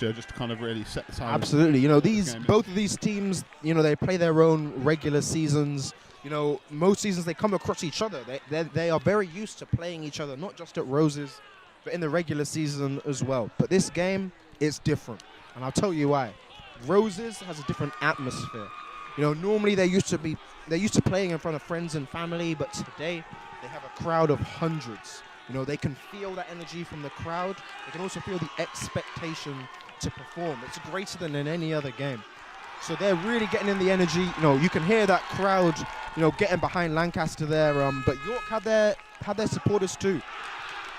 just to kind of really set the time. Absolutely. Both of these teams, they play their own regular seasons. Most seasons they come across each other. They are very used to playing each other, not just at Roses, but in the regular season as well. But this game, it's different. And I'll tell you why. Roses has a different atmosphere. Normally they're used to playing in front of friends and family, but today they have a crowd of hundreds. They can feel that energy from the crowd. They can also feel the expectation to perform. It's greater than in any other game. So they're really getting in the energy. You can hear that crowd, getting behind Lancaster there. But York had their supporters too.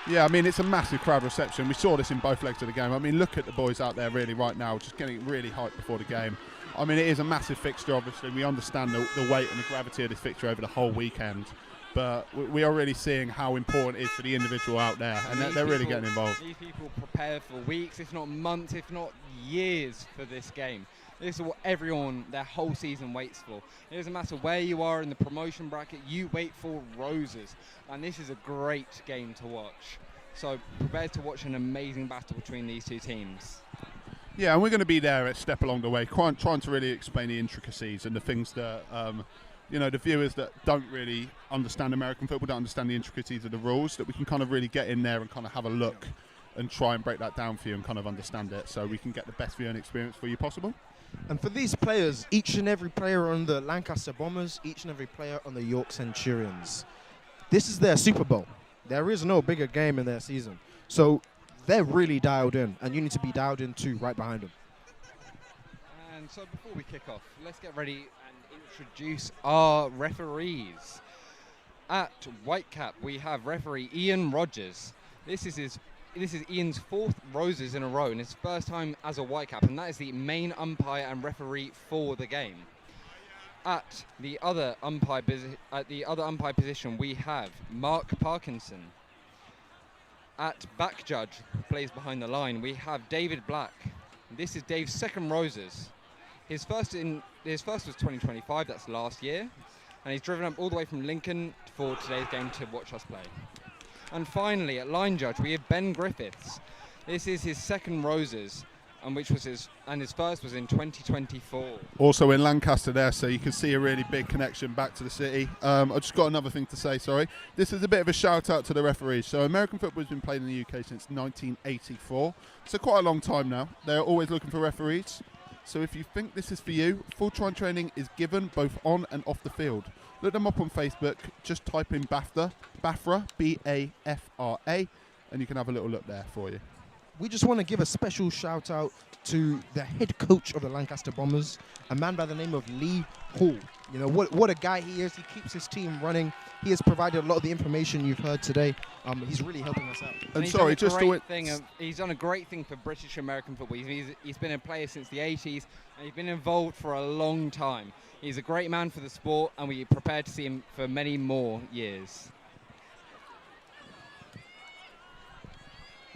Yeah, it's a massive crowd reception. We saw this in both legs of the game. Look at the boys out there really right now, just getting really hyped before the game. It is a massive fixture, obviously. We understand the weight and the gravity of this fixture over the whole weekend. But we are really seeing how important it is for the individual out there, and they're really getting involved. These people prepare for weeks, if not months, if not years for this game. This is what everyone, their whole season waits for. It doesn't matter where you are in the promotion bracket, you wait for Roses. And this is a great game to watch. So prepare to watch an amazing battle between these two teams. Yeah, and we're going to be there at step along the way, trying to really explain the intricacies and the things that the viewers that don't really understand American football, don't understand the intricacies of the rules, that we can kind of really get in there and kind of have a look and try and break that down for you and kind of understand it so we can get the best viewing experience for you possible. And for these players, each and every player on the Lancaster Bombers, each and every player on the York Centurions, this is their Super Bowl. There is no bigger game in their season. So they're really dialed in, and you need to be dialed in too, right behind them. And so before we kick off, let's get ready and introduce our referees. At Whitecap, we have referee Ian Rogers. This is Ian's 4th Roses in a row and his first time as a Whitecap, and that is the main umpire and referee for the game. At the other umpire position, we have Mark Parkinson. At back judge, who plays behind the line, we have David Black. This is Dave's 2nd Roses. His first was 2025, that's last year, and he's driven up all the way from Lincoln for today's game to watch us play. And finally, at line judge, we have Ben Griffiths. This is his 2nd Roses, and his first was in 2024. Also in Lancaster there, so you can see a really big connection back to the city. I just got another thing to say, sorry. This is a bit of a shout out to the referees. So American football has been played in the UK since 1984, so quite a long time now. They're always looking for referees. So if you think this is for you, full-time training is given both on and off the field. Look them up on Facebook, just type in BAFRA, B-A-F-R-A, and you can have a little look there for you. We just want to give a special shout out to the head coach of the Lancaster Bombers, a man by the name of Lee Hall. What a guy he is. He keeps his team running. He has provided a lot of the information you've heard today. He's really helping us out. And sorry, he's done a great thing for British American football. He's been a player since the 80s, and he's been involved for a long time. He's a great man for the sport, and we're prepared to see him for many more years.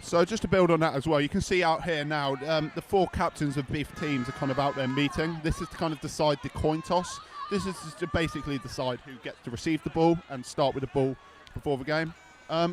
So just to build on that as well, you can see out here now, the 4 captains of both teams are kind of out there meeting. This is to kind of decide the coin toss. This is to basically decide who gets to receive the ball and start with the ball before the game.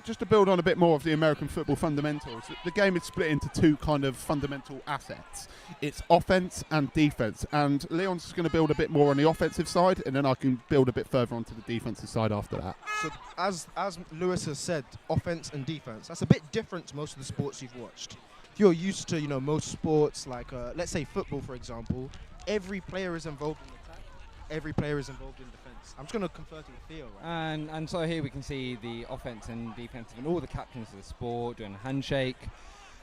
Just to build on a bit more of the American football fundamentals, the game is split into 2 kind of fundamental assets. It's offense and defense, and Leon's going to build a bit more on the offensive side, and then I can build a bit further onto the defensive side after that. So as Lewis has said, offense and defense, that's a bit different to most of the sports you've watched. If you're used to most sports, like let's say football, for example, every player is involved in attack, every player is involved in defense. I'm just going to confer to Theo, right? And so here we can see the offense and defensive and all the captains of the sport doing a handshake,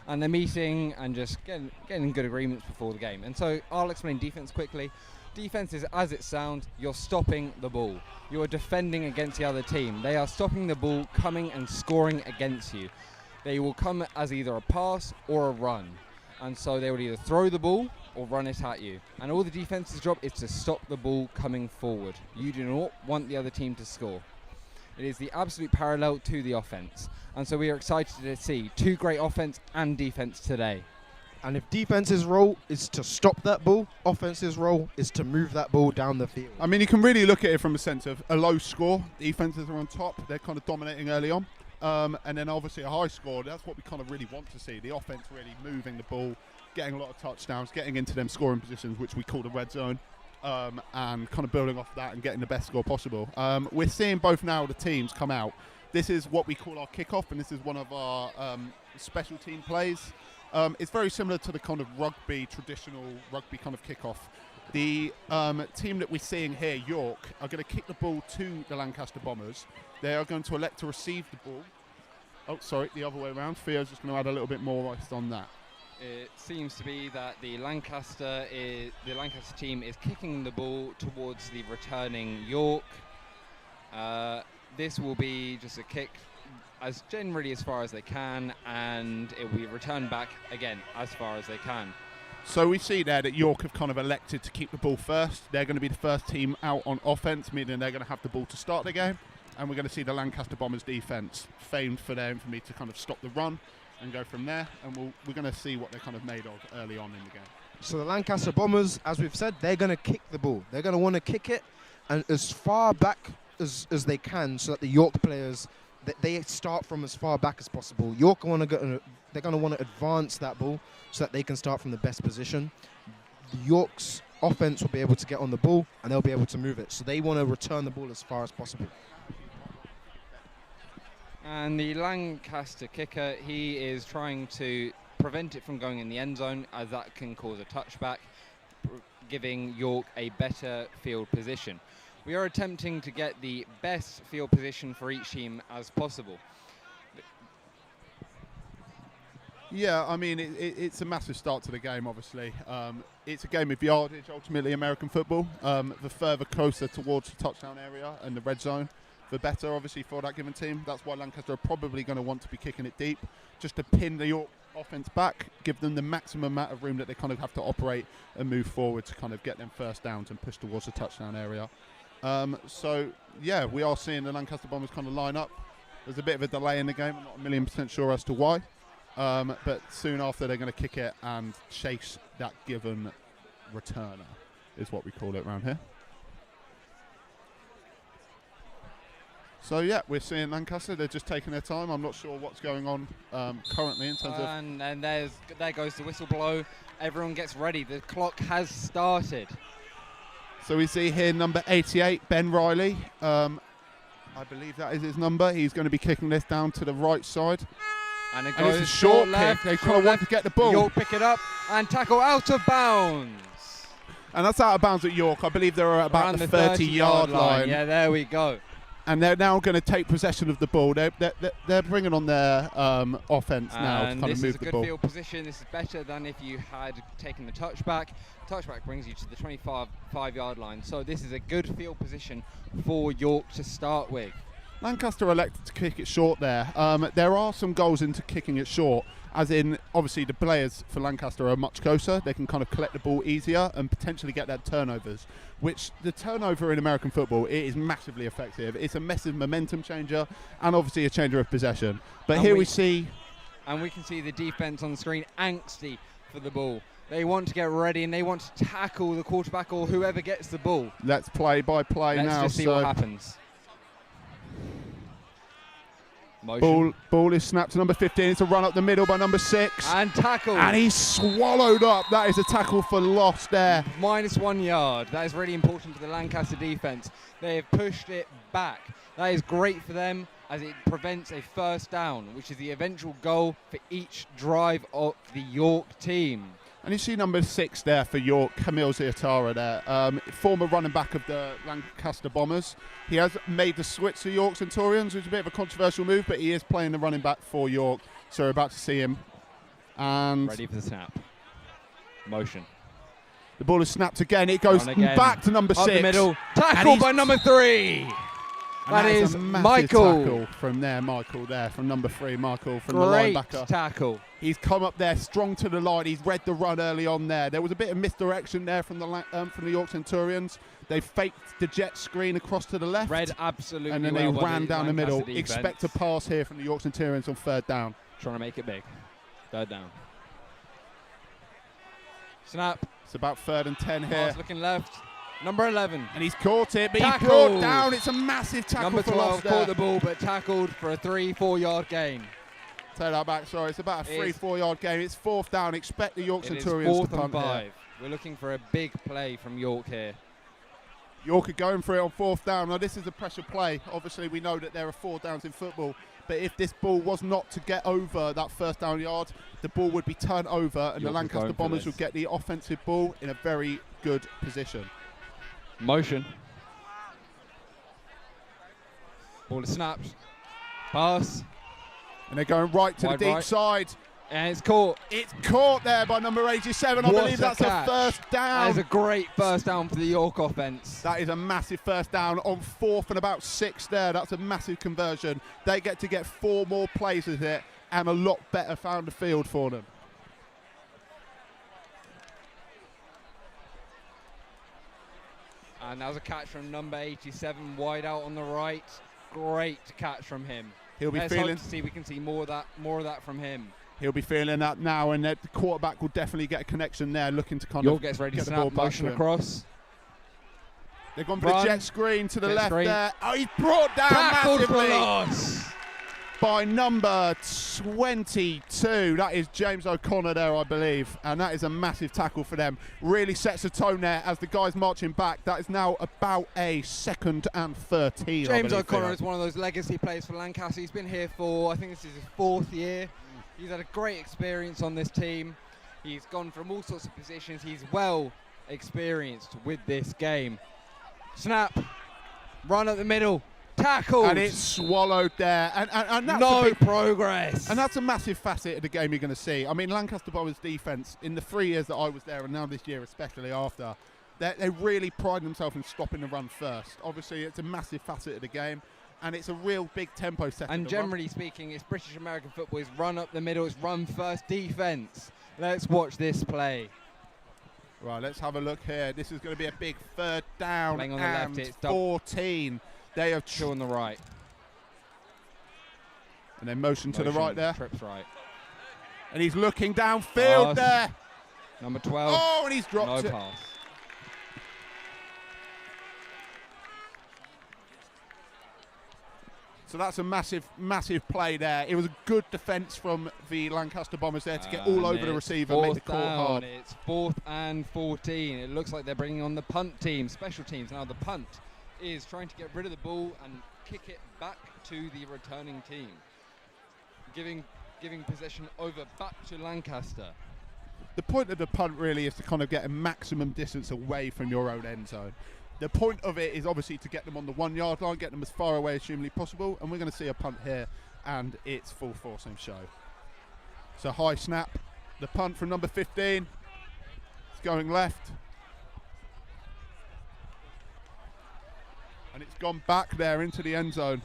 and they're meeting and just getting good agreements before the game. And so I'll explain defense quickly. Defense is, as it sounds, you're stopping the ball. You are defending against the other team. They are stopping the ball coming and scoring against you. They will come as either a pass or a run. And so they will either throw the ball or run it at you. And all the defense's job is to stop the ball coming forward. You do not want the other team to score. It is the absolute parallel to the offense. And so we are excited to see 2 great offense and defense today. And if defense's role is to stop that ball, offense's role is to move that ball down the field. You can really look at it from a sense of a low score. Defenses are on top. They're kind of dominating early on. And then obviously a high score, that's what we kind of really want to see. The offense really moving the ball, getting a lot of touchdowns, getting into them scoring positions, which we call the red zone, and kind of building off that and getting the best score possible. We're seeing both now the teams come out. This is what we call our kickoff, and this is one of our special team plays. It's very similar to the kind of traditional rugby kind of kickoff. The team that we're seeing here, York, are going to kick the ball to the Lancaster Bombers. They are going to elect to receive the ball. Oh, sorry, the other way around. Theo's just going to add a little bit more rice on that. It seems to be that the Lancaster team is kicking the ball towards the returning York. This will be just a kick as far as they can, and it will be returned back again as far as they can. So we see there that York have kind of elected to keep the ball first. They're going to be the first team out on offense, meaning they're going to have the ball to start the game. And we're going to see the Lancaster Bombers defense, famed for their infamy to kind of stop the run and go from there. And we're going to see what they're kind of made of early on in the game. So the Lancaster Bombers, as we've said, they're going to kick the ball. They're going to want to kick it and as far back as they can, so that the York players, they start from as far back as possible. York they're going to want to advance that ball so that they can start from the best position. The York's offense will be able to get on the ball and they'll be able to move it. So they want to return the ball as far as possible. And the Lancaster kicker, he is trying to prevent it from going in the end zone, as that can cause a touchback, giving York a better field position. We are attempting to get the best field position for each team as possible. Yeah, I mean, it's a massive start to the game, obviously. It's a game of yardage, ultimately, American football. The further closer towards the touchdown area and the red zone, the better, obviously, for that given team. That's why Lancaster are probably going to want to be kicking it deep, just to pin the York offense back, give them the maximum amount of room that they kind of have to operate and move forward to kind of get them first downs and push towards the touchdown area. So, yeah, we are seeing the Lancaster Bombers kind of line up. There's a bit of a delay in the game. I'm not 1,000,000% sure as to why. But soon after, they're going to kick it and chase that given returner, is what we call it around here. So, yeah, we're seeing Lancaster. They're just taking their time. I'm not sure what's going on currently in terms of... And there goes the whistle blow. Everyone gets ready. The clock has started. So we see here number 88, Ben Riley. I believe that is his number. He's going to be kicking this down to the right side. And it And goes it's a short left, kick. They short kind of want left. to get the ball. York pick it up and tackle out of bounds. And that's out of bounds at York. I believe they're at about Around the 30-yard line. Yeah, there we go. And they're now going to take possession of the ball. They're bringing on their offense now to And kind of this move is a the good ball. field position. This is better than if you had taken the touchback. Touchback brings you to the 25-yard line. So this is a good field position for York to start with. Lancaster elected to kick it short there. There are some goals into kicking it short, as in, obviously, the players for Lancaster are much closer. They can kind of collect the ball easier and potentially get their turnovers, which the turnover in American football, it is massively effective. It's a massive momentum changer and obviously a changer of possession. But And here we see... And we can see the defense on the screen angsty for the ball. They want to get ready and they want to tackle the quarterback or whoever gets the ball. Let's play by play now. Let's just see what happens. Motion. Ball is snapped to number 15. It's a run up the middle by number 6. And tackle. And he's swallowed up. That is a tackle for loss there. -1 yard. That is really important for the Lancaster defense. They have pushed it back. That is great for them as it prevents a first down, which is the eventual goal for each drive of the York team. And you see number 6 there for York, Camille Ziatara there, former running back of the Lancaster Bombers. He has made the switch to York Centurions, which is a bit of a controversial move, but he is playing the running back for York. So we're about to see him. And ready for the snap. Motion. The ball is snapped again. It goes back to number 6. Up the middle. Tackle by number 3. That is a massive Michael. tackle from there, Michael there, from number 3, Michael, from Great the linebacker. tackle. He's come up there strong to the line. He's read the run early on there. There was a bit of misdirection there from the York Centurions. They faked the jet screen across to the left. Read absolutely and then well they ran down the middle. Lancaster defense. Expect a pass here from the York Centurions on 3rd down. Trying to make it big. 3rd down. Snap. It's about 3rd and 10 here. Pass looking left. Number 11. And he's caught it, but Tackled. he's brought down. It's a massive tackle Number for 12 loss there. caught the ball, but tackled for a 3-4 yard gain. Take that back, sorry. It's about a It is- 3-4 yard game. It's 4th down. Expect the York It is Centurions to 4th and punt here. 5. We're looking for a big play from York here. York are going for it on 4th down. Now, this is a pressure play. Obviously, we know that there are 4 downs in football. But if this ball was not to get over that 1st down yard, the ball would be turned over and York the are Lancaster going for Bombers this. would get the offensive ball in a very good position. Motion. Ball is snapped. Pass. And they're going right to Wide the deep right. side. And it's caught. It's caught there by number 87. I What believe a that's catch. a 1st That is down. a great first down for the York offence. That is a massive 1st down on 4th and about 6 there. That's a massive conversion. They get to get 4 more plays with it and a lot better found the field for them. And that was a catch from number 87, wide out on the right. Great catch from him. He'll be Let's feeling hope to see we can see more of that from him. He'll be feeling that now, and the quarterback will definitely get a connection there, looking to kind York of gets ready to get the ball snap, back motion to him. across. They've gone for the Run. jet screen to the Jet left screen. there. Oh, he's brought down Tackled for massively loss. by number 22. That is James O'Connor there, I believe, and that is a massive tackle for them. Really sets the tone there as the guys marching back. That is now about a 2nd and 13. I James believe, O'Connor Theo. is one of those legacy players for Lancaster. He's been here for, I think this is his 4th year. He's had a great experience on this team. He's gone from all sorts of positions. He's well experienced with this game. Snap, run up the middle, tackle, And it's swallowed there. And that's no a big, progress. and that's a massive facet of the game you're going to see. I mean, Lancaster Bombers defence, in the 3 years that I was there, and now this year especially after, they really pride themselves in stopping the run first. Obviously, it's a massive facet of the game, and it's a real big tempo set. And generally speaking, it's British American football. It's run up the middle. It's run first defence. Let's watch this play. Right, let's have a look here. This is going to be a big 3rd down Playing on the and left, it's 14. They have 2 on the right. and then motion to the right there. Trips right. And he's looking downfield Pass. there. Number 12. Oh, and he's dropped no it. pass. So that's a massive, massive play there. It was a good defence from the Lancaster Bombers there to get all And over the it's receiver and make the 4th call down. hard. It's 4th and 14. It looks like they're bringing on the punt team, special teams. Now the punt is trying to get rid of the ball and kick it back to the returning team, giving possession over back to Lancaster. The point of the punt really is to kind of get a maximum distance away from your own end zone. The point of it is obviously to get them on the 1 yard line, get them as far away as humanly possible, and we're going to see a punt here, and it's full force and show. So high snap, the punt from number 15. It's going left. And it's gone back there into the end zone.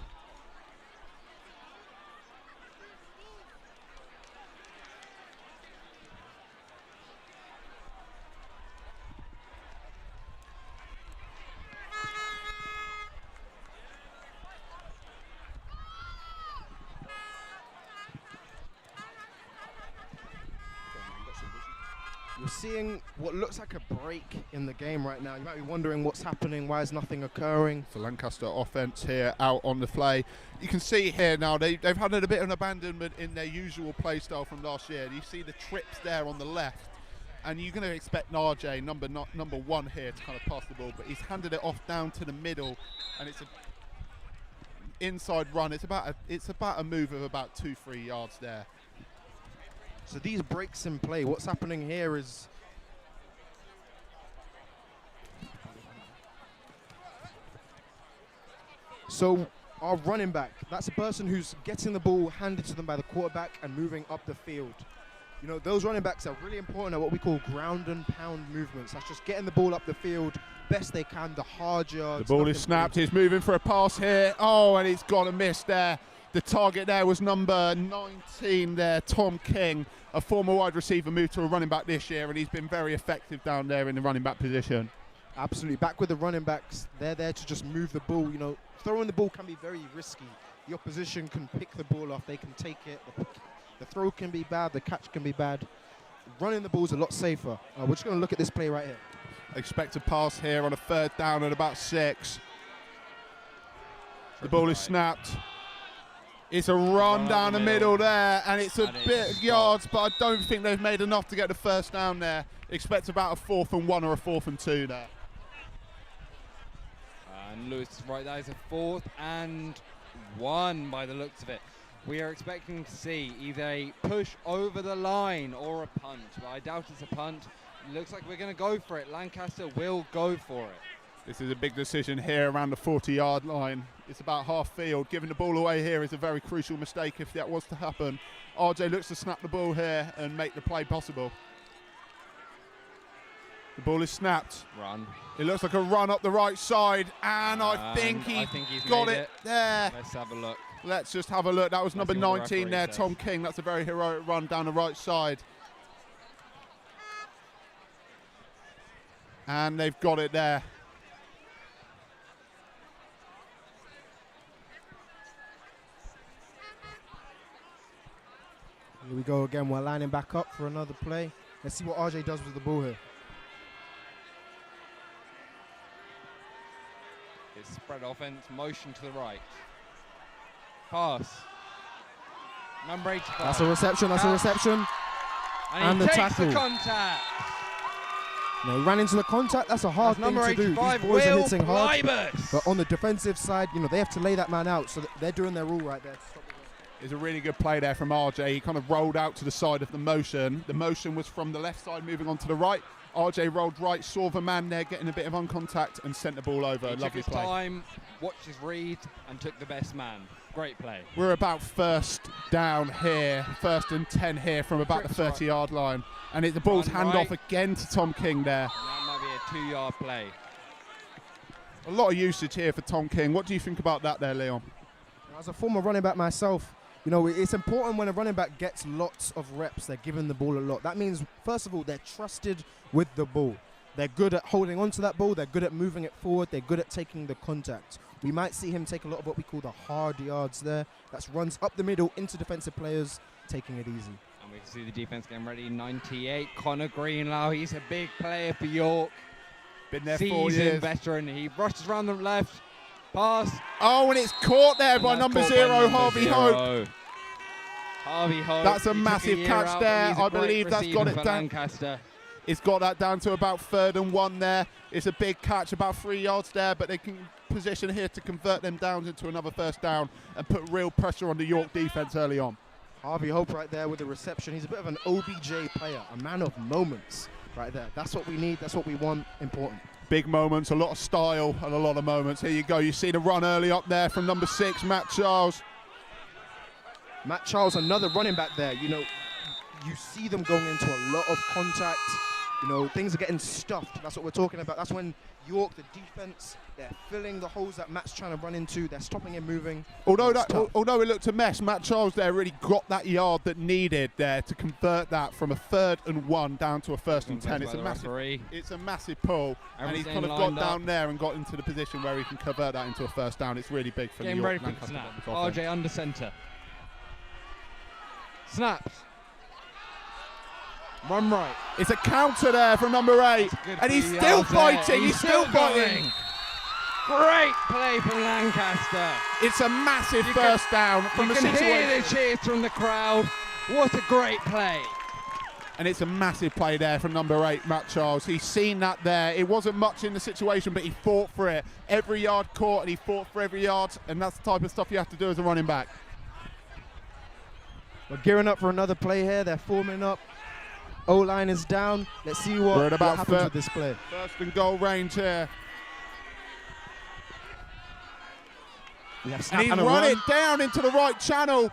You're seeing what looks like a break in the game right now. You might be wondering what's happening, why is nothing occurring? The Lancaster offense here out on the play. You can see here now they've had a bit of an abandonment in their usual play style from last year. You see the trips there on the left, and you're going to expect RJ, number 1 here, to kind of pass the ball, but he's handed it off down to the middle, and it's an inside run. It's about a move of about 2-3 yards there. So these breaks in play, what's happening here is so our running back, that's a person who's getting the ball handed to them by the quarterback and moving up the field. You know, those running backs are really important at what we call ground and pound movements. That's just getting the ball up the field best they can, the hard yards. The ball is nothing snapped. big. He's moving for a pass here. Oh, and he's got a miss there. The target there was number 19 there, Tom King, a former wide receiver, moved to a running back this year, and he's been very effective down there in the running back position. Absolutely. Back with the running backs. They're there to just move the ball. You know, throwing the ball can be very risky. The opposition can pick the ball off. They can take it. The throw can be bad. The catch can be bad. Running the ball is a lot safer. We're just going to look at this play right here. Expect a pass here on a 3rd down at about 6. The ball is snapped. It's a run down the middle there, and it's a bit of yards, but I don't think they've made enough to get the first down there. Expect about a 4th and 1 or a 4th and 2 there. And Lewis is right, that is a 4th and 1 by the looks of it. We are expecting to see either a push over the line or a punt, but I doubt it's a punt. It looks like we're going to go for it. Lancaster will go for it. This is a big decision here around the 40-yard line. It's about half field. Giving the ball away here is a very crucial mistake if that was to happen. RJ looks to snap the ball here and make the play possible. The ball is snapped. Run. It looks like a run up the right side, and I think he's got it there. Let's have a look. Let's just have a look. That was number 19 there, Tom King. That's a very heroic run down the right side. And they've got it there. Here we go again. We're lining back up for another play. Let's see what RJ does with the ball here. It's spread offense, motion to the right. Pass. Number 85. That's a reception. That's a reception. And the he takes tackle. the contact. No, he ran into the contact. That's a hard thing Number to do. 85, These boys are Will hitting hard. Blybers. But on the defensive side, they have to lay that man out. So they're doing their rule right there. It's a really good play there from RJ. He kind of rolled out to the side of the motion. The motion was from the left side moving on to the right. RJ rolled right, saw the man there getting a bit of uncontact and sent the ball over. He Lovely took his play. time, watched his read, and took the best man. Great play. We're about first down here, 1st and 10 here from about the 30-yard line. And the ball's hand off again to Tom King there. That might be a 2-yard play. A lot of usage here for Tom King. What do you think about that there, Leon? As a former running back myself, it's important when a running back gets lots of reps, they're given the ball a lot. That means, first of all, they're trusted with the ball. They're good at holding on to that ball. They're good at moving it forward. They're good at taking the contact. We might see him take a lot of what we call the hard yards there. That's runs up the middle into defensive players, taking it easy. And we can see the defense getting ready. 98, Connor Greenlow. He's a big player for York. Been there 4 years. Seasoned veteran. He rushes around the left. Pass. Oh, and it's caught there by number 0, Harvey Hope. Harvey Hope. That's a massive catch there. I believe that's got it down. Lancaster. It's got that down to about 3rd and 1 there. It's a big catch, about 3 yards there, but they can position here to convert them downs into another first down and put real pressure on the York defense early on. Harvey Hope right there with the reception. He's a bit of an OBJ player, a man of moments right there. That's what we need. That's what we want. Important. Big moments, a lot of style and a lot of moments. Here you go. You see the run early up there from number 6, Matt Charles. Matt Charles, another running back there. You see them going into a lot of contact. Things are getting stuffed. That's what we're talking about. That's when York, the defense, they're filling the holes that Matt's trying to run into. They're stopping him moving. Although it looked a mess, Matt Charles there really got that yard that needed there to convert that from a 3rd and 1 down to a 1st and 10. It's a massive pull, and he's kind of got down there and got into the position where he can convert that into a first down. It's really big for the York. Getting ready for the snap. RJ under centre. Snaps. Run right. It's a counter there from number 8. And he's still fighting. He's still fighting. Great play from Lancaster. It's a massive first down from the situation. You can hear the cheers from the crowd. What a great play. And it's a massive play there from number 8, Matt Charles. He's seen that there. It wasn't much in the situation, but he fought for it. Every yard caught, and he fought for every yard. And that's the type of stuff you have to do as a running back. We're gearing up for another play here. They're forming up. O-line is down. Let's see what happens with this play. 1st and goal range here. And he's run it down into the right channel.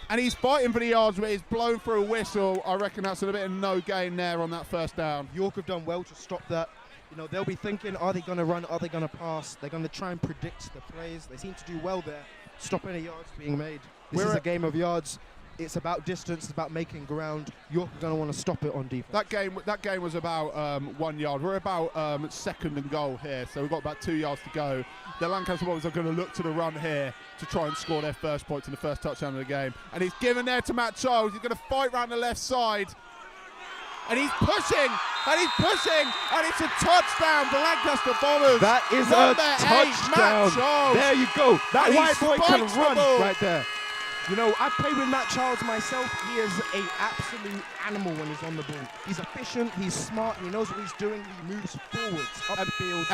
And he's fighting for the yards, but he's blown for a whistle. I reckon that's a bit of no gain there on that first down. York have done well to stop that. They'll be thinking, are they going to run? Are they going to pass? They're going to try and predict the plays. They seem to do well there, stopping the yards being made. This is a game of yards. It's about distance. It's about making ground. York are going to want to stop it on defense. That game was about 1 yard. We're about 2nd and goal here, so we've got about 2 yards to go. The Lancaster Boys are going to look to the run here to try and score their first points and the first touchdown of the game. And he's given there to Matt Charles. He's going to fight round the left side. And he's pushing, and it's a touchdown for Lancaster Bombers. That is a touchdown. There you go. That white boy can run right there. You know, I've played with Matt Charles myself. He is an absolute animal when he's on the ball. He's efficient, he's smart, he knows what he's doing, he moves forwards, up the field.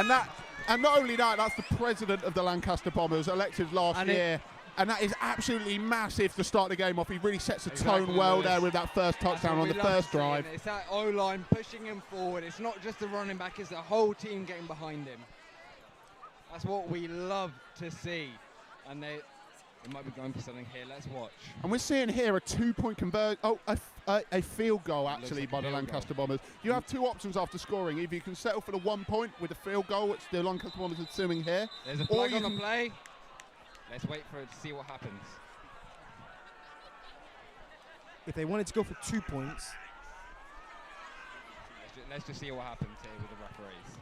And not only that, that's the president of the Lancaster Bombers, elected last year. And that is absolutely massive to start the game off. He really sets the tone well there with that first touchdown on the first drive. It's that O-line pushing him forward. It's not just the running back, it's the whole team getting behind him. That's what we love to see. And they might be going for something here. Let's watch. And we're seeing here a 2-point conversion. Oh, a field goal actually by the Lancaster Bombers. You have two options after scoring. Either you can settle for the 1 point with a field goal, which the Lancaster Bombers are doing here. There's a flag on the play. Let's wait for it to see what happens. If they wanted to go for 2 points. Let's just see what happens here with the referees.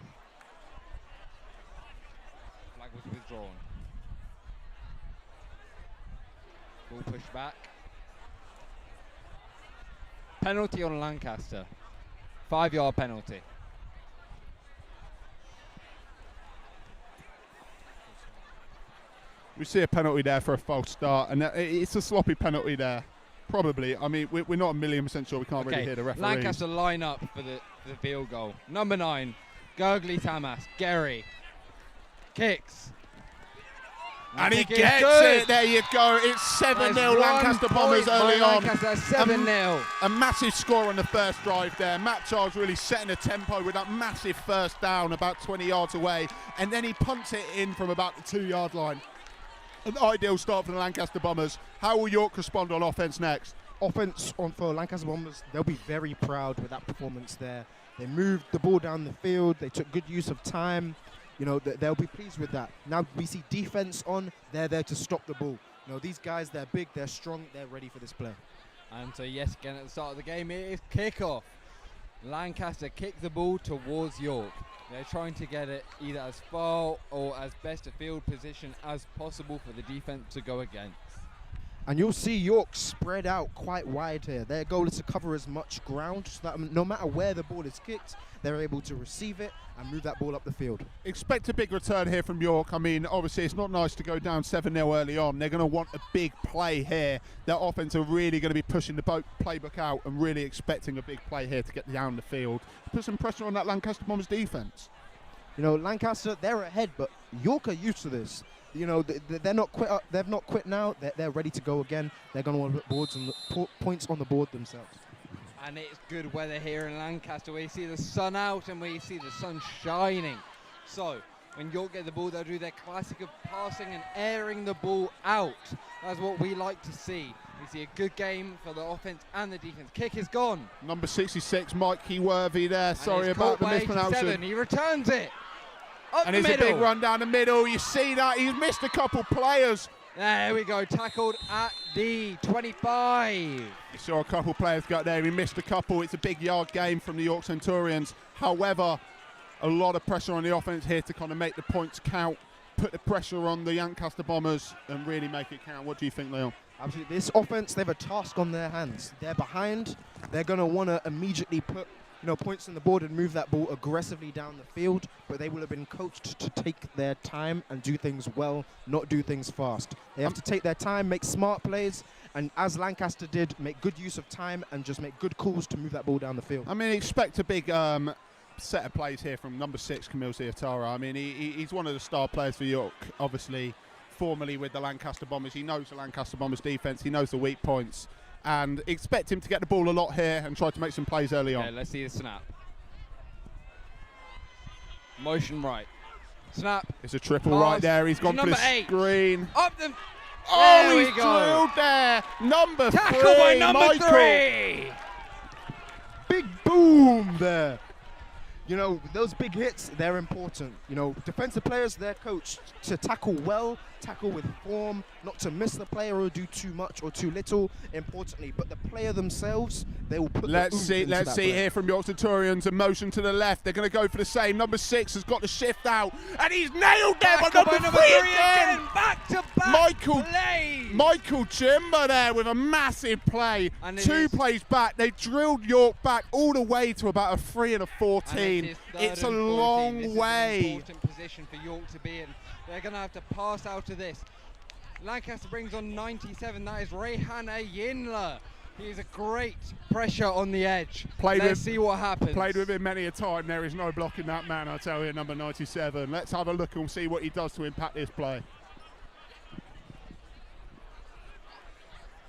Flag was withdrawn. Ball pushed back. Penalty on Lancaster. 5-yard penalty. We see a penalty there for a false start, and it's a sloppy penalty there. Probably. I mean, we're not 1,000,000% sure. We can't really hear the referees. Lancaster line up for the field goal. Number 9, Gurgley Tamas. Gary kicks. And he gets it. There you go. It's 7-0 Lancaster Bombers early on. Lancaster 7-0. A massive score on the first drive there. Matt Charles really setting a tempo with that massive first down about 20 yards away. And then he punts it in from about the 2-yard line. An ideal start for the Lancaster Bombers. How will York respond on offense next? Offense for Lancaster Bombers, they'll be very proud with that performance there. They moved the ball down the field. They took good use of time. You know, they'll be pleased with that. Now we see defense on. They're there to stop the ball. You know, these guys, they're big, they're strong, they're ready for this play. And so, yes, again at the start of the game, it is kickoff. Lancaster kick the ball towards York. They're trying to get it either as far or as best a field position as possible for the defense to go against. And you'll see York spread out quite wide here. Their goal is to cover as much ground so that no matter where the ball is kicked, they're able to receive it and move that ball up the field. Expect a big return here from York. I mean, obviously, it's not nice to go down 7-0 early on. They're going to want a big play here. Their offense are really going to be pushing the playbook out and really expecting a big play here to get down the field. Put some pressure on that Lancaster Bombers defense. You know, Lancaster, they're ahead, but York are used to this. You know, they're not quit. They've not quit now. They're ready to go again. They're going to want to put boards and points on the board themselves. And it's good weather here in Lancaster. We see the sun out and we see the sun shining. So when York get the ball, they'll do their classic of passing and airing the ball out. That's what we like to see. We see a good game for the offense and the defense. Kick is gone. Number 66, Mikey Worthy there. And sorry about the 87. mispronunciation. He returns it. Up And the it's middle. a big run down the middle. You see that? He's missed a couple players. There we go. Tackled at the 25. You saw a couple players go there. He missed a couple. It's a big yard game from the York Centurions. However, a lot of pressure on the offense here to kind of make the points count, put the pressure on the Lancaster Bombers and really make it count. What do you think, Leon? Absolutely. This offense, they have a task on their hands. They're behind. They're going to want to immediately put points on the board and move that ball aggressively down the field, but they will have been coached to take their time and do things well, not do things fast. They have to take their time, make smart plays, and as Lancaster did, make good use of time and just make good calls to move that ball down the field. I mean, expect a big set of plays here from number 6, Camille Ziatara. I mean, he's one of the star players for York, obviously, formerly with the Lancaster Bombers. He knows the Lancaster Bombers defense. He knows the weak points. And expect him to get the ball a lot here and try to make some plays early on. Yeah, let's see the snap. Motion right. Snap. It's a triple Pass. right there. He's gone for the 8. screen. Up the... Oh, there he's we go. drilled there. Number Tackle 3, by number Michael. 3. Big boom there. You know, those big hits, they're important. You know, defensive players, they're coached to tackle well, tackle with form, not to miss the player or do too much or too little, importantly. But the player themselves, they will put Let's see play. here from York Centurions. A motion to the left. They're going to go for the same. Number 6 has got the shift out. And he's nailed there by number 3 again. Back to back plays. Michael Jimber there with a massive play. And 2 plays back. They drilled York back all the way to about a 3 and a 14. It's a long way. This is an important position for York to be in. They're going to have to pass out of this. Lancaster brings on 97. That is Rayhana Yinla. He is a great pressure on the edge. Let's see what happens. Played with him many a time. There is no blocking that man, I tell you, number 97. Let's have a look and see what he does to impact this play.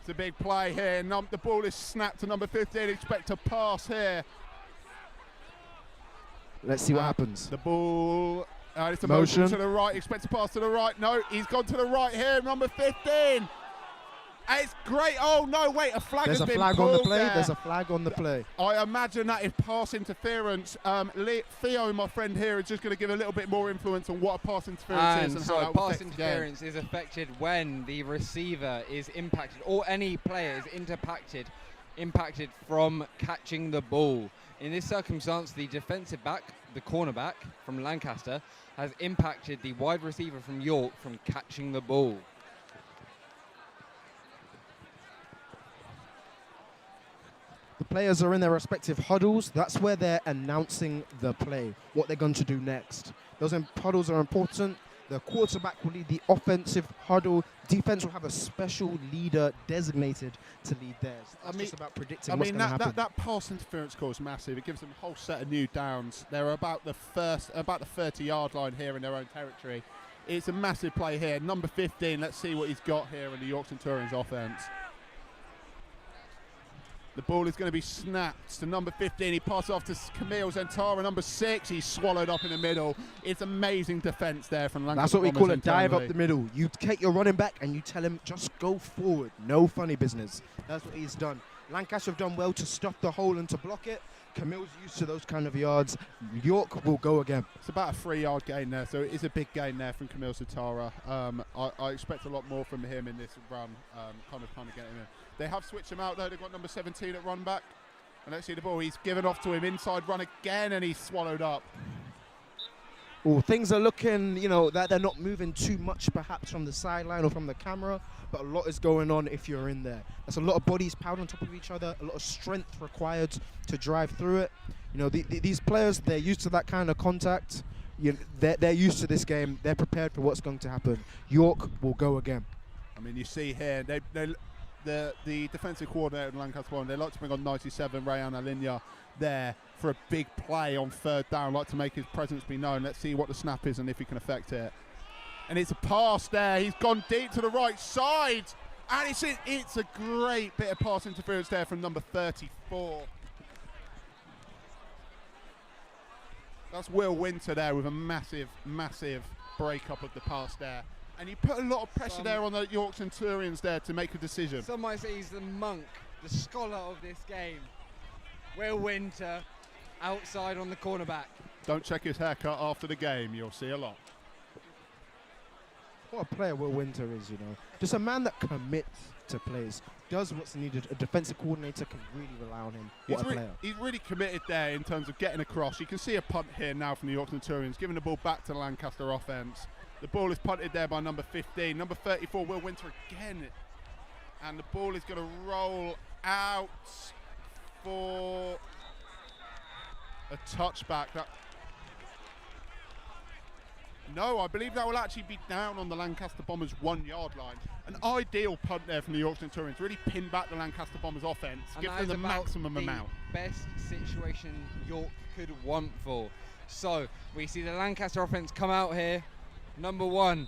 It's a big play here. The ball is snapped to number 15. Expect a pass here. Let's see what happens. The ball, it's a motion to the right. Expect a pass to the right. No, he's gone to the right here. Number 15. It's great. Oh, no, wait, a flag has been pulled. There's a flag on the play. There. There's a flag on the play. I imagine that is pass interference. Theo, my friend here, is just going to give a little bit more influence on what a pass interference is. And so how pass interference is affected when the receiver is impacted or any player is impacted from catching the ball. In this circumstance, the defensive back, the cornerback from Lancaster, has impacted the wide receiver from York from catching the ball. The players are in their respective huddles. That's where they're announcing the play, what they're going to do next. Those huddles are important. The quarterback will lead the offensive huddle. Defense will have a special leader designated to lead theirs. That's just about predicting what's going to happen. That pass interference call is massive. It gives them a whole set of new downs. They're about the 30-yard line here in their own territory. It's a massive play here. Number 15, let's see what he's got here in the York Centurions offense. The ball is going to be snapped to number 15. He passes off to Camille Zentara, number 6. He's swallowed up in the middle. It's amazing defence there from Lancaster. That's what we call a dive up the middle. You take your running back and you tell him, just go forward. No funny business. That's what he's done. Lancaster have done well to stuff the hole and to block it. Camille's used to those kind of yards. York will go again. It's about a 3-yard gain there, so it is a big gain there from Camille Zentara. I expect a lot more from him in this run, kind of getting him in. They have switched him out though. They've got number 17 at run back. And let's see the ball. He's given off to him inside run again, and he's swallowed up. Oh, things are looking, that they're not moving too much perhaps from the sideline or from the camera, but a lot is going on if you're in there. There's a lot of bodies piled on top of each other, a lot of strength required to drive through it. These players, they're used to that kind of contact. They're used to this game. They're prepared for what's going to happen. York will go again. I mean, you see here, the defensive coordinator in Lancaster, they like to bring on 97, Rayhana Yinla, there for a big play on 3rd down, like to make his presence be known. Let's see what the snap is and if he can affect it. And it's a pass there. He's gone deep to the right side. And it's a great bit of pass interference there from number 34. That's Will Winter there with a massive, massive break-up of the pass there. And you put a lot of pressure there on the York Centurions there to make a decision. Some might say he's the monk, the scholar of this game. Will Winter, outside on the cornerback. Don't check his haircut after the game. You'll see a lot. What a player Will Winter is, Just a man that commits to plays, does what's needed. A defensive coordinator can really rely on him. What a player. He's really committed there in terms of getting across. You can see a punt here now from the York Centurions, giving the ball back to the Lancaster offense. The ball is punted there by number 15. Number 34, Will Winter again. And the ball is going to roll out for a touchback. No, I believe that will actually be down on the Lancaster Bombers' 1-yard line. An ideal punt there from the York Centurions. Really pin back the Lancaster Bombers' offense. And give them the maximum amount. Best situation York could want for. So we see the Lancaster offense come out here. Number 1,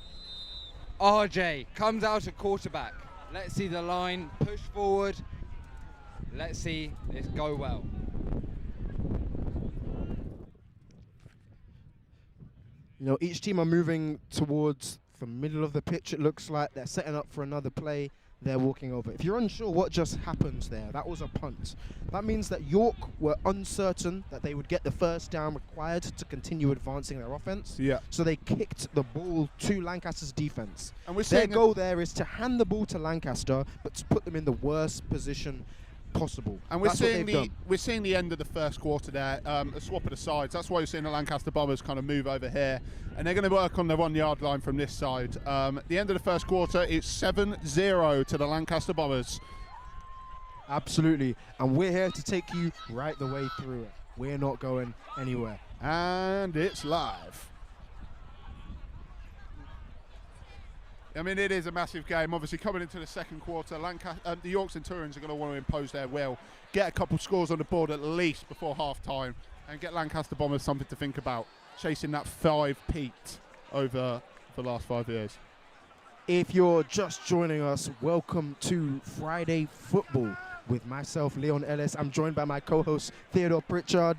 RJ comes out at quarterback. Let's see the line push forward. Let's see this go well. Each team are moving towards the middle of the pitch, it looks like. They're setting up for another play. They're walking over. If you're unsure what just happens there, that was a punt. That means that York were uncertain that they would get the 1st down required to continue advancing their offense. Yeah. So they kicked the ball to Lancaster's defense. And their goal there is to hand the ball to Lancaster, but to put them in the worst position possible. And we're seeing the end of the 1st quarter there, a swap of the sides. That's why you're seeing the Lancaster Bombers kind of move over here, and they're going to work on the 1-yard line from this side. The end of the 1st quarter, it's 7-0 to the Lancaster Bombers. Absolutely, and we're here to take you right the way through it. We're not going anywhere. And it's live. I mean, it is a massive game. Obviously, coming into the second quarter, the York Centurions are going to want to impose their will, get a couple scores on the board at least before half-time, and get Lancaster Bombers something to think about, chasing that 5-peat over the last 5 years. If you're just joining us, welcome to Friday Football with myself, Leon Ellis. I'm joined by my co-host, Theodore Pritchard.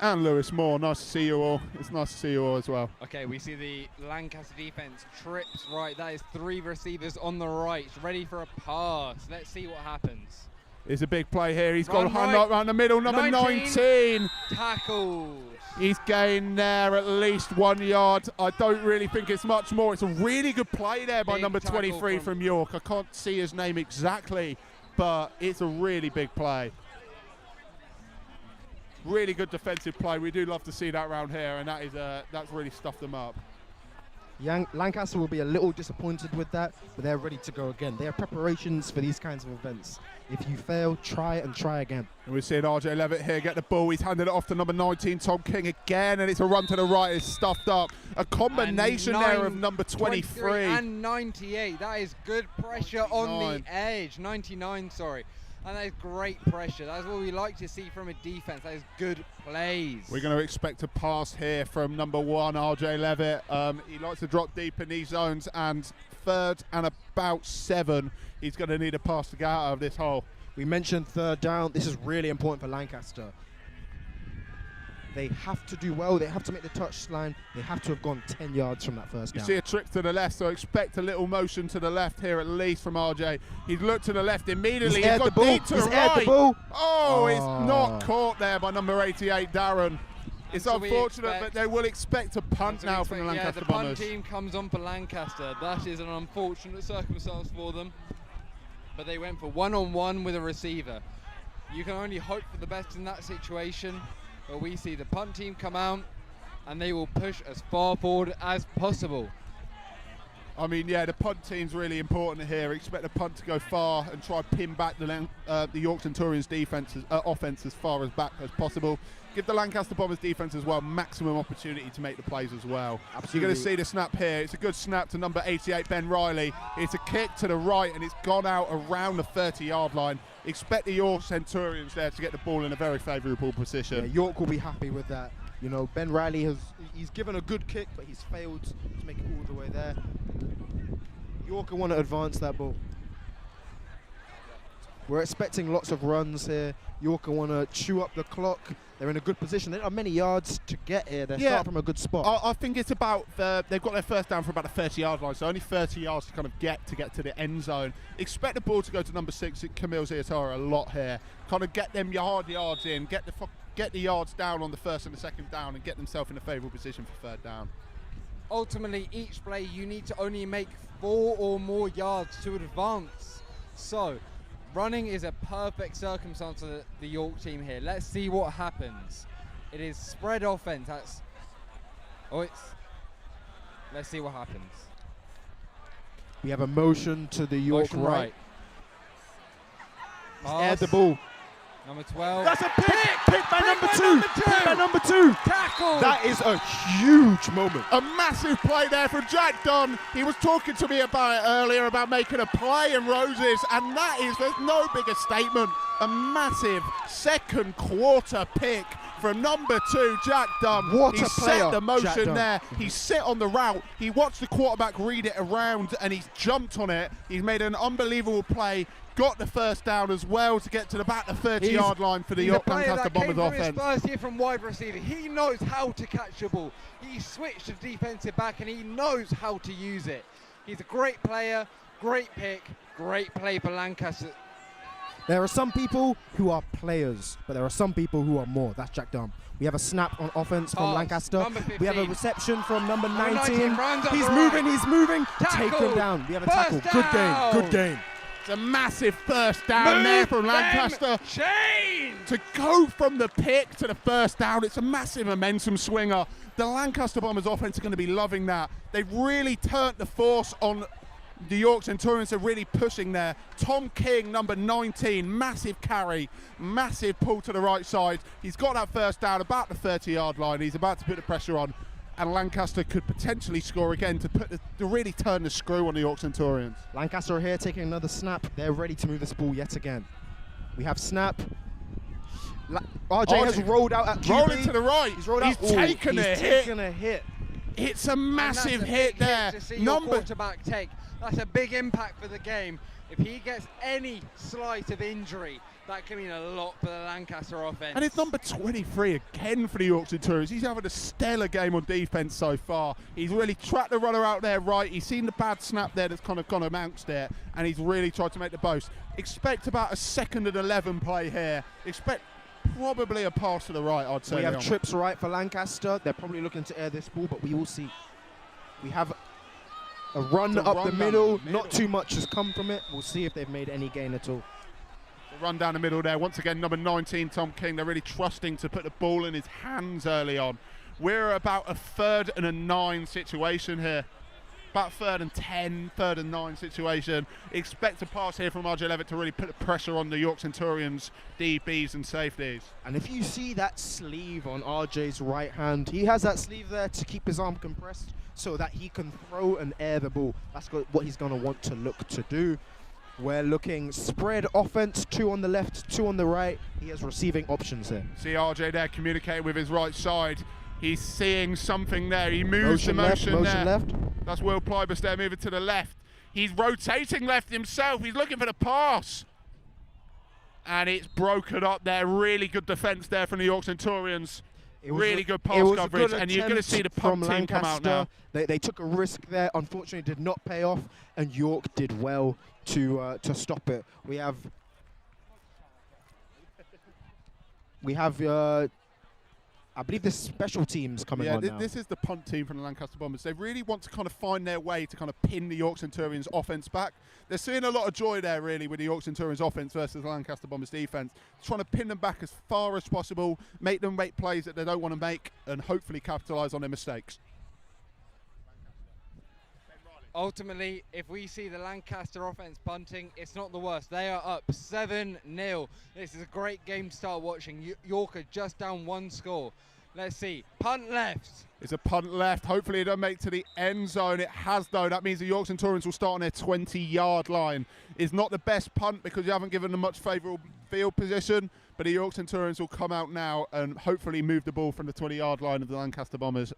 And Lewis Moore. Nice to see you all. It's nice to see you all as well. Okay, we see the Lancaster defense trips right. That is 3 receivers on the right, ready for a pass. Let's see what happens. It's a big play here. He's got a Run hand up around the middle. Number 19. Tackled. He's gained there at least 1 yard. I don't really think it's much more. It's a really good play there by Big number tackle 23 from York. I can't see his name exactly, but it's a really big play. Really good defensive play. We do love to see that around here, and that's really stuffed them up. Lancaster will be a little disappointed with that, but they're ready to go again. They have preparations for these kinds of events. If you fail, try and try again. And we're seeing RJ Levitt here get the ball. He's handed it off to number 19, Tom King again, and it's a run to the right. It's stuffed up. A combination there of number 23 and 98. That is good pressure on the edge. 99, sorry. And that is great pressure. That's what we like to see from a defense. That is good plays. We're going to expect a pass here from number 1, RJ Levitt. He likes to drop deep in these zones, and 3rd and about 7. He's going to need a pass to get out of this hole. We mentioned 3rd down. This is really important for Lancaster. They have to do well. They have to make the touchline. They have to have gone 10 yards from that first down. You see a trip to the left, so expect a little motion to the left here at least from RJ. He's looked to the left immediately. He's aired the ball. Deep to He's the aired right. the ball. Oh, it's not caught there by number 88, Darren. It's so unfortunate, but they will expect a punt now from the Lancaster Bombers. Yeah, the punt team comes on for Lancaster. That is an unfortunate circumstance for them. But they went for one-on-one with a receiver. You can only hope for the best in that situation. But we see the punt team come out, and they will push as far forward as possible. I mean, yeah, the punt team's really important here. Expect the punt to go far and try pin back the York Centurions offense as far as back as possible. Give the Lancaster Bombers defense as well maximum opportunity to make the plays as well. Absolutely. You're going to see the snap here. It's a good snap to number 88, Ben Riley. It's a kick to the right, and it's gone out around the 30-yard line. Expect the York Centurions there to get the ball in a very favourable position. Yeah, York will be happy with that. You know, Ben Riley he's given a good kick, but he's failed to make it all the way there. York will want to advance that ball. We're expecting lots of runs here. York will want to chew up the clock. They're in a good position. They don't have many yards to get here. They're starting from a good spot. I think it's about they've got their first down for about the 30-yard line, so only 30 yards to kind of get to the end zone. Expect the ball to go to number 6, Camille Ziatara, a lot here. Kind of get them yards in, get the yards down on the first and the second down, and get themselves in a favourable position for 3rd down. Ultimately, each play you need to only make 4 or more yards to advance. So, running is a perfect circumstance for the York team here. Let's see what happens. It is spread offense. Let's see what happens. We have a motion to the York Motion right. Pass. Aired the ball. Number 12. That's a pick! Pick by number 2! Pick by number 2! Tackle! That is a huge moment. A massive play there from Jack Dunn. He was talking to me about it earlier about making a play in Roses, and there's no bigger statement. A massive second quarter pick from number 2, Jack Dunn. What he a player, set the motion Jack Dunn. there. He sit on the route. He watched the quarterback read it around, and he's jumped on it. He's made an unbelievable play. Got the first down as well to get to about the 30-yard line for the York Lancaster Bombers offense. His first year from wide receiver. He knows how to catch the ball. He switched to defensive back, and he knows how to use it. He's a great player, great pick, great play for Lancaster. There are some people who are players, but there are some people who are more. That's Jack Dunn. We have a snap on offense from Pass, Lancaster. number 15. We have a reception from number 19. 19 runs up He's the moving, right. he's moving. Tackle. Take him down. We have a First tackle. Good game, down. good game. It's a massive first down there from Lancaster. Chain! To go from the pick to the first down, it's a massive momentum swinger. The Lancaster Bombers offense are going to be loving that. They've really turned the force on the York Centurions. Are really pushing there. Tom King, number 19, massive carry, massive pull to the right side. He's got that first down about the 30-yard line. He's about to put the pressure on. and Lancaster could potentially score again to really turn the screw on the York Centurions. Lancaster are here taking another snap. They're ready to move this ball yet again. We have snap. RJ has rolled out at QB. Rolling to the right. He's rolled He's out. taken He's a taken a hit. It's a massive hit there. To see your quarterback take. That's a big impact for the game. If he gets any slight of injury, that can mean a lot for the Lancaster offense. And it's number 23 again for the York Centurions. He's having a stellar game on defense so far. He's really tracked the runner out there right. He's seen the bad snap there that's kind of gone amongst there, and he's really tried to make the boast. Expect about a 2nd and 11 play here. Expect probably a pass to the right, I'd say. We have trips right for Lancaster. They're probably looking to air this ball, but we will see. We have a run up the middle. Not too much has come from it. We'll see if they've made any gain at all. Run down the middle there. Once again, number 19, Tom King. They're really trusting to put the ball in his hands early on. We're about a 3rd and a 9 situation here. About 3rd and 10, 3rd and 9 situation. Expect a pass here from RJ Levitt to really put the pressure on the York Centurions, DBs and safeties. And if you see that sleeve on RJ's right hand, he has that sleeve there to keep his arm compressed so that he can throw and air the ball. That's what he's going to want to look to do. We're looking spread offense, 2 on the left, 2 on the right. He has receiving options here. See RJ there communicating with his right side. He's seeing something there. He moves motion left. That's Will Plybus there moving to the left. He's rotating left himself. He's looking for the pass. And it's broken up there. Really good defence there from the York Centurions. Really good pass coverage. And you're going to see the punt team come out now. They took a risk there. Unfortunately, did not pay off. And York did well to stop it. We have I believe the special teams coming on now. This is the punt team from the Lancaster Bombers. They really want to kind of find their way to kind of pin the York Centurions offense back. They're seeing a lot of joy there really with the York Centurions offense versus the Lancaster Bombers defense. Trying to pin them back as far as possible, make them make plays that they don't want to make, and hopefully capitalize on their mistakes. Ultimately, if we see the Lancaster offense punting, it's not the worst. They are up 7-0. This is a great game to start watching. York are just down 1 score. Let's see. Punt left. It's a punt left. Hopefully it doesn't make to the end zone. It has, though. That means the York Centurions will start on their 20-yard line. It's not the best punt because you haven't given them much favourable field position, but the York Centurions will come out now and hopefully move the ball from the 20-yard line of the Lancaster Bombers.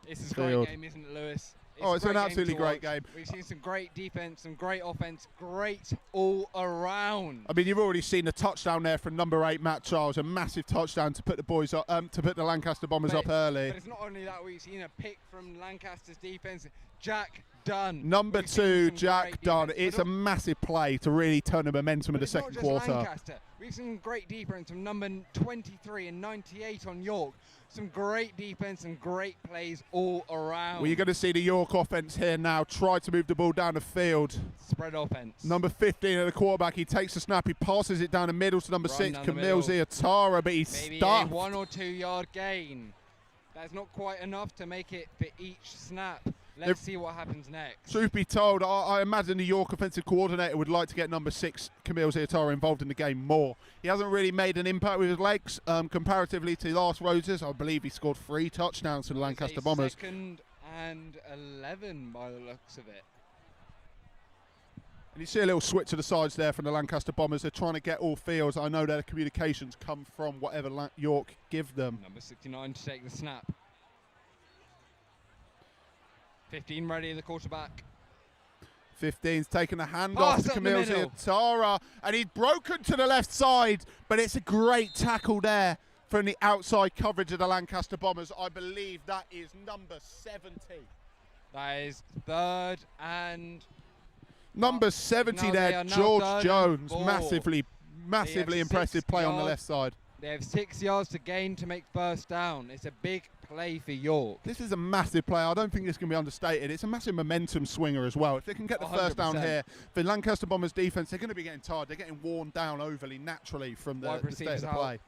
This is a great game, isn't it, Lewis? It's an absolutely great game. We've seen some great defense, some great offense, great all around. I mean, you've already seen the touchdown there from number 8, Matt Charles, a massive touchdown to put the boys up, to put the Lancaster Bombers up early. But it's not only that, we've seen a pick from Lancaster's defense, Jack Dunn. Number 2, Jack Dunn. It's a massive play to really turn the momentum in the second quarter. Lancaster. We've seen great defense from number 23 and 98 on York. Some great defense and great plays all around. Well, you're going to see the York offense here now try to move the ball down the field. Spread offense. Number 15 at the quarterback. He takes the snap. He passes it down the middle to number 6, Camille Ziatara, but he's stuffed. Maybe a 1 or 2 yard gain. That's not quite enough to make it for each snap. Let's see what happens next. Truth be told, I imagine the York offensive coordinator would like to get number 6, Camille Ziatara, involved in the game more. He hasn't really made an impact with his legs comparatively to last Roses. I believe he scored 3 touchdowns for the Lancaster Bombers. 2nd and 11 by the looks of it. And you see a little switch to the sides there from the Lancaster Bombers. They're trying to get all fields. I know their communications come from whatever York give them. Number 69 to take the snap. 15 ready, the quarterback. 15's taking the handoff to Camille Ziatara, and he's broken to the left side, but it's a great tackle there from the outside coverage of the Lancaster Bombers. I believe that is number 70. That is 3rd and... Number 70 there, George Jones. Massively impressive play on the left side. They have 6 yards to gain to make first down. It's a big play for York. This is a massive play. I don't think this can be understated. It's a massive momentum swinger as well. If they can get the 100%. First down here, the Lancaster Bombers defense, they're going to be getting tired. They're getting worn down overly naturally from the state of the play.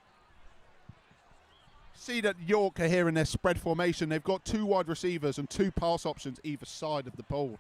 See that York are here in their spread formation. They've got 2 wide receivers and 2 pass options either side of the ball.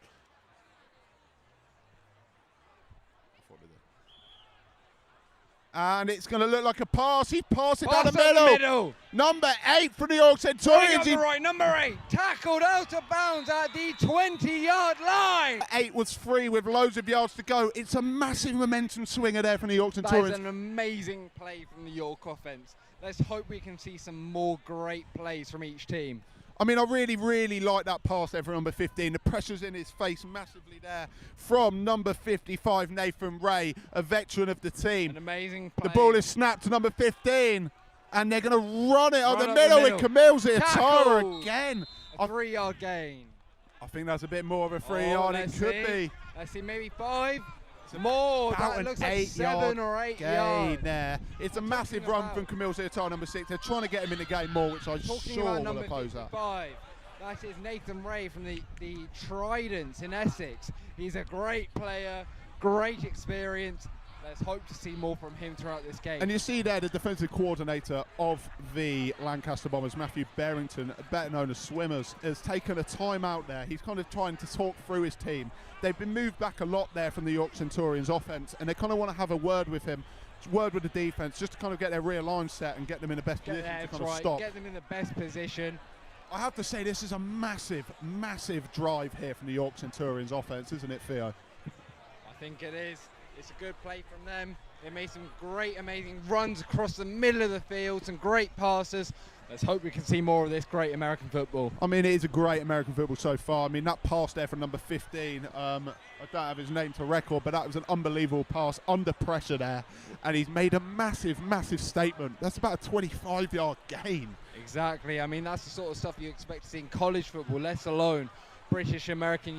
And it's going to look like a pass. He passes it Pass down the up middle. the middle. Number 8 for New York Centurions. On the right, number 8, tackled out of bounds at the 20-yard line. 8 was free with loads of yards to go. It's a massive momentum swinger there for New York That Centurions. is an amazing play from the York offense. Let's hope we can see some more great plays from each team. I mean, I really, really like that pass there for number 15. The pressure's in his face massively there from number 55, Nathan Ray, a veteran of the team. An amazing play. The ball is snapped to number 15, and they're going to run it up the Run up middle the with middle. Camille Ziatara Tackle. again. A 3-yard gain. I think that's a bit more of a 3 Oh, yard. It let's could see. be. Let's see, maybe 5. More. About That an looks like 8 7 yard or 8 gain yards. there. It's a massive talking run about- from Camille Ziatara, number 6. They're trying to get him in the game more, which I'm Talking sure about will number oppose that. 55. That is Nathan Ray from the Tridents in Essex. He's a great player, great experience. Let's hope to see more from him throughout this game. And you see there the defensive coordinator of the Lancaster Bombers, Matthew Barrington, better known as Swimmers, has taken a time out there. He's kind of trying to talk through his team. They've been moved back a lot there from the York Centurions offense, and they kind of want to have a word with him, word with the defense, just to kind of get their rear line set and get them in the best position to kind of stop. Get them in the best position. I have to say, this is a massive, massive drive here from the York Centurions offense, isn't it, Theo? I think it is. It's a good play from them. They made some great, amazing runs across the middle of the field, some great passes. Let's hope we can see more of this great American football. I mean, it is a great American football so far. I mean, that pass there from number 15, I don't have his name to record, but that was an unbelievable pass under pressure there. And he's made a massive, massive statement. That's about a 25-yard gain. Exactly. I mean, that's the sort of stuff you expect to see in college football, let alone British American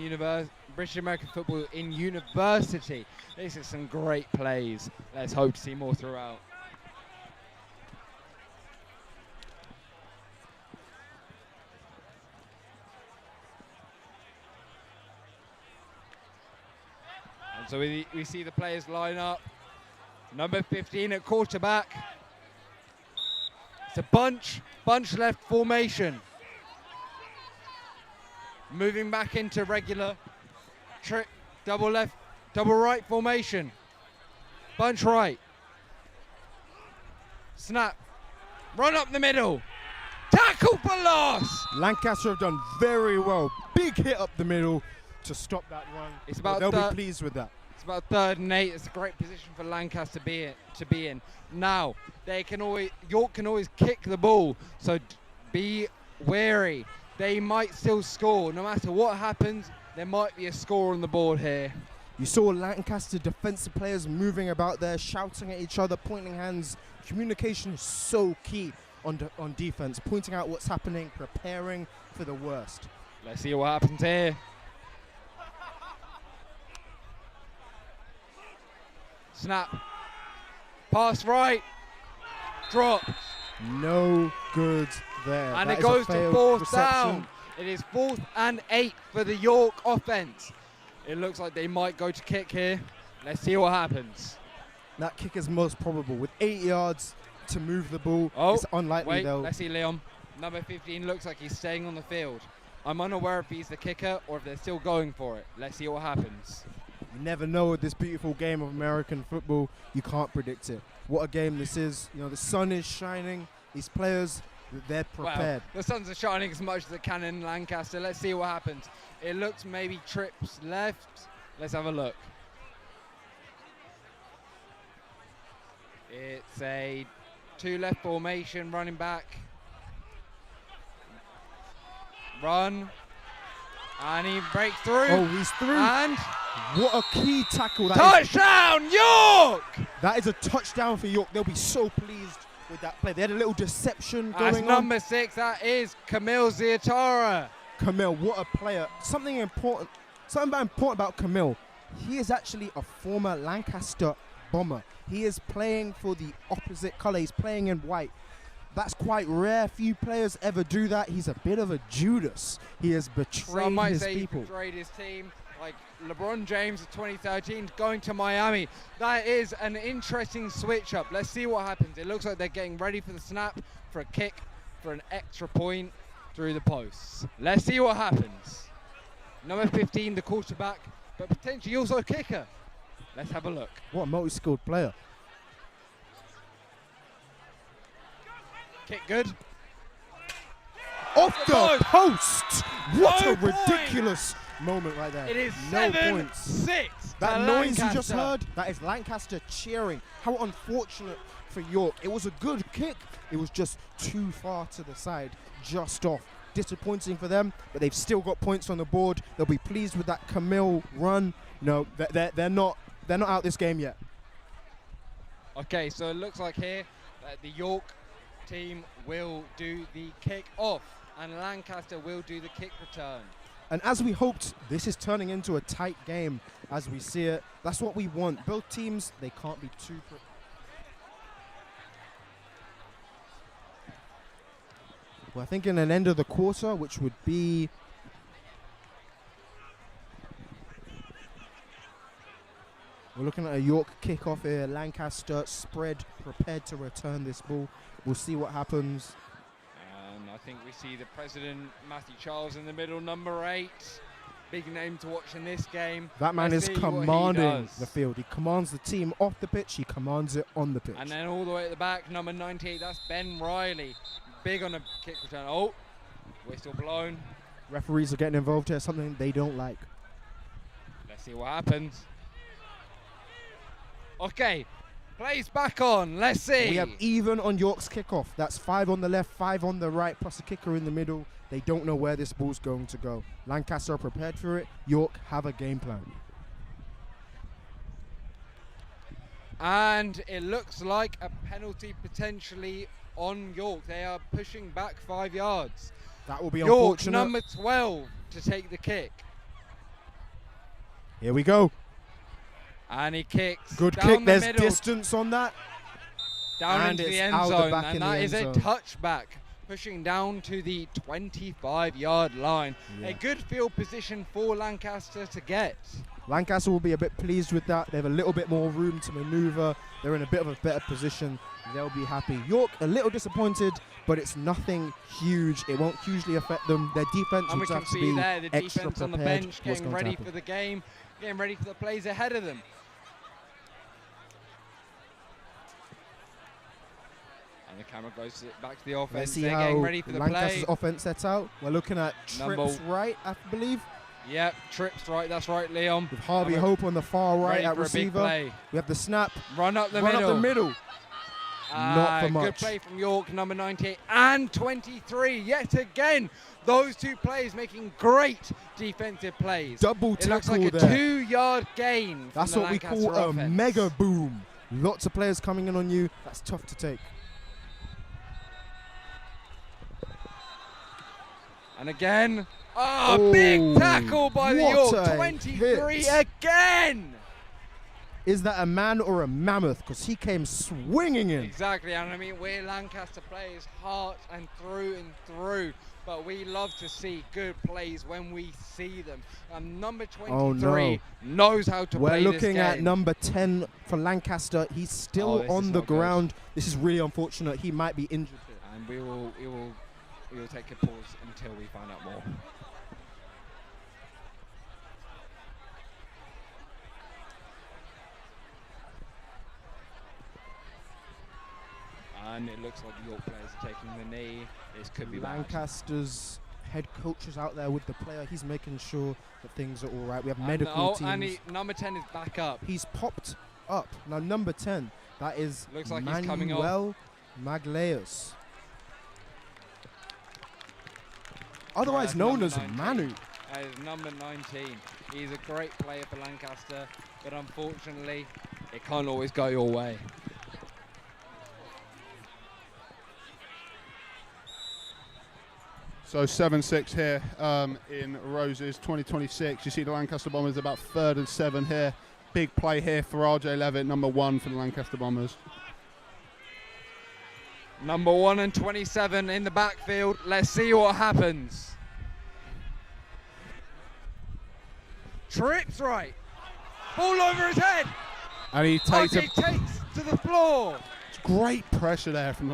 football in university. This is some great plays. Let's hope to see more throughout. And so we see the players line up. Number 15 at quarterback. It's a bunch left formation. Moving back into regular double left, double right formation. Bunch right. Snap. Run up the middle. Tackle for loss. Lancaster have done very well. Big hit up the middle to stop that run. It's about They'll be pleased with that. It's about 3rd and 8. It's a great position for Lancaster to be in. Now York can always kick the ball, so be wary. They might still score. No matter what happens, there might be a score on the board here. You saw Lancaster defensive players moving about there, shouting at each other, pointing hands. Communication is so key on defense, pointing out what's happening, preparing for the worst. Let's see what happens here. Snap. Pass right. Drop. No good there. And That it is a goes to failed 4th reception. down. It is 4th and 8 for the York offense. It looks like they might go to kick here. Let's see what happens. That kick is most probable. With 8 yards to move the ball, Oh, it's unlikely wait, they'll... let's see Leon. Number 15 looks like he's staying on the field. I'm unaware if he's the kicker or if they're still going for it. Let's see what happens. You never know with this beautiful game of American football. You can't predict it. What a game this is. You know, the sun is shining. These players, they're prepared. Well, the suns are shining as much as they can in Lancaster. Let's see what happens. It looks maybe trips left. Let's have a look. It's a 2 left formation, running back. Run. And he breaks through. Oh, he's through. And What a key tackle that is. touchdown, York! That is a touchdown for York. They'll be so pleased with that play. They had a little deception That's going on. number 6. That is Camille Ziatara. Camille, what a player. Something important about Camille. He is actually a former Lancaster Bomber. He is playing for the opposite colour. He's playing in white. That's quite rare. Few players ever do that. He's a bit of a Judas. He has betrayed Some might his say people. he betrayed his team, like LeBron James of 2013 going to Miami. That is an interesting switch up. Let's see what happens. It looks like they're getting ready for the snap, for a kick, for an extra point through the posts. Let's see what happens. Number 15, the quarterback, but potentially also a kicker. Let's have a look. What a multi-skilled player. Kick good. Off the Oh. post! What No a ridiculous moment right there. It is no points. 7-6. That to noise you just Lancaster. heard, that is Lancaster cheering. How unfortunate for York. It was a good kick. It was just too far to the side, just off. Disappointing for them, but they've still got points on the board. They'll be pleased with that Camille run. No, they're not out this game yet. Okay, so it looks like here that the York team will do the kick off and Lancaster will do the kick return. And as we hoped, this is turning into a tight game as we see it. That's what we want. Both teams, they can't be too... Well, I think in an end of the quarter, which would be... We're looking at a York kickoff here. Lancaster spread, prepared to return this ball. We'll see what happens. And I think we see the president, Matthew Charles, in the middle, number 8. Big name to watch in this game. That man Let's is see what he commanding does. the field. He commands the team off the pitch. He commands it on the pitch. And then all the way at the back, number 98, that's Ben Riley. Big on a kick return. Oh, whistle blown. Referees are getting involved here, something they don't like. Let's see what happens. Okay, plays back on. Let's see. We have even on York's kickoff. That's 5 on the left, 5 on the right, plus a kicker in the middle. They don't know where this ball's going to go. Lancaster are prepared for it. York have a game plan. And it looks like a penalty potentially on York. They are pushing back 5 yards. That will be York, unfortunate. number 12, to take the kick. Here we go. And he kicks. Good down kick. the There's middle, distance on that. down and into it's the end out the zone. back in And the that end is a zone. touchback, pushing down to the 25-yard line. Yeah. A good field position for Lancaster to get. Lancaster will be a bit pleased with that. They have a little bit more room to maneuver. They're in a bit of a better position. They'll be happy. York a little disappointed, but it's nothing huge. It won't hugely affect them. Their defense And we will can have to see be there the extra defense on the prepared bench, what's getting going to ready happen. for the game, getting ready for the plays ahead of them. And the camera goes back to the offense. Let's see They're how getting ready for the Lancaster's play. offense sets out. We're looking at Number- Trips right, I believe, Yep, trips right. That's right, Leon. with Harvey And we're Hope on the far right ready at for a big receiver. play. We have the snap, Run up the run middle. up the middle. Not for Good much. play from York, number 98 and 23. Yet again, those two players making great defensive plays. Double It looks tackle like a there. 2-yard gain. From That's the what we Lancaster call a offense. mega boom. Lots of players coming in on you. That's tough to take. And again, big tackle by the what York. a 23 hit. again. Is that a man or a mammoth? Because he came swinging in. Exactly, and I mean, we're Lancaster players, heart and through. But we love to see good plays when we see them. And number 23 knows how to We're play this looking game. at number 10 for Lancaster. He's still this is on the not good. ground. This is really unfortunate. He might be injured here. And we will take a pause until we find out more. And it looks like the York players are taking the knee. This could be bad. Lancaster's head coach is out there with the player. He's making sure that things are all right. We have medical teams. And number 10 is back up. He's popped up. Now, number 10, that is Looks like he's coming Manuel Magleus. Otherwise That's known number as 19. Manu. That is number 19. He's a great player for Lancaster, but unfortunately, it can't always go your way. So 7-6 here in Roses 2026. You see the Lancaster Bombers about 3rd and 7 here. Big play here for RJ Levitt, number 1 for the Lancaster Bombers. Number 1 and 27 in the backfield. Let's see what happens. Trips right. Ball over his head. And he takes RJ takes to the floor. great pressure there from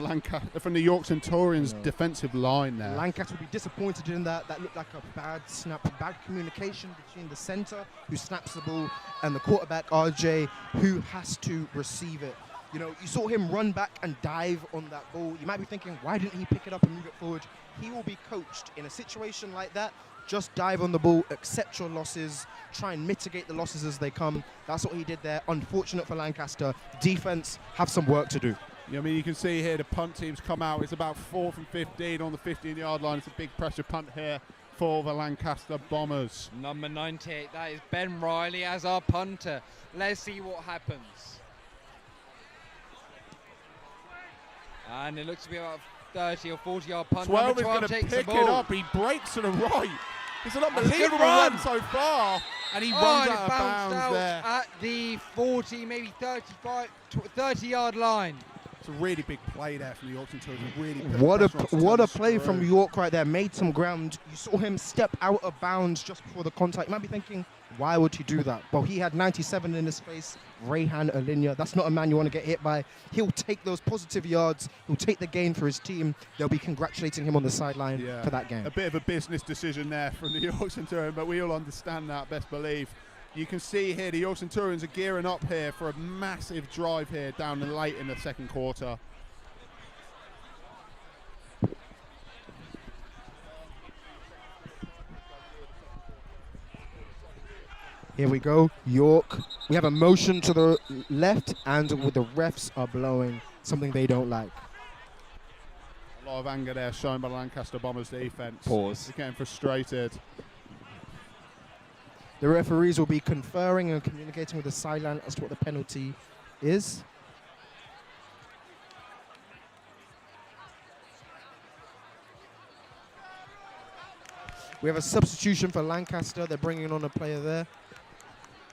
the York Centurions Yeah. defensive line there. Lancaster will be disappointed in that. That looked like a bad snap, bad communication between the centre who snaps the ball and the quarterback RJ who has to receive it. You know, you saw him run back and dive on that ball. You might be thinking, why didn't he pick it up and move it forward? He will be coached in a situation like that. Just dive on the ball, accept your losses, try and mitigate the losses as they come. That's what he did there. Unfortunate for Lancaster. Defense have some work to do. Yeah, I mean, you can see here the punt team's come out. It's about 4th and 15 on the 15-yard line. It's a big pressure punt here for the Lancaster Bombers. Number 98, that is Ben Riley as our punter. Let's see what happens. And it looks to be about 30 or 40-yard punt. 12 is Number going to takes pick the it ball. up. He breaks to the right. It's an a unbelievable good run. run so far. And he Oh, runs and out it of bounced bounds out there. at the 40, maybe 30-yard line. It's a really big play there from the York Centurions. Really put What pressure on a Turner play from through. York right there. Made some ground. You saw him step out of bounds just before the contact. You might be thinking, why would he do that? Well, he had 97 in his face. Rayhan Alinya. That's not a man you want to get hit by. He'll take those positive yards. He'll take the gain for his team. They'll be congratulating him on the sideline for that game. A bit of a business decision there from the York Centurions, but we all understand that, best believe. You can see here the York Centurions are gearing up here for a massive drive here down the late in the second quarter. Here we go, York. We have a motion to the left, and with the refs are blowing something they don't like. A lot of anger there shown by the Lancaster Bombers defence. Pause. They're getting frustrated. The referees will be conferring and communicating with the sideline as to what the penalty is. We have a substitution for Lancaster. They're bringing on a player there.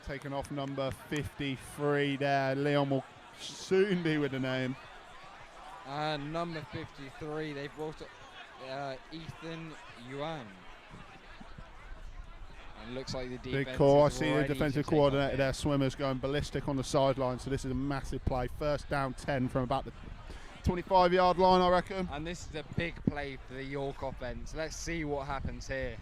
Taken off number 53 there. Leon will soon be with the name. And number 53, they've brought up Ethan Yuan. And looks like the defense. Big call. I is see the ready to defensive take coordinator on there, Swimmers, going ballistic on the sideline. So this is a massive play. First down 10 from about the 25-yard line, I reckon. And this is a big play for the York offense. Let's see what happens here.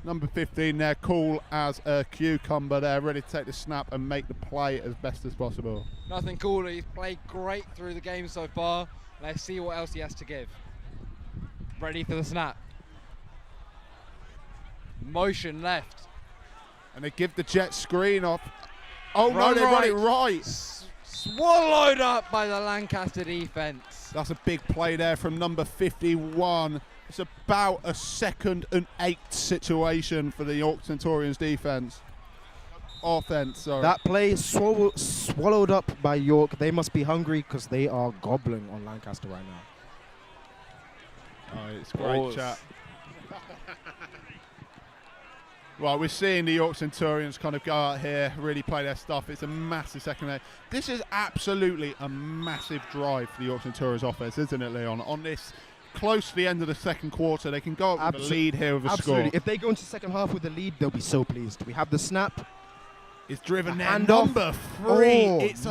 Number 15 there, cool as a cucumber there, ready to take the snap and make the play as best as possible. Nothing cooler. He's played great through the game so far. Let's see what else he has to give. Ready for the snap. Motion left. And they give the jet screen off. Oh no, Run they run it right. right. Swallowed up by the Lancaster defense. That's a big play there from number 51. It's about a 2nd and 8 situation for the York Centurions defense. Offense, sorry. That play swallowed up by York. They must be hungry because they are gobbling on Lancaster right now. Oh, it's great chat. Well, we're seeing the York Centurions kind of go out here, really play their stuff. It's a massive second half. This is absolutely a massive drive for the York Centurions offense, isn't it, Leon? On this close to the end of the second quarter, they can go up with a lead here with a Absolutely. score. If they go into the second half with the lead, they'll be so pleased. We have the snap. It's driven there. Handoff. Number 3. Oh, It's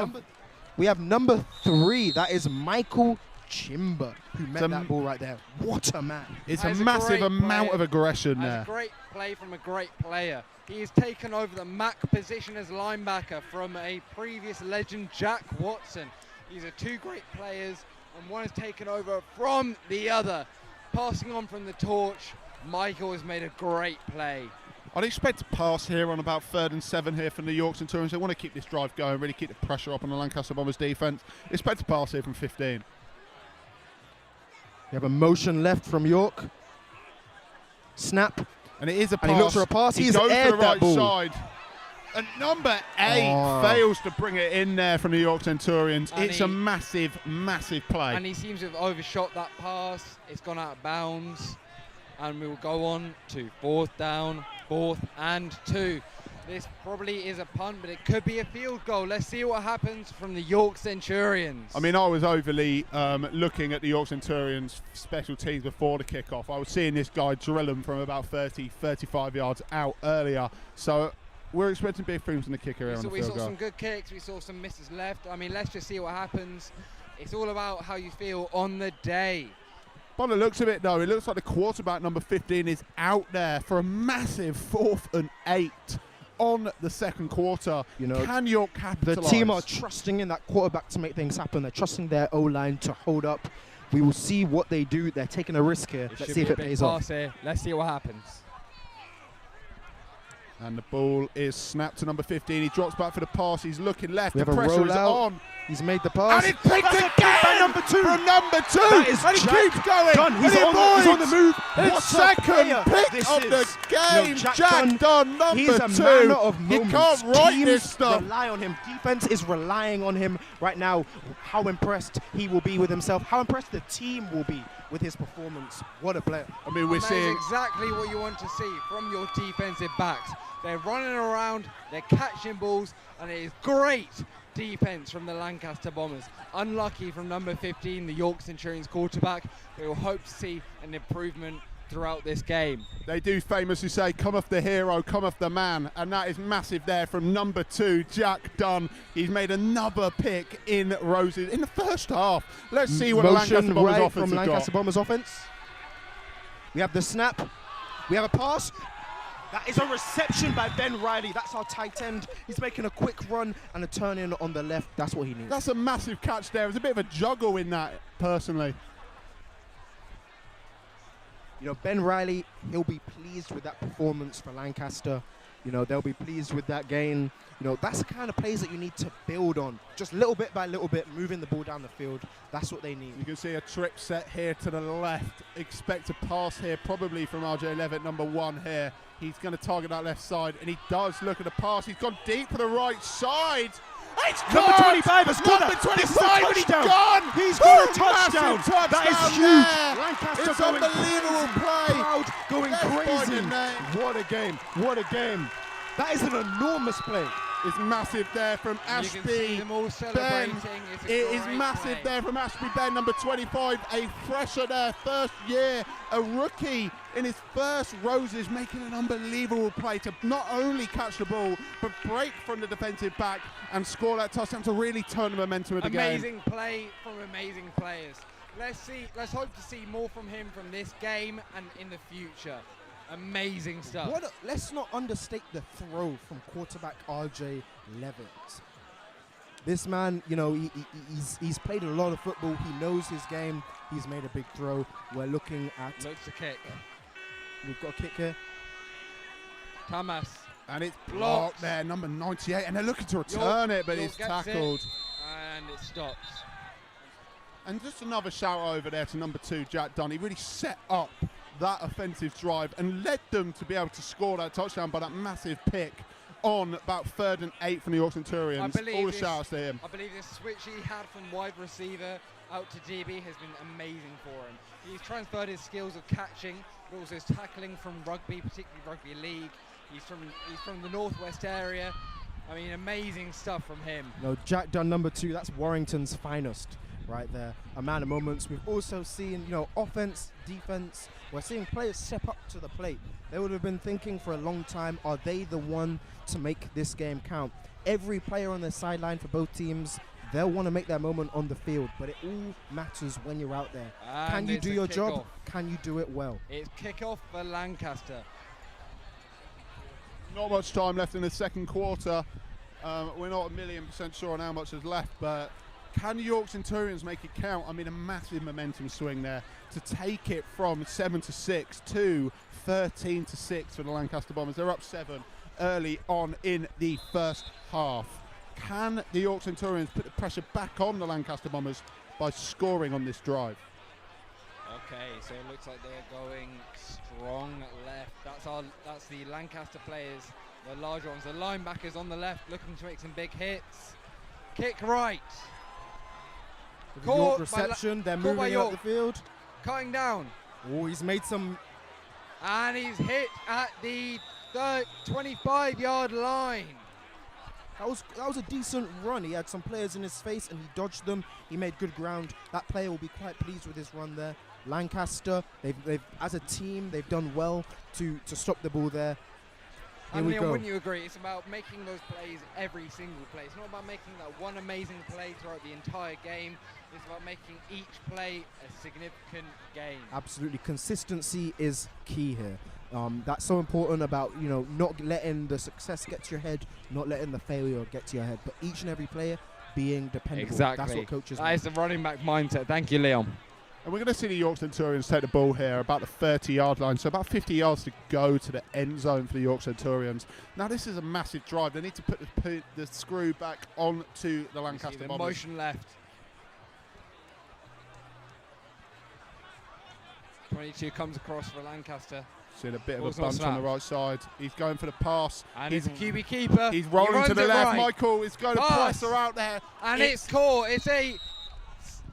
we have number 3. That is Michael Chimber, who met that ball right there. What a man. It's That a is a massive great amount play. of aggression there. That's a great play from a great player. He has taken over the MAC position as linebacker from a previous legend, Jack Watson. These are two great players, and one has taken over from the other. Passing on from the torch, Michael has made a great play. I'd expect a pass here on about 3rd and 7 here from the York Centurions. They want to keep this drive going, really keep the pressure up on the Lancaster Bombers defense. Expect a pass here from 15. We have a motion left from York. Snap. And it is a pass. And he looks for a pass. He He's goes aired to the that right ball. side. And number 8 fails to bring it in there from the York Centurions. And It's a massive, massive play. And he seems to have overshot that pass. It's gone out of bounds. And we will go on to 4th down, 4th and 2. This probably is a punt, but it could be a field goal. Let's see what happens from the York Centurions. I mean, I was overly looking at the York Centurions special teams before the kickoff. I was seeing this guy drill them from about 30, 35 yards out earlier. So we're expecting big things from the kicker here on the we field saw goal. some good kicks. We saw some misses left. I mean, let's just see what happens. It's all about how you feel on the day. By the looks of it, though, it looks like the quarterback, number 15, is out there for a massive 4th and 8 on the second quarter. You know, can York the capitalise? team are trusting in that quarterback to make things happen. They're trusting their O-line to hold up. We will see what they do. They're taking a risk here. Let's see if it pays off. Here. Let's see what happens. And the ball is snapped to number 15. He drops back for the pass. He's looking left. We The have a pressure is rollout. on. He's made the pass. And it's picked That's a again kick by number 2. from number 2. That is and he Jack keeps going. Dunn. He's And on the move. It's What a second player pick this of the is. game. Jack Jack Dunn, number He's a 2. man of You moments. can't write Teams this stuff. rely on him. Defense is relying on him right now. How impressed he will be with himself. How impressed the team will be with his performance. What a player. I mean, we're That is seeing exactly what you want to see from your defensive backs. They're running around, they're catching balls, and it is great defense from the Lancaster Bombers. Unlucky from number 15, the York Centurions quarterback. We will hope to see an improvement throughout this game. they do famously say, come off the hero, come off the man. And that is massive there from number 2, Jack Dunn. He's made another pick in Roses in the first half. Let's see what the Motion Lancaster Bombers right offense from have Lancaster got. Bombers offense. We have the snap. We have a pass. That is a reception by Ben Riley. That's our tight end. He's making a quick run and a turn in on the left. That's what he needs. That's a massive catch there. There's a bit of a juggle in that, personally. You know, Ben Riley, he'll be pleased with that performance for Lancaster. You know, they'll be pleased with that gain. You know, that's the kind of plays that you need to build on. Just little bit by little bit, moving the ball down the field. That's what they need. You can see a trip set here to the left. Expect a pass here, probably from RJ Levitt, number 1 here. He's going to target that left side, and he does look at the pass. He's gone deep for the right side. It's Number gone! 25 has got Number it. 25, This is a and he's touchdown. gone! He's got a Massive touchdown. That is touchdown huge. there. Lancaster It's going unbelievable crazy. play. Crowd going Let's find crazy. him there. What a game. What a game. That is an enormous play. It's massive there from You can see Ashby them all Ben. celebrating. It's a It is great massive play. there from Ashby Ben, number 25, a fresher there, first year, a rookie in his first Roses, making an unbelievable play to not only catch the ball, but break from the defensive back and score that touchdown to really turn the momentum of the game. Amazing play from amazing players. Let's hope to see more from him from this game and in the future. Amazing stuff. Let's not understate the throw from quarterback RJ Levitt. This man, you know, he's played a lot of football. He knows his game. He's made a big throw. We're looking at... Looks to kick. We've got a kick here. Thomas. And it's Blocked. blocked there, number 98, and they're looking to return it, but York it's gets tackled. And it stops. And just another shout over there to number 2, Jack Dunn. He really set up that offensive drive and led them to be able to score that touchdown by that massive pick on about 3rd and 8 from the York Centurions. All the shout outs to him. I believe this switch he had from wide receiver out to DB has been amazing for him. He's transferred his skills of catching, but also his tackling from rugby, particularly rugby league. He's from the northwest area. I mean, amazing stuff from him. No, Jack Dunn, number 2, that's Warrington's finest right there. A man of moments. We've also seen, you know, offense, defense. We're seeing players step up to the plate. They would have been thinking for a long time, are they the one to make this game count? Every player on the sideline for both teams, they'll want to make their moment on the field, but it all matters when you're out there. And Can you it's do a your job? kickoff. Can you do it well? It's kickoff for Lancaster. Not much time left in the second quarter. We're not 1,000,000% sure on how much is left, but can the York Centurions make it count? I mean, a massive momentum swing there to take it from 7-6 to 13-6 for the Lancaster Bombers. They're up 7 early on in the first half. Can the York Centurions put the pressure back on the Lancaster Bombers by scoring on this drive? Okay, so it looks like they're going strong left. That's the Lancaster players, the larger ones. The linebackers on the left looking to make some big hits. Kick right. With Caught York by reception, they're caught by moving out York. the field. Cutting down. Oh, he's made some... And he's hit at the 25-yard line. That was a decent run. He had some players in his face and he dodged them. He made good ground. That player will be quite pleased with his run there. Lancaster, they've as a team, they've done well to stop the ball there. Here And we Leon, go. wouldn't you agree? It's about making those plays every single play. It's not about making that one amazing play throughout the entire game. It's about making each play a significant gain. Absolutely. Consistency is key here. That's so important about, not letting the success get to your head, not letting the failure get to your head, but each and every player being dependable. Exactly. That's what coaches That is the running back mindset. Thank you, Leon. And we're going to see the York Centurions take the ball here about the 30-yard line. So about 50 yards to go to the end zone for the York Centurions. Now this is a massive drive. They need to put the screw back onto the Lancaster Bombers. Motion left. 22 comes across for Lancaster. Seeing a bit of Ball's a not bunch on the snapped. right side. He's going for the pass. And he's it's a QB keeper. He's He rolling runs to the it left. right. Michael is going to Pass. press her out there. And it's caught. It's a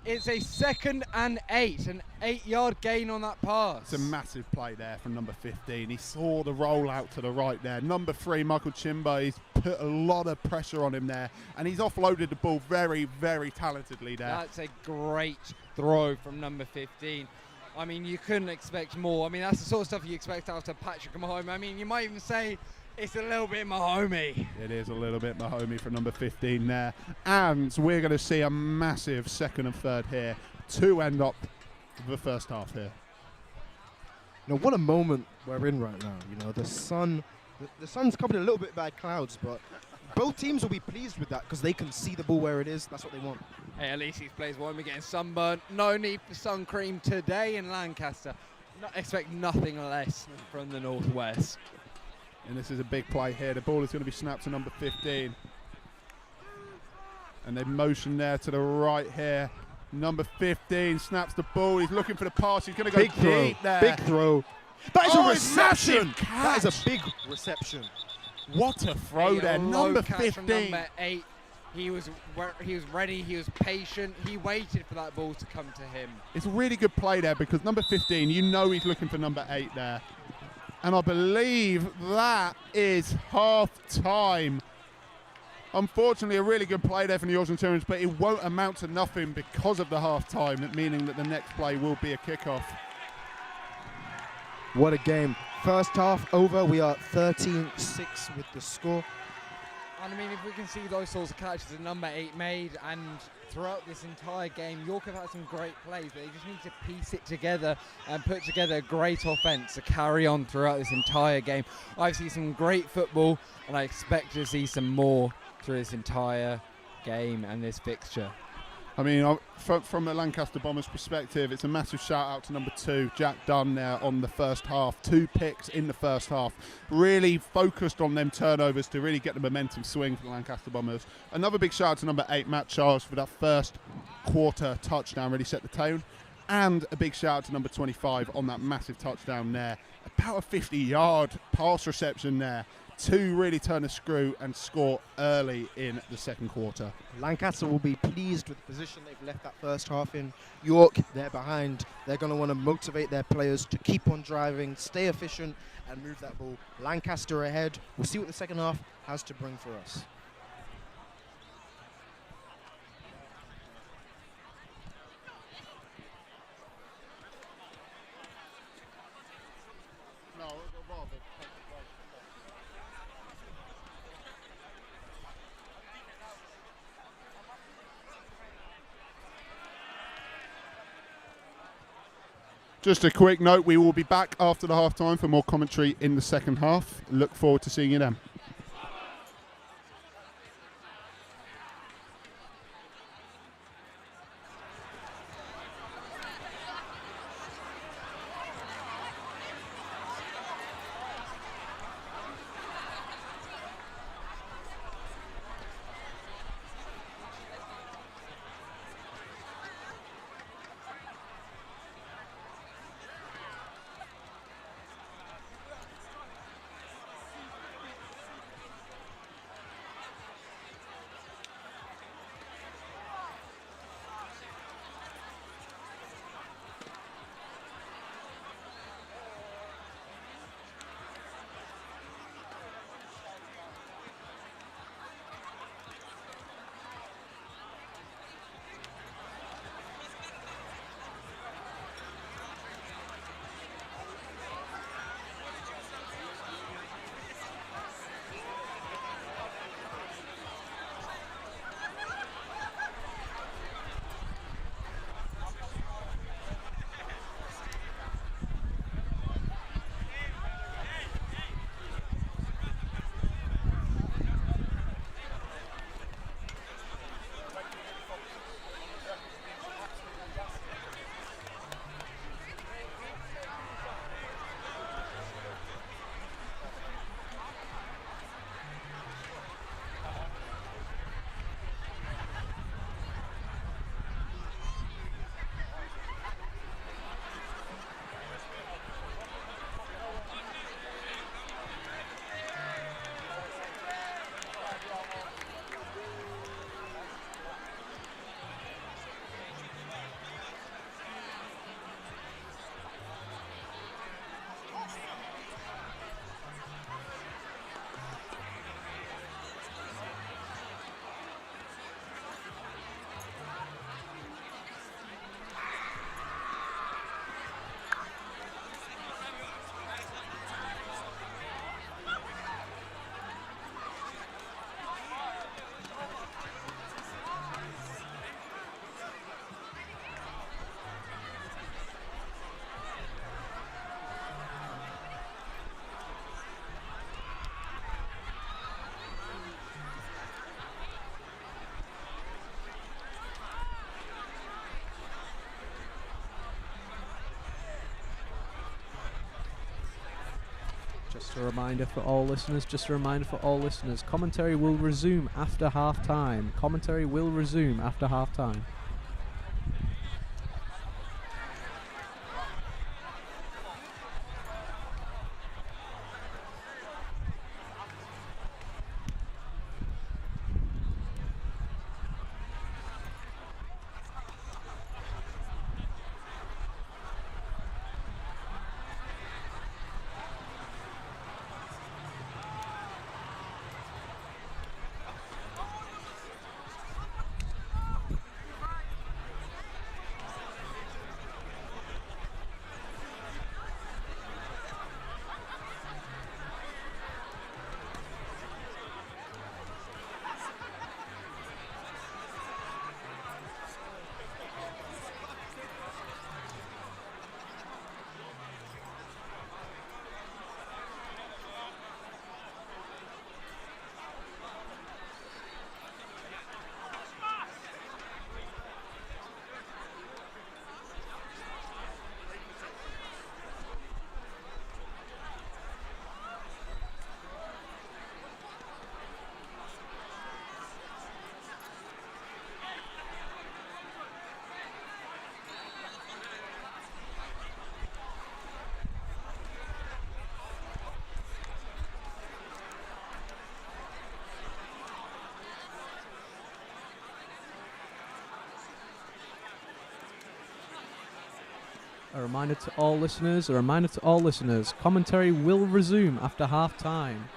2nd and 8. An 8-yard gain on that pass. It's a massive play there from number 15. He saw the roll out to the right there. Number 3, Michael Chimba, he's put a lot of pressure on him there. And he's offloaded the ball very, very talentedly there. That's a great throw from number 15. I mean, you couldn't expect more. I mean, that's the sort of stuff you expect after Patrick Mahomes. I mean, you might even say it's a little bit Mahomey. It is a little bit Mahomey for number 15 there. And we're going to see a massive 2nd and 3rd here to end up the first half here. What a moment we're in right now. The sun's covered a little bit by clouds, but both teams will be pleased with that because they can see the ball where it is. That's what they want. Hey, at least these players won't be getting sunburned. No need for sun cream today in Lancaster. Expect nothing less from the Northwest. And this is a big play here. The ball is going to be snapped to number 15. And they motion there to the right here. Number 15 snaps the ball. He's looking for the pass. He's going to go Big throw. deep there. Big throw. That is a reception. massive That is catch. a big reception. What a throw Hey, there. a Number low catch from 15. number 8. He was ready. He was patient. He waited for that ball to come to him. It's a really good play there because number 15, he's looking for number 8 there. And I believe that is half time. Unfortunately, a really good play there from the York Centurions, but it won't amount to nothing because of the half time, meaning that the next play will be a kickoff. What a game. First half over. We are 13-6 with the score. And I mean, if we can see those sorts of catches that number 8 made, and throughout this entire game, York have had some great plays, but they just need to piece it together and put together a great offense to carry on throughout this entire game. I've seen some great football, and I expect to see some more through this entire game and this fixture. I mean, from the Lancaster Bombers' perspective, it's a massive shout out to number 2, Jack Dunn, there on the first half. 2 picks in the first half. Really focused on them turnovers to really get the momentum swing for the Lancaster Bombers. Another big shout out to number 8, Matt Charles, for that first quarter touchdown, really set the tone. And a big shout out to number 25 on that massive touchdown there. About a 50-yard pass reception there to really turn the screw and score early in the second quarter. Lancaster will be pleased with the position they've left that first half in. York, they're behind. They're going to want to motivate their players to keep on driving, stay efficient, and move that ball. Lancaster ahead. We'll see what the second half has to bring for us. Just a quick note, we will be back after the half-time for more commentary in the second half. Look forward to seeing you then. Just a reminder for all listeners, commentary will resume after half-time. A reminder to all listeners, commentary will resume after half-time.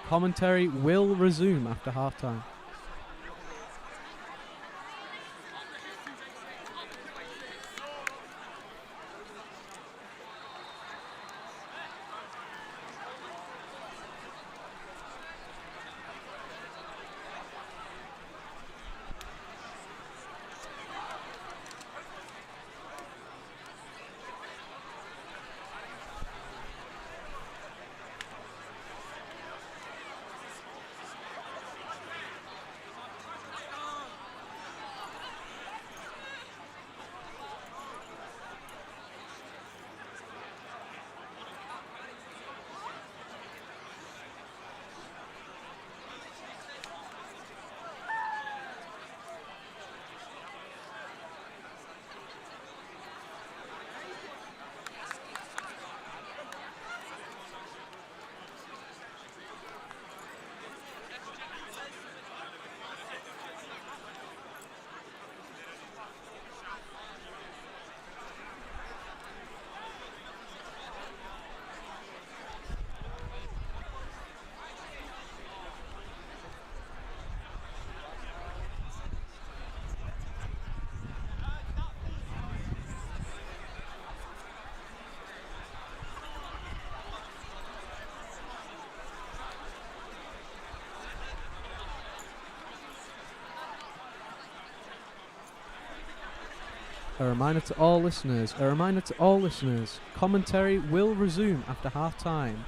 A reminder to all listeners, commentary will resume after half-time.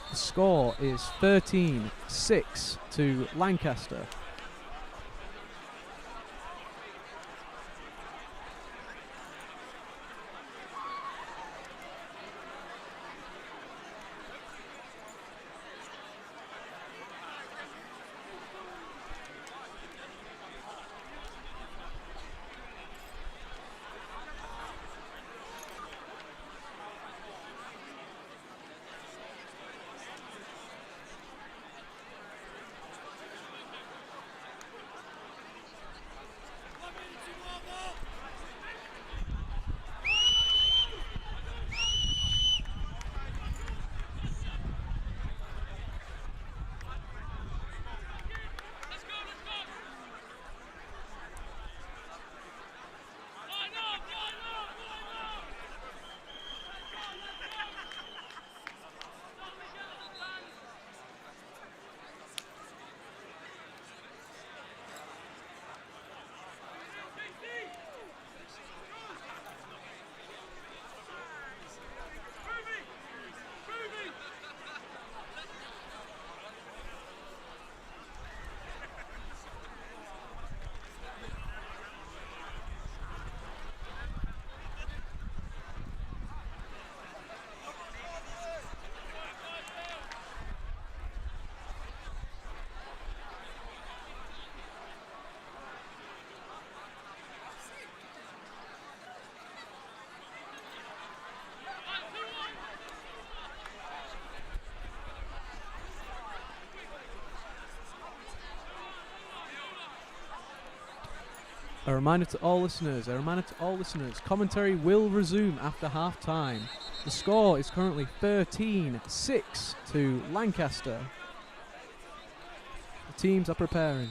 The score is 13-6 to Lancaster. A reminder to all listeners, commentary will resume after half-time. The score is currently 13-6 to Lancaster. The teams are preparing.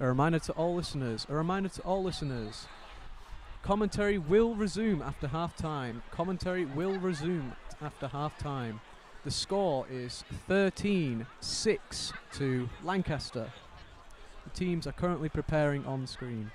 A reminder to all listeners. Commentary will resume after half-time. The score is 13-6 to Lancaster. The teams are currently preparing on screen.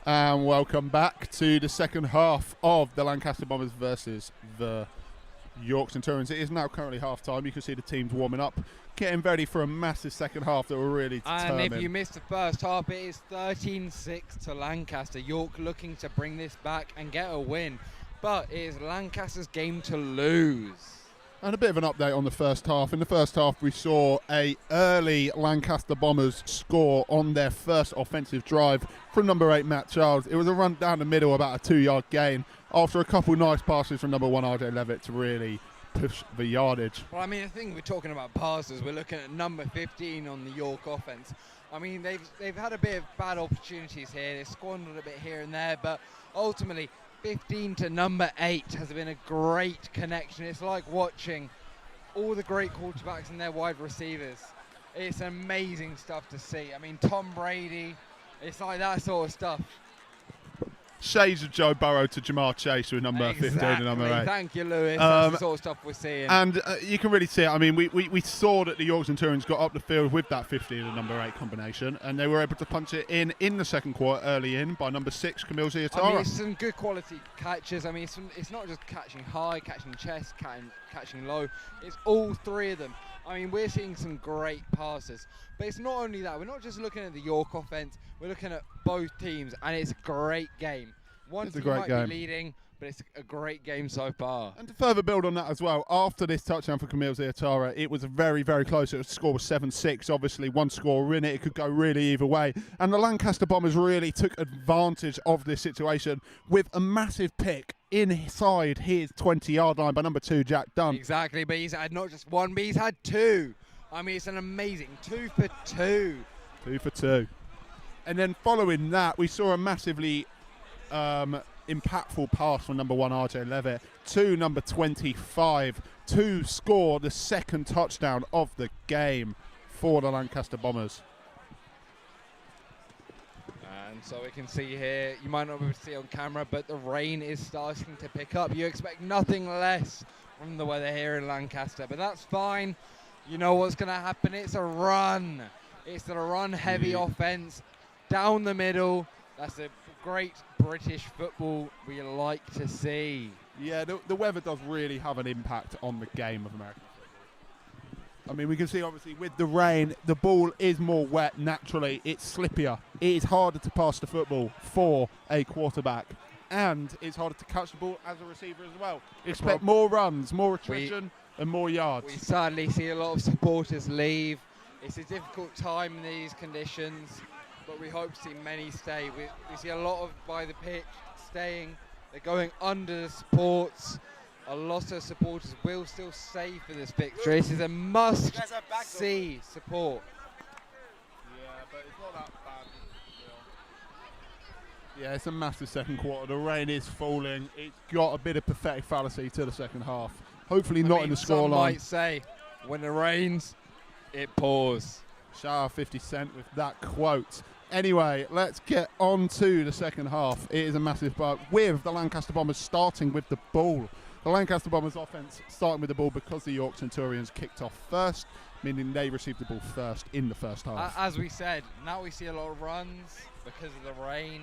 And welcome back to the second half of the Lancaster Bombers versus the York Centurions. It is now currently half-time. You can see the teams warming up, getting ready for a massive second half that will really determine. And if you missed the first half, it is 13-6 to Lancaster. York looking to bring this back and get a win. But it is Lancaster's game to lose. And a bit of an update on the first half. In the first half, we saw a early Lancaster Bombers score on their first offensive drive from number 8, Matt Charles. It was a run down the middle, about a 2-yard gain, after a couple nice passes from number 1, RJ Levitt, to really push the yardage. Well, I mean, I think we're talking about passes. We're looking at number 15 on the York offense. I mean, they've had a bit of bad opportunities here. They've squandered a bit here and there, but ultimately 15 to number 8 has been a great connection. It's like watching all the great quarterbacks and their wide receivers. It's amazing stuff to see. I mean, Tom Brady, it's like that sort of stuff. Shades of Joe Burrow to Jamar Chase with number 15 and number 8. Thank you, Lewis. That's the sort of stuff we're seeing. And you can really see it. I mean, we saw that the York Centurions got up the field with that 15 and number 8 combination, and they were able to punch it in the second quarter early in by number 6, Camille Ziatara. I mean, it's some good quality catches. I mean, it's not just catching high, catching chest, catching low. It's all three of them. I mean, we're seeing some great passes. But it's not only that. We're not just looking at the York offense. We're looking at both teams, and it's a great game. One team might be leading, but it's a great game so far. And to further build on that as well, after this touchdown for Camille Ziatara, it was very, very close. The score was 7-6. Obviously, one score in it. It could go really either way. And the Lancaster Bombers really took advantage of this situation with a massive pick inside his 20-yard line by number 2, Jack Dunn. Exactly, but he's had not just one, but he's had 2. I mean, it's an amazing 2 for 2. 2 for 2. And then following that, we saw a massively impactful pass from number 1, RJ Levitt, to number 25 to score the second touchdown of the game for the Lancaster Bombers. And so we can see here, you might not be able to see it on camera, but the rain is starting to pick up. You expect nothing less from the weather here in Lancaster, but that's fine. You know what's going to happen. It's a run. It's the run-heavy offense down the middle. That's a great British football we like to see. Yeah, the weather does really have an impact on the game of American football. I mean, we can see obviously with the rain, the ball is more wet naturally. It's slippier. It is harder to pass the football for a quarterback. And it's harder to catch the ball as a receiver as well. Expect more runs, more attrition, and more yards. We sadly see a lot of supporters leave. It's a difficult time in these conditions, but we hope to see many stay. We see a lot of by the pitch staying. They're going under the supports. A lot of supporters will still stay for this victory. This is a must-see support. Yeah, but it's not that bad. Yeah, it's a massive second quarter. The rain is falling. It's got a bit of pathetic fallacy to the second half. Hopefully not in the scoreline. Some might say, when it rains, it pours. Shout out 50 Cent with that quote. Anyway, let's get on to the second half. It is a massive buck with the Lancaster Bombers starting with the ball. The Lancaster Bombers offense starting with the ball because the York Centurions kicked off first, meaning they received the ball first in the first half. As we said, now we see a lot of runs because of the rain.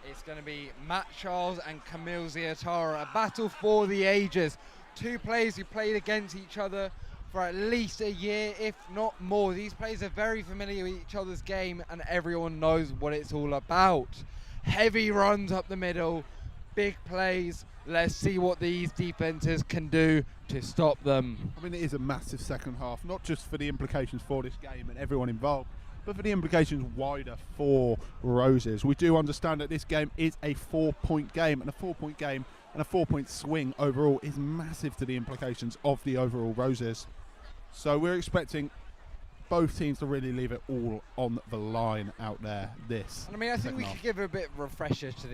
It's going to be Matt Charles and Camille Ziatara, a battle for the ages. Two players who played against each other for at least a year, if not more. These players are very familiar with each other's game, and everyone knows what it's all about. Heavy runs up the middle, big plays. Let's see what these defenses can do to stop them. I mean, it is a massive second half, not just for the implications for this game and everyone involved, but for the implications wider for Roses. We do understand that this game is a 4-point game, and a 4-point game and a 4-point swing overall is massive to the implications of the overall Roses. So we're expecting both teams to really leave it all on the line out there this. And I mean, I think we could give a bit of a refresher to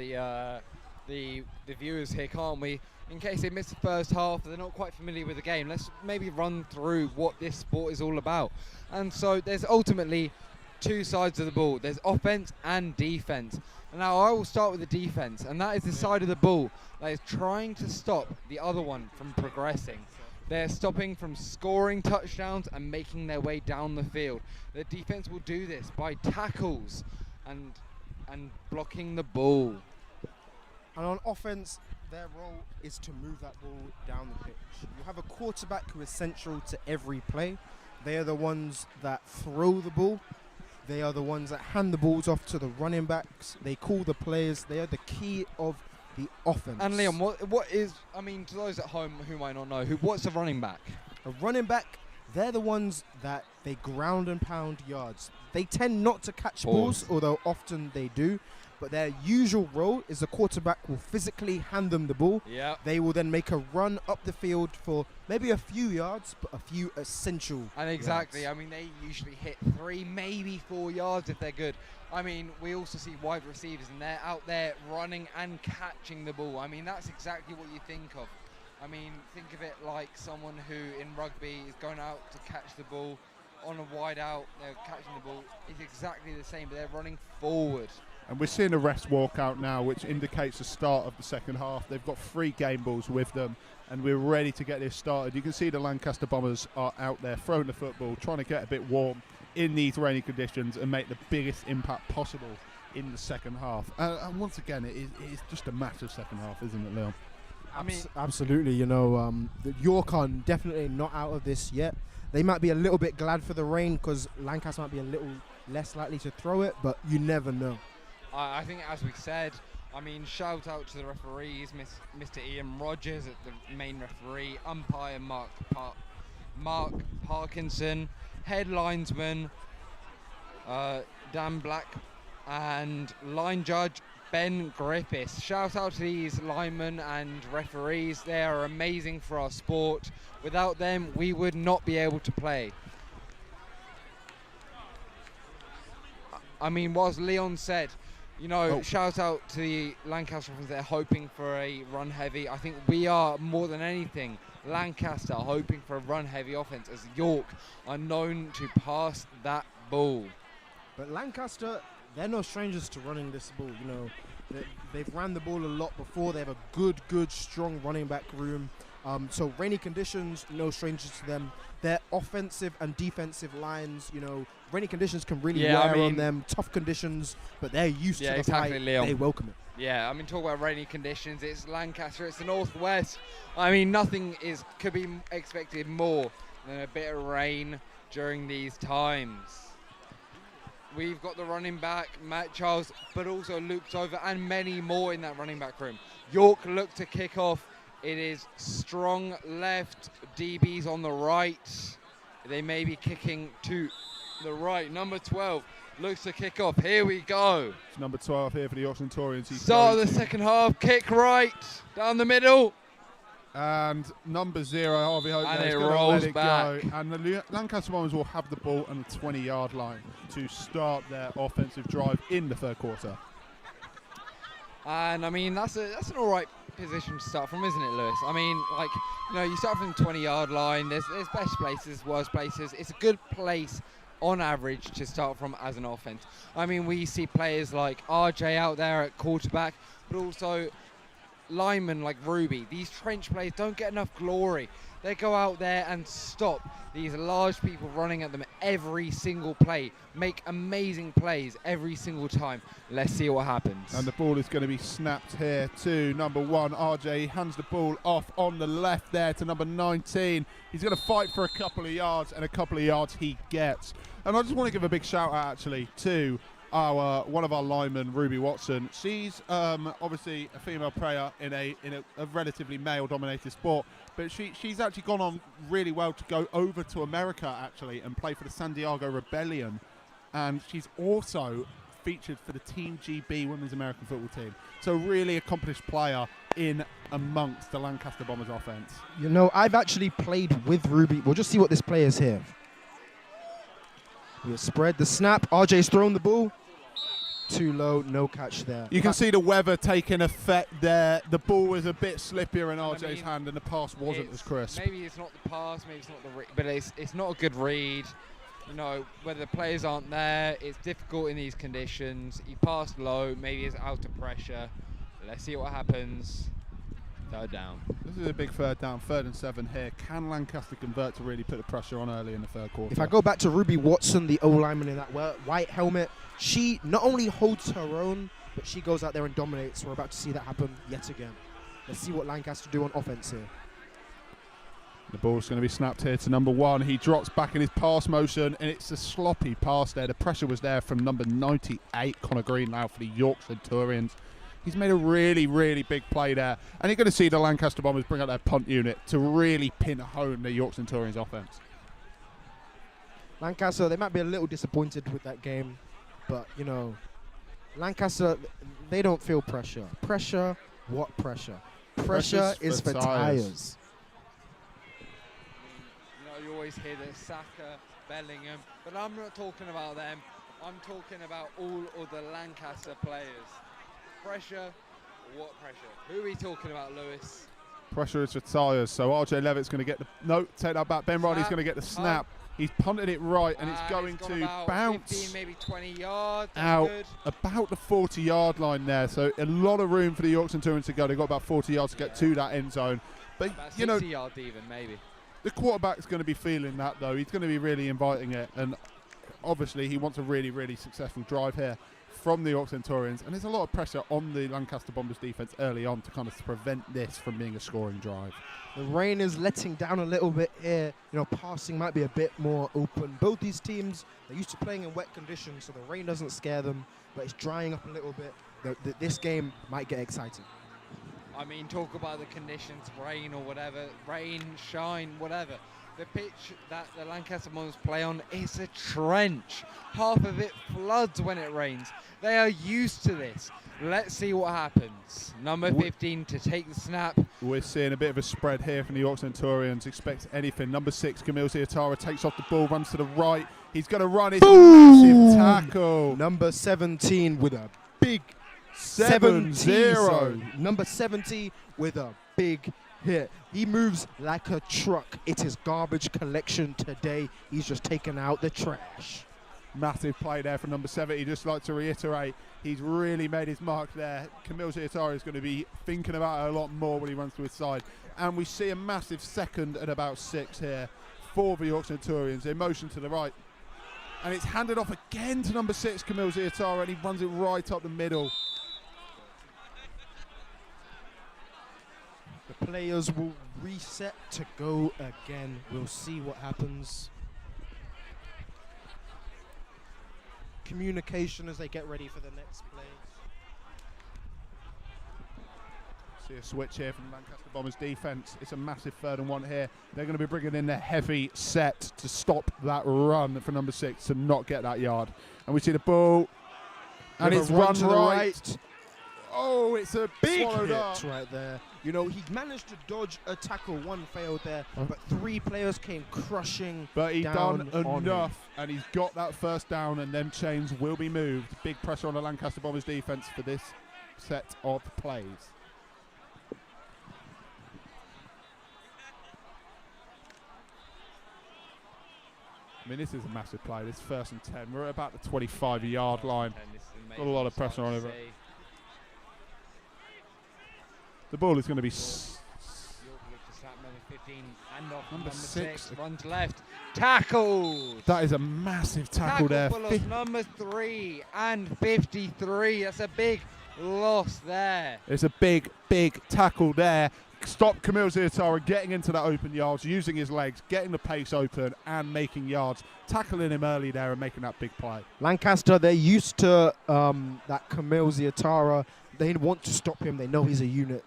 the viewers here, can't we? In case they missed the first half, they're not quite familiar with the game. Let's maybe run through what this sport is all about. And so there's ultimately two sides of the ball. There's offense and defense. And now I will start with the defense, and that is the side of the ball that is trying to stop the other one from progressing. They're stopping from scoring touchdowns and making their way down the field. The defense will do this by tackles and blocking the ball. And on offense, their role is to move that ball down the pitch. You have a quarterback who is central to every play. They are the ones that throw the ball. They are the ones that hand the balls off to the running backs. They call the plays. They are the key of the offense. And Liam, what is, I mean, to those at home who might not know, what's a running back? A running back, they're the ones that they ground and pound yards. They tend not to catch balls, although often they do. But their usual role is the quarterback will physically hand them the ball. Yeah. They will then make a run up the field for maybe a few yards, but a few essential And exactly, yards. I mean, they usually hit 3, maybe 4 yards if they're good. I mean, we also see wide receivers, and they're out there running and catching the ball. I mean, that's exactly what you think of. I mean, think of it like someone who in rugby is going out to catch the ball on a wide out, they're catching the ball. It's exactly the same, but they're running forward. And we're seeing a rest walkout now, which indicates the start of the second half. They've got 3 game balls with them, and we're ready to get this started. You can see the Lancaster Bombers are out there throwing the football, trying to get a bit warm in these rainy conditions and make the biggest impact possible in the second half. And once again, it is just a massive second half, isn't it, Leon? I mean, Absolutely. The York are definitely not out of this yet. They might be a little bit glad for the rain because Lancaster might be a little less likely to throw it, but you never know. I think, as we said, I mean, shout out to the referees, Mr. Ian Rogers, the main referee, umpire Mark Parkinson, head linesman Dan Black, and line judge Ben Griffiths. Shout out to these linemen and referees. They are amazing for our sport. Without them, we would not be able to play. I mean, what Leon said, shout out to the Lancaster offense. They're hoping for a run heavy. I think we are, more than anything, Lancaster hoping for a run heavy offense, as York are known to pass that ball. But Lancaster, they're no strangers to running this ball. They've ran the ball a lot before. They have a good, strong running back room. So rainy conditions, no strangers to them. Their offensive and defensive lines, rainy conditions can really wear on them. Tough conditions, but they're used to the fight. Leon. They welcome it. Yeah, I mean, talk about rainy conditions. It's Lancaster. It's the northwest. I mean, nothing could be expected more than a bit of rain during these times. We've got the running back, Matt Charles, but also Luke Dover and many more in that running back room. York look to kick off. It is strong left, DBs on the right. They may be kicking to the right. Number 12 looks to kick off. Here we go. It's number 12 here for the York Centurions. Start of the second half. Kick right, down the middle. And number 0, Harvey Hope, And is it going to rolls let it back. go. And the Lancaster Bombers will have the ball on the 20-yard line to start their offensive drive in the third quarter. And I mean, that's an all right position to start from, isn't it, Lewis? I mean, you start from the 20-yard line. There's best places, worst places. It's a good place on average to start from as an offense. I mean, we see players like RJ out there at quarterback, but also linemen like Ruby. These trench players don't get enough glory. They go out there and stop these large people running at them every single play, make amazing plays every single time. Let's see what happens. And the ball is going to be snapped here to number 1, RJ. He hands the ball off on the left there to number 19. He's going to fight for a couple of yards, and a couple of yards he gets. And I just want to give a big shout out actually to one of our linemen, Ruby Watson. She's obviously a female player in a relatively male-dominated sport, but she's actually gone on really well to go over to America actually and play for the San Diego Rebellion, and she's also featured for the Team GB Women's American Football Team. So really accomplished player in amongst the Lancaster Bombers offense. I've actually played with Ruby. We'll just see what this player is here. We'll spread the snap. RJ's thrown the ball. Too low, no catch there. You can see the weather taking effect there. The ball was a bit slippier in RJ's hand, and the pass wasn't as crisp. Maybe it's not the pass, maybe it's not the but it's not a good read. Whether the players aren't there, it's difficult in these conditions. He passed low, maybe it's out of pressure. Let's see what happens. Third down. This is a big third down, 3rd and 7 here. Can Lancaster convert to really put the pressure on early in the third quarter? If I go back to Ruby Watson, the O-lineman in that white helmet, she not only holds her own, but she goes out there and dominates. We're about to see that happen yet again. Let's see what Lancaster do on offense here. The ball's going to be snapped here to number 1. He drops back in his pass motion, and it's a sloppy pass there. The pressure was there from number 98, Connor Green, now for the York Centurions. He's made a really, really big play there. And you're going to see the Lancaster Bombers bring out their punt unit to really pin home the York Centurions offense. Lancaster, they might be a little disappointed with that game, but, Lancaster, they don't feel pressure. Pressure? What pressure? Pressure is for tires. You always hear the Saka, Bellingham, but I'm not talking about them. I'm talking about all of the Lancaster players. Pressure? What pressure? Who are we talking about, Lewis? Pressure is for tires, so RJ Levitt's going to get the... No, take that back. Ben Riley's going to get the snap. He's punted it right, and it's going to bounce 15, maybe 20 yards. out about the 40-yard line there. So a lot of room for the York Centurions to go. They've got about 40 yards to get to that end zone. But, about 60 yards even, maybe. The quarterback's going to be feeling that, though. He's going to be really inviting it. And obviously, he wants a really, really successful drive here from the York Centurions. And there's a lot of pressure on the Lancaster Bombers defense early on to kind of prevent this from being a scoring drive. The rain is letting down a little bit here. Passing might be a bit more open. Both these teams are used to playing in wet conditions, so the rain doesn't scare them, but it's drying up a little bit. This game might get exciting. I mean, talk about the conditions, rain or whatever, rain, shine, whatever. The pitch that the Lancaster Bombers play on is a trench. Half of it floods when it rains. They are used to this. Let's see what happens. Number 15 to take the snap. We're seeing a bit of a spread here from the York Centurions. Expect anything. Number 6, Camille Ziatara takes off the ball, runs to the right. He's going to run. It's a massive tackle. Number 17 with a big 7-0. Number 70 with a big hit. He moves like a truck. It is garbage collection today. He's just taken out the trash. Massive play there from number 70. Just like to reiterate, he's really made his mark there. Camille Ziatara is going to be thinking about it a lot more when he runs to his side. And we see a massive 2nd and about 6 here for the York Centurions. In motion to the right. And it's handed off again to number 6, Camille Ziatara, and he runs it right up the middle. The players will reset to go again. We'll see what happens. Communication as they get ready for the next play. See a switch here from the Lancaster Bombers defense. It's a massive 3rd and 1 here. They're going to be bringing in their heavy set to stop that run for number 6 to not get that yard. And we see the ball, and it's run to the right. Oh, it's a big hit up. right there. He managed to dodge a tackle. 1 failed there, but 3 players came crushing. But he down done on enough, him. and he's got that 1st down, and them chains will be moved. Big pressure on the Lancaster Bombers defense for this set of plays. I mean, this is a massive play. This 1st and 10. We're at about the 25-yard line. Got a lot of pressure on over it. The ball is going to be... Number 6 runs left. Tackled. That is a massive tackle there. Number 3 and 53. That's a big loss there. It's a big, big tackle there. Stop Camille Ziatara getting into that open yards, using his legs, getting the pace open and making yards. Tackling him early there and making that big play. Lancaster, they're used to that Camille Ziatara. They want to stop him. They know he's a unit.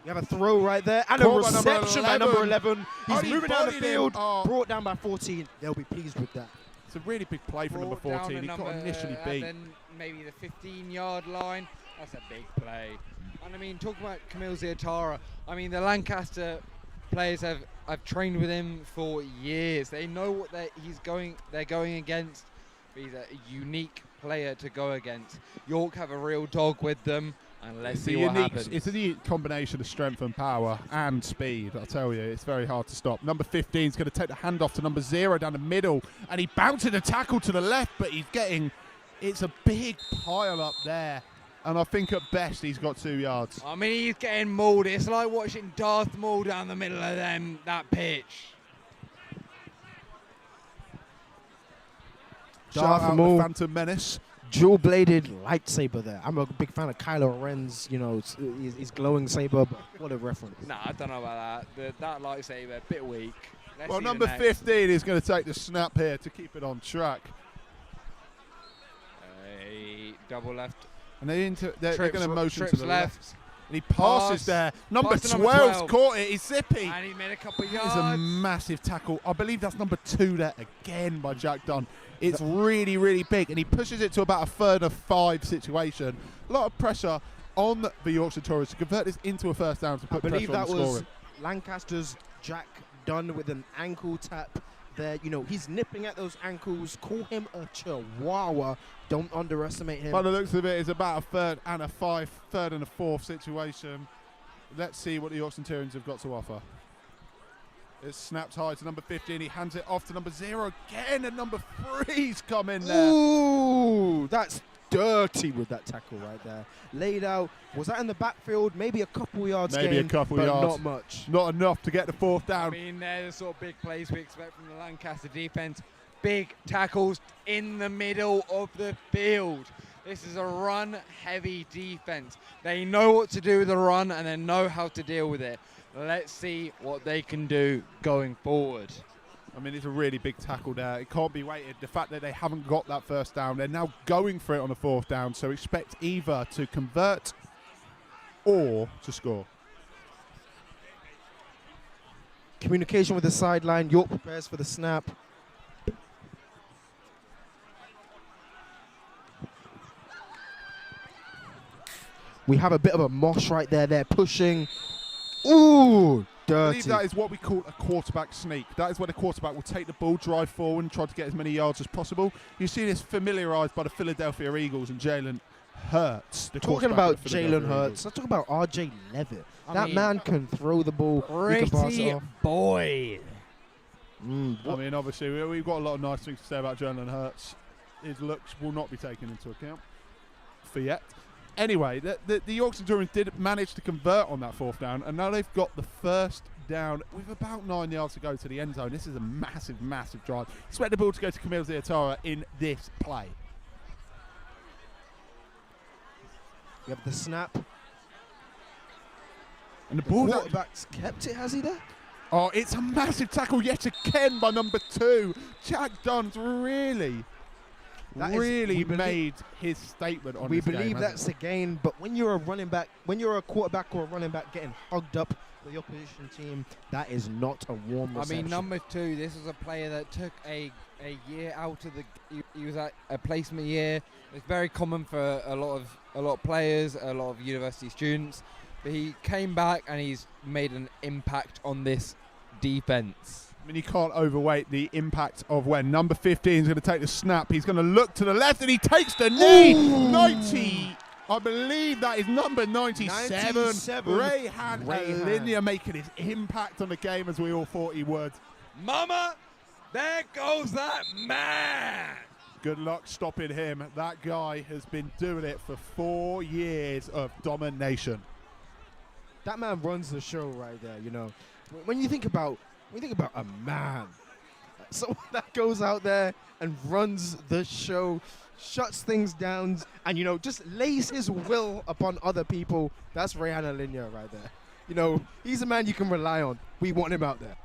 You have a throw right there and a reception by number 11. He's moving down the field, brought down by 14. They'll be pleased with that. It's a really big play for number 14. He got initially beat. And then maybe the 15-yard line. That's a big play. And I mean, talk about Camille Ziatara. I mean, the Lancaster players have trained with him for years. They know what they're going against. He's a unique player to go against. York have a real dog with them. And let's see what happens. It's a unique combination of strength and power and speed. I'll tell you, it's very hard to stop. Number 15 is going to take the handoff to number 0 down the middle, and he bounces a tackle to the left, but it's a big pile up there. And I think at best he's got 2 yards. I mean, he's getting mauled. It's like watching Darth Maul down the middle of that pitch. Darth Maul, the Phantom Menace. Dual-bladed lightsaber there. I'm a big fan of Kylo Ren's, his glowing saber, but what a reference. Nah, I don't know about that. That lightsaber, a bit weak. Well, number 15 is going to take the snap here to keep it on track. A double left And they're going to motion to trips the left. left. And he passes Pass. there. Number Pass to number 12's 12. caught it. He's zippy. And he made a couple That is a yards. massive tackle. I believe that's number 2 there again by Jack Dunn. It's really, really big. And he pushes it to about a 3rd of 5 situation. A lot of pressure on the York Centurions to convert this into a first down to I put believe pressure on that the was scoring. Lancaster's Jack Dunn with an ankle tap there. You know, he's nipping at those ankles. Call him a chihuahua. Don't underestimate him. By the looks of it, it's about a 3rd and a 5, 3rd and a 4th situation. Let's see what the York Centurions have got to offer. It's snapped high to number 15. He hands it off to number 0 again, and number 3's come in there. Ooh, that's dirty with that tackle right there. Laid out. Was that in the backfield? Maybe a couple yards Maybe gain, a couple but yards. not much. Not enough to get the 4th I down. mean, they're the sort of big plays we expect from the Lancaster defense. Big tackles in the middle of the field. This is a run-heavy defense. They know what to do with the run, and they know how to deal with it. Let's see what they can do going forward. I mean, it's a really big tackle there. It can't be weighted. The fact that they haven't got that 1st down, they're now going for it on the 4th down, so expect either to convert or to score. Communication with the sideline. York prepares for the snap. We have a bit of a mosh right there. They're pushing. Ooh, I dirty. believe that is what we call a quarterback sneak. That is where the quarterback will take the ball, drive forward, and try to get as many yards as possible. You see this familiarised by the Philadelphia Eagles and Jalen Hurts. The Talking quarterback about of the Philadelphia Jalen Hurts, Eagles. let's talk about R.J. Levitt. I That mean, man can throw the ball. He can pass it Pretty off. boy. I mean, obviously, we've got a lot of nice things to say about Jalen Hurts. His looks will not be taken into account for yet. Anyway, the York Centurions did manage to convert on that 4th down, and now they've got the 1st down with about 9 yards to go to the end zone. This is a massive, massive drive. Expect the ball to go to Camille Ziatara in this play. We have the snap. And the The ball. quarterback's kept it, has he there? Oh, it's a massive tackle yet again by number 2. Jack Dunn's really we believe- made his statement on We this game, believe hasn't that's a gain, but when you're a running back, when you're a quarterback or a running back getting hugged up with the opposition team, that is not a warm I reception. mean, number 2, this was a player that took a year out of the. He was at a placement year. It's very common for a lot of players, a lot of university students. But he came back and he's made an impact on this defense. I mean, you can't overweight the impact of when number 15 is going to take the snap. He's going to look to the left and he takes the knee. Ooh. 90. I believe that is number 97. 97. Rayhan Rayhan. Alinia making his impact on the game as we all thought he would. Mama, there goes that man. Good luck stopping him. That guy has been doing it for 4 years of domination. That man runs the show right there. You know, when you think about a man, someone that goes out there and runs the show, shuts things down, and you know just lays his will upon other people. That's Rayhan Alinia right there. You know, he's a man you can rely on. We want him out there.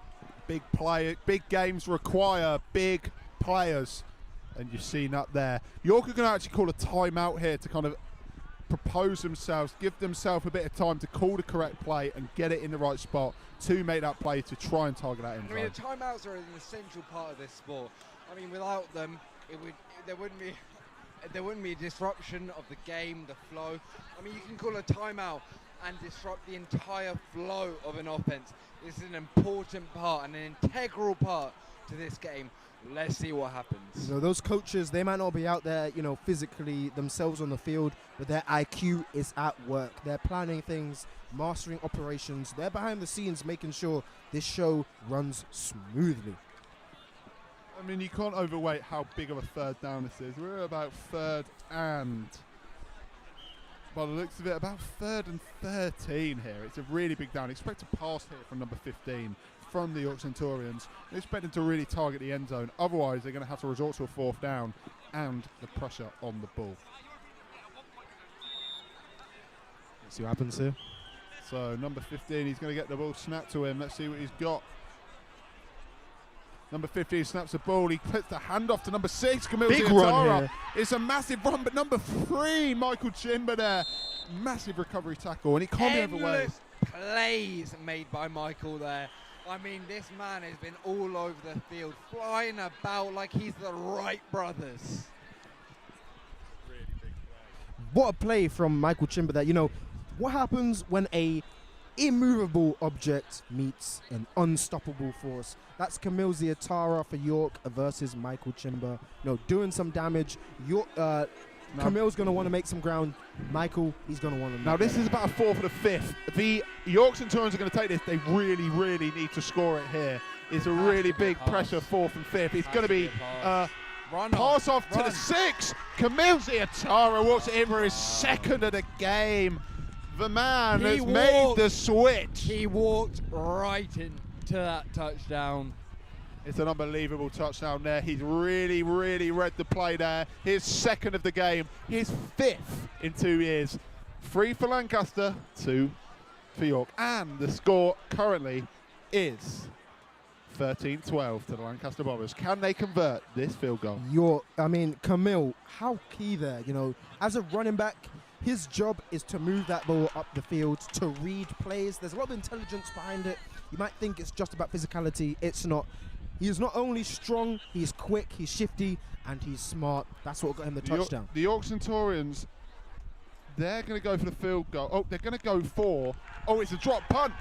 Big play, big games require big players, and you've seen that there. York are going to actually call a timeout here to kind of propose themselves, give themselves a bit of time to call the correct play and get it in the right spot to make that play to try and target that end I mean, zone. the timeouts are an essential part of this sport. I mean, without them, there wouldn't be a disruption of the game, the flow. I mean, you can call a timeout and disrupt the entire flow of an offense. This is an important part and an integral part to this game. Let's see what happens. You know, those coaches, they might not be out there, you know, physically themselves on the field, but their IQ is at work. They're planning things, mastering operations. They're behind the scenes making sure this show runs smoothly. I mean, you can't overweight how big of a 3rd down this is. We're about 3rd and, by the looks of it, about 3rd and 13 here. It's a really big down. Expect a pass here from number 15 from the York Centurions. They expect them to really target the end zone. Otherwise, they're going to have to resort to a 4th down and the pressure on the ball. Let's see what happens here. So number 15, he's going to get the ball snapped to him. Let's see what he's got. Number 15 snaps the ball. He puts the handoff to number 6, Camille Big run Ziatara. here. It's a massive run, but number 3, Michael Chimba there. Massive recovery tackle, and he can't be overweight. Endless plays made by Michael there. I mean, this man has been all over the field, flying about like he's the Wright brothers. What a play from Michael Chimba there. You know, what happens when a immovable object meets an unstoppable force? That's Camille Ziatara for York versus Michael Chimba. You know, doing some damage. York, Camille's going to want to make some ground. Michael, he's going to want to. Now, this is about a 4 for the 5th. The York Centurions are going to take this. They really, really need to score it here. It's a really big pressure 4th and 5th. It's going to be pass off to the 6. Camille Ziatara walks it in for his 2nd of the game. The man has made the switch. He walked right into that touchdown. It's an unbelievable touchdown there. He's really, really read the play there. His 2nd of the game. His 5th in 2 years. 3 for Lancaster, 2 for York. And the score currently is 13-12 to the Lancaster Bombers. Can they convert this field goal? Camille, how key there. You know, as a running back, his job is to move that ball up the field, to read plays. There's a lot of intelligence behind it. You might think it's just about physicality. It's not. He is not only strong, he's quick, he's shifty, and he's smart. That's what got him the touchdown. The York Centurions, they're going to go for the field goal. Oh, they're going to go for. Oh, it's a drop punt.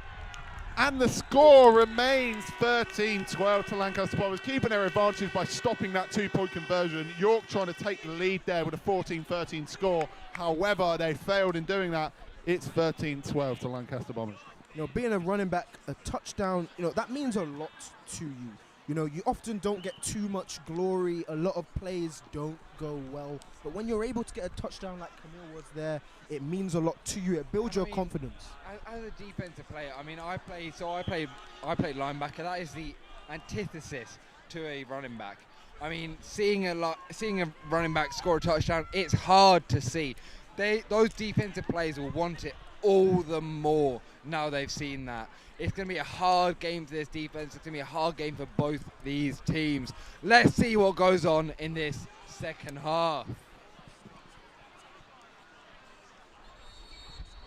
And the score remains 13-12 to Lancaster Bombers, keeping their advantage by stopping that 2-point conversion. York trying to take the lead there with a 14-13 score. However, they failed in doing that. It's 13-12 to Lancaster Bombers. You know, being a running back, a touchdown, you know, that means a lot to you. You know, you often don't get too much glory. A lot of plays don't go well. But when you're able to get a touchdown like Camille was there, it means a lot to you. It builds your confidence. As a defensive player, I mean, I played linebacker. That is the antithesis to a running back. I mean, seeing a running back score a touchdown, it's hard to see. Those defensive players will want it all the more now they've seen that. It's going to be a hard game for this defense. It's going to be a hard game for both these teams. Let's see what goes on in this second half.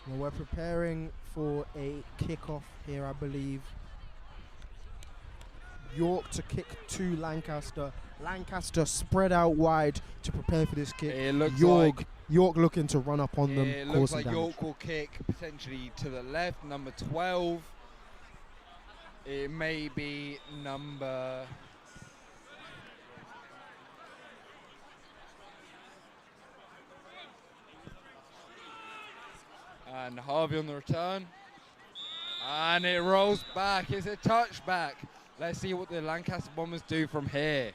Well, we're preparing for a kickoff here, I believe. York to kick to Lancaster. Lancaster spread out wide to prepare for this kick. It looks York looking to run up on them. It looks like York will kick potentially to the left, number 12. It may be number... And Harvey on the return. And it rolls back. It's a touchback. Let's see what the Lancaster Bombers do from here.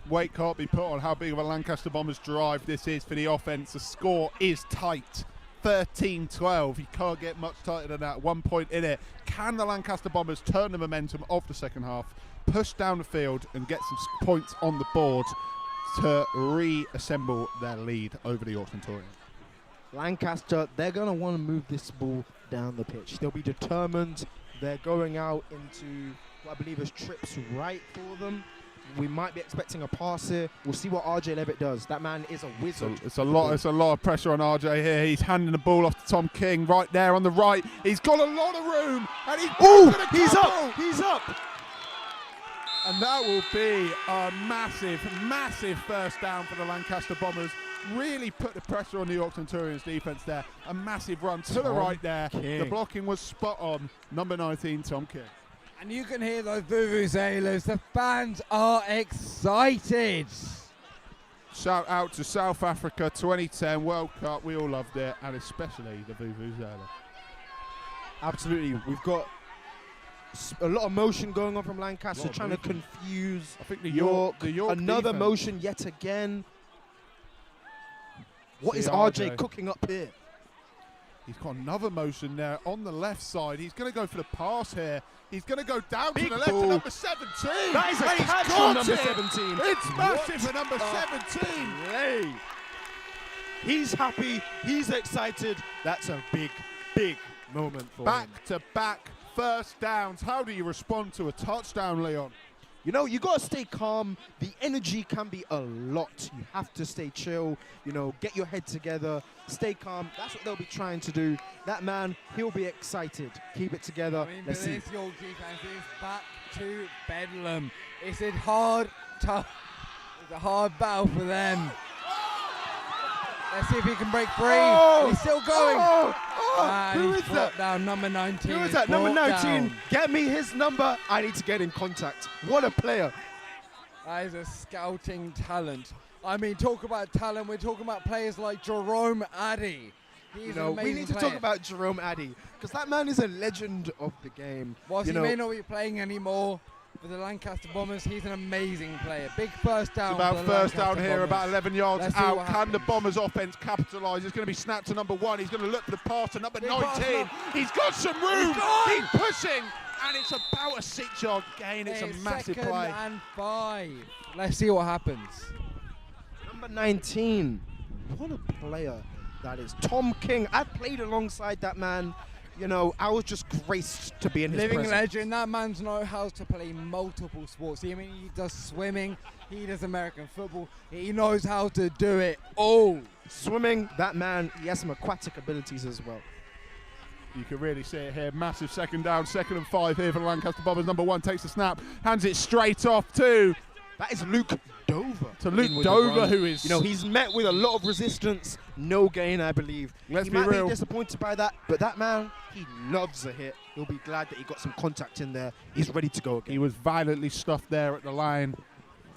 Weight can't be put on how big of a Lancaster Bombers drive this is for the offense. The score is tight. 13-12. You can't get much tighter than that. 1 point in it. Can the Lancaster Bombers turn the momentum of the second half, push down the field and get some points on the board to reassemble their lead over the York Centurions? Lancaster, they're going to want to move this ball down the pitch. They'll be determined. They're going out into what I believe is trips right for them. We might be expecting a pass here. We'll see what RJ Levitt does. That man is a wizard. It's a lot of pressure on RJ here. He's handing the ball off to Tom King right there on the right. He's got a lot of room, and he's up. He's up. And that will be a massive, massive first down for the Lancaster Bombers. Really put the pressure on the York Centurions defense there. A massive run to the right there. King. The blocking was spot on. Number 19, Tom King. And you can hear those vuvuzelas. The fans are excited. Shout out to South Africa 2010 World Cup. We all loved it, and especially the vuvuzela. Absolutely. We've got a lot of motion going on from Lancaster, trying to confuse I think the York. defense. Another motion yet again. What is RJ cooking up here? He's got another motion there on the left side. He's going to go for the pass here. He's going to go down Big to the left ball. to number 17. That is a And he's catch got from number it. 17. It's massive for number 17. Hey. He's happy. He's excited. That's a big, big moment for him. Back-to-back first downs. How do you respond to a touchdown, Leon? You know, you got to stay calm. The energy can be a lot. You have to stay chill, you know, get your head together, stay calm. That's what they'll be trying to do. That man, he'll be excited. Keep it together. I mean, Let's see. this York defense is back to bedlam. It's a hard, tough, it's a hard battle for them. Let's see if he can break free. Oh! He's still going. Who He's is brought that? down number 19. Who is He's that? Number brought 19. down. Get me his number. I need to get in contact. What a player. That is a scouting talent. I mean, talk about talent. We're talking about players like Jerome Addy. He's You know, an amazing we need to player. talk about Jerome Addy because that man is a legend of the game. Whilst you he know, may not be playing anymore for the Lancaster Bombers, he's an amazing player. Big first down. It's about for the first down Lancaster here, Bombers. about 11 yards Let's see out. what Can the happens. Bombers' offense capitalise? It's going to be snapped to number 1. He's going to look for the pass to number Big 19. pass, He's got some room. gone. He's pushing, and it's about a 6-yard gain. It's a massive second play. and 5. Let's see what happens. number 19. What a player that is. Tom King. I played alongside that man. You know, I was just graced to be in his Living presence. legend. That man's know how to play multiple sports. I mean, he does swimming. He does American football. He knows how to do it all. Swimming, that man, he has some aquatic abilities as well. You can really see it here. Massive second down, 2nd and 5 here for the Lancaster Bombers. Number 1 takes the snap, hands it straight off to That is Luke Dover. Luke in with the Dover, run. who is... You know, he's met with a lot of resistance, no gain, I believe. Let's he be might real. be disappointed by that, but that man, he loves a hit. He'll be glad that he got some contact in there. He's ready to go again. He was violently stuffed there at the line.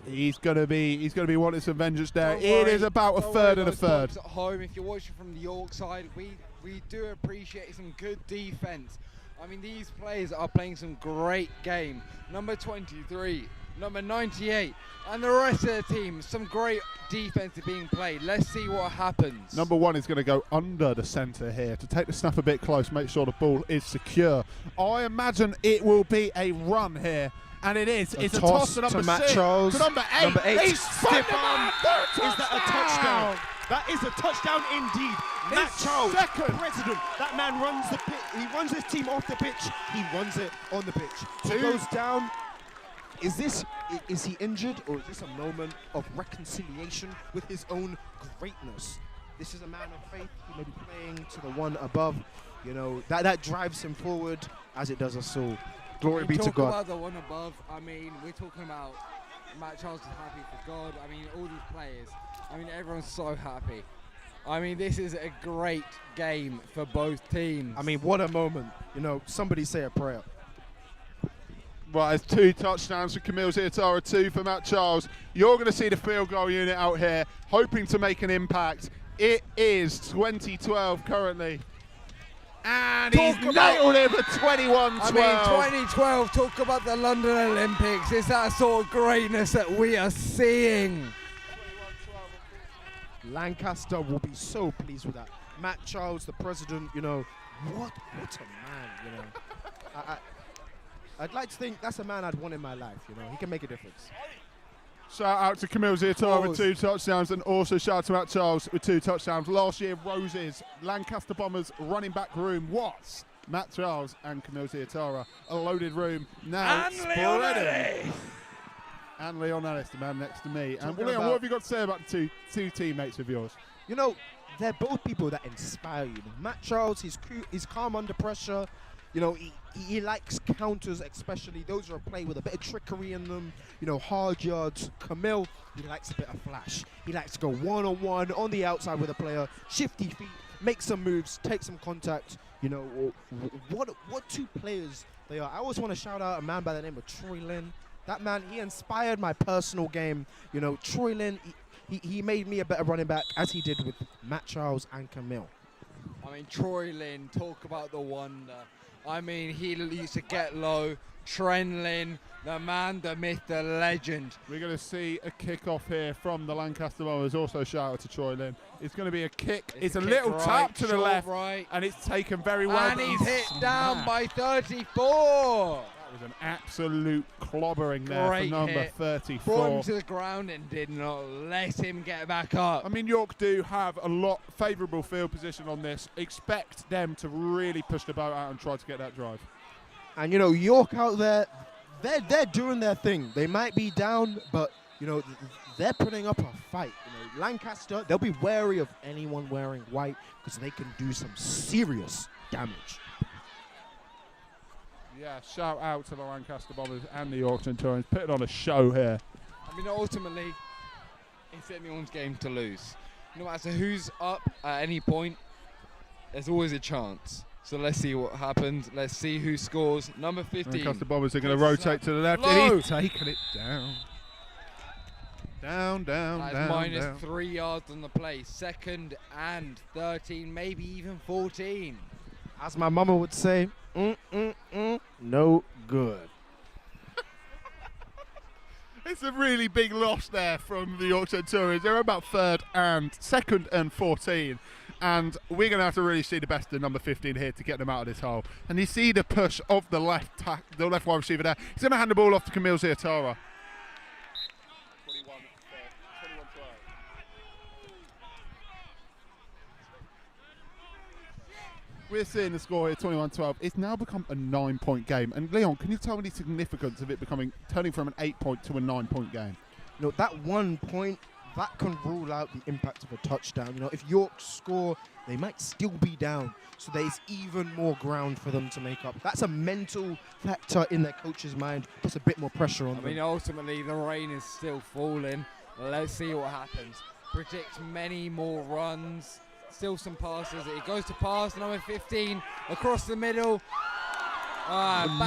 He's gonna be wanting some vengeance there. Don't It worry- is about a don't third worry and a those third. folks at home, if you're watching from the York side, we do appreciate some good defense. I mean, these players are playing some great game. Number 23, number 98, and the rest of the team, some great defense is being played. Let's see what happens. Number 1 is going to go under the centre here to take the snap a bit close, make sure the ball is secure. I imagine it will be a run here, and it is. It's a toss to number Matt 6, Charles. to number 8. Number 8. He's spun Stiff the arm. man for a Is that a touchdown? touchdown? That is a touchdown indeed. Matt His Charles, second. president. That man runs the pitch. He runs his team off the pitch. He runs it on the pitch. He Two. goes down. Is he injured, or is this a moment of reconciliation with his own greatness? This is a man of faith. He may be playing to the one above. You know, that drives him forward as it does us all. Glory be to Talk God. about the one above. I mean, we're talking about Matt Charles is happy for God. I mean, all these players. I mean, everyone's so happy. I mean, this is a great game for both teams. I mean, what a moment. You know, somebody say a prayer. Right, it's 2 touchdowns for Camille Ziatara, 2 for Matt Charles. You're going to see the field goal unit out here, hoping to make an impact. It is 2012 currently. And he's nailed it for 21-12. I mean, 2012, talk about the London Olympics. It's that sort of greatness that we are seeing. Lancaster will be so pleased with that. Matt Charles, the president, you know, what a man, you know. I'd like to think that's a man I'd want in my life, you know. He can make a difference. Shout out to Camille Ziatara with Pause. 2 touchdowns, and also shout out to Matt Charles with 2 touchdowns. Last year, Roses, Lancaster Bombers running back room was Matt Charles and Camille Ziatara. A loaded room now And spreading. And Leon Ellis, the man next to me. And Talking Leon, about- what have you got to say about the two teammates of yours? You know, they're both people that inspire you. Matt Charles, he's calm under pressure. You know, he likes counters, especially those are played with a bit of trickery in them. You know, hard yards. Camille, he likes a bit of flash. He likes to go one-on-one on the outside with a player, shifty feet, make some moves, take some contact. You know, what 2 players they are. I always want to shout out a man by the name of Troy Lynn. That man, he inspired my personal game. You know, Troy Lynn, he made me a better running back, as he did with Matt Charles and Camille. I mean, Troy Lynn, talk about the wonder. I mean, he used to get low. Trent Lynn, the man, the myth, the legend. We're going to see a kickoff here from the Lancaster Bombers. Also shout out to Troy Lynn. It's going to be a kick. It's a kick little right, tap to the short left, right. and it's taken very well. And but he's hit down smashed. by 34. That was an absolute clobbering there Great for number hit. 34. Brought him to the ground and did not let him get back up. I mean, York do have a lot favourable field position on this. Expect them to really push the boat out and try to get that drive. And, you know, York out there, they're doing their thing. They might be down, but you know they're putting up a fight. You know, Lancaster, they'll be wary of anyone wearing white because they can do some serious damage. Yeah, shout out to the Lancaster Bombers and the York Centurions, putting on a show here. I mean, ultimately, it's anyone's game to lose. No matter who's up at any point, there's always a chance. So let's see what happens. Let's see who scores. Number 15. Lancaster Bombers are going to rotate to the left. And he's taking it down. Down, down, That is down, minus down. 3 yards on the play. 2nd and 13, maybe even 14. As my mama would say, no good. It's a really big loss there from the York Centurions. They're about 2nd and 14. And we're going to have to really see the best of number 15 here to get them out of this hole. And you see the push of the left wide receiver there. He's going to hand the ball off to Camille Ziatara. 21-12. We're seeing the score here, 21-12. It's now become a 9-point game. And Leon, can you tell me the significance of it turning from an 8-point to a 9-point game? You know, that 1 point, that can rule out the impact of a touchdown. You know, if York score, they might still be down. So there's even more ground for them to make up. That's a mental factor in their coach's mind. Puts a bit more pressure on them. I mean, ultimately, the rain is still falling. Let's see what happens. Predict many more runs. Still some passes. It goes to pass, number 15, across the middle.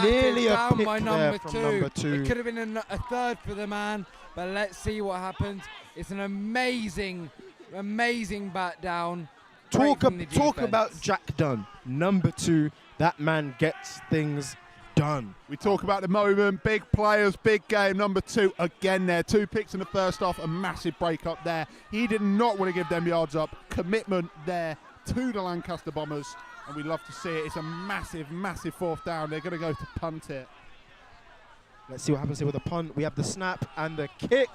Nearly a down pick by there from number 2. It could have been a third for the man, but let's see what happens. It's an amazing bat down. Talk about Jack Dunn, number 2. That man gets things done. We talk about the moment, big players, big game. Number 2 again there. 2 picks in the first half, a massive break up there. He did not want to give them yards up. Commitment there to the Lancaster Bombers, and we love to see it. It's a massive, massive 4th down. They're going to go to punt it. Let's see what happens here with the punt. We have the snap and the kick.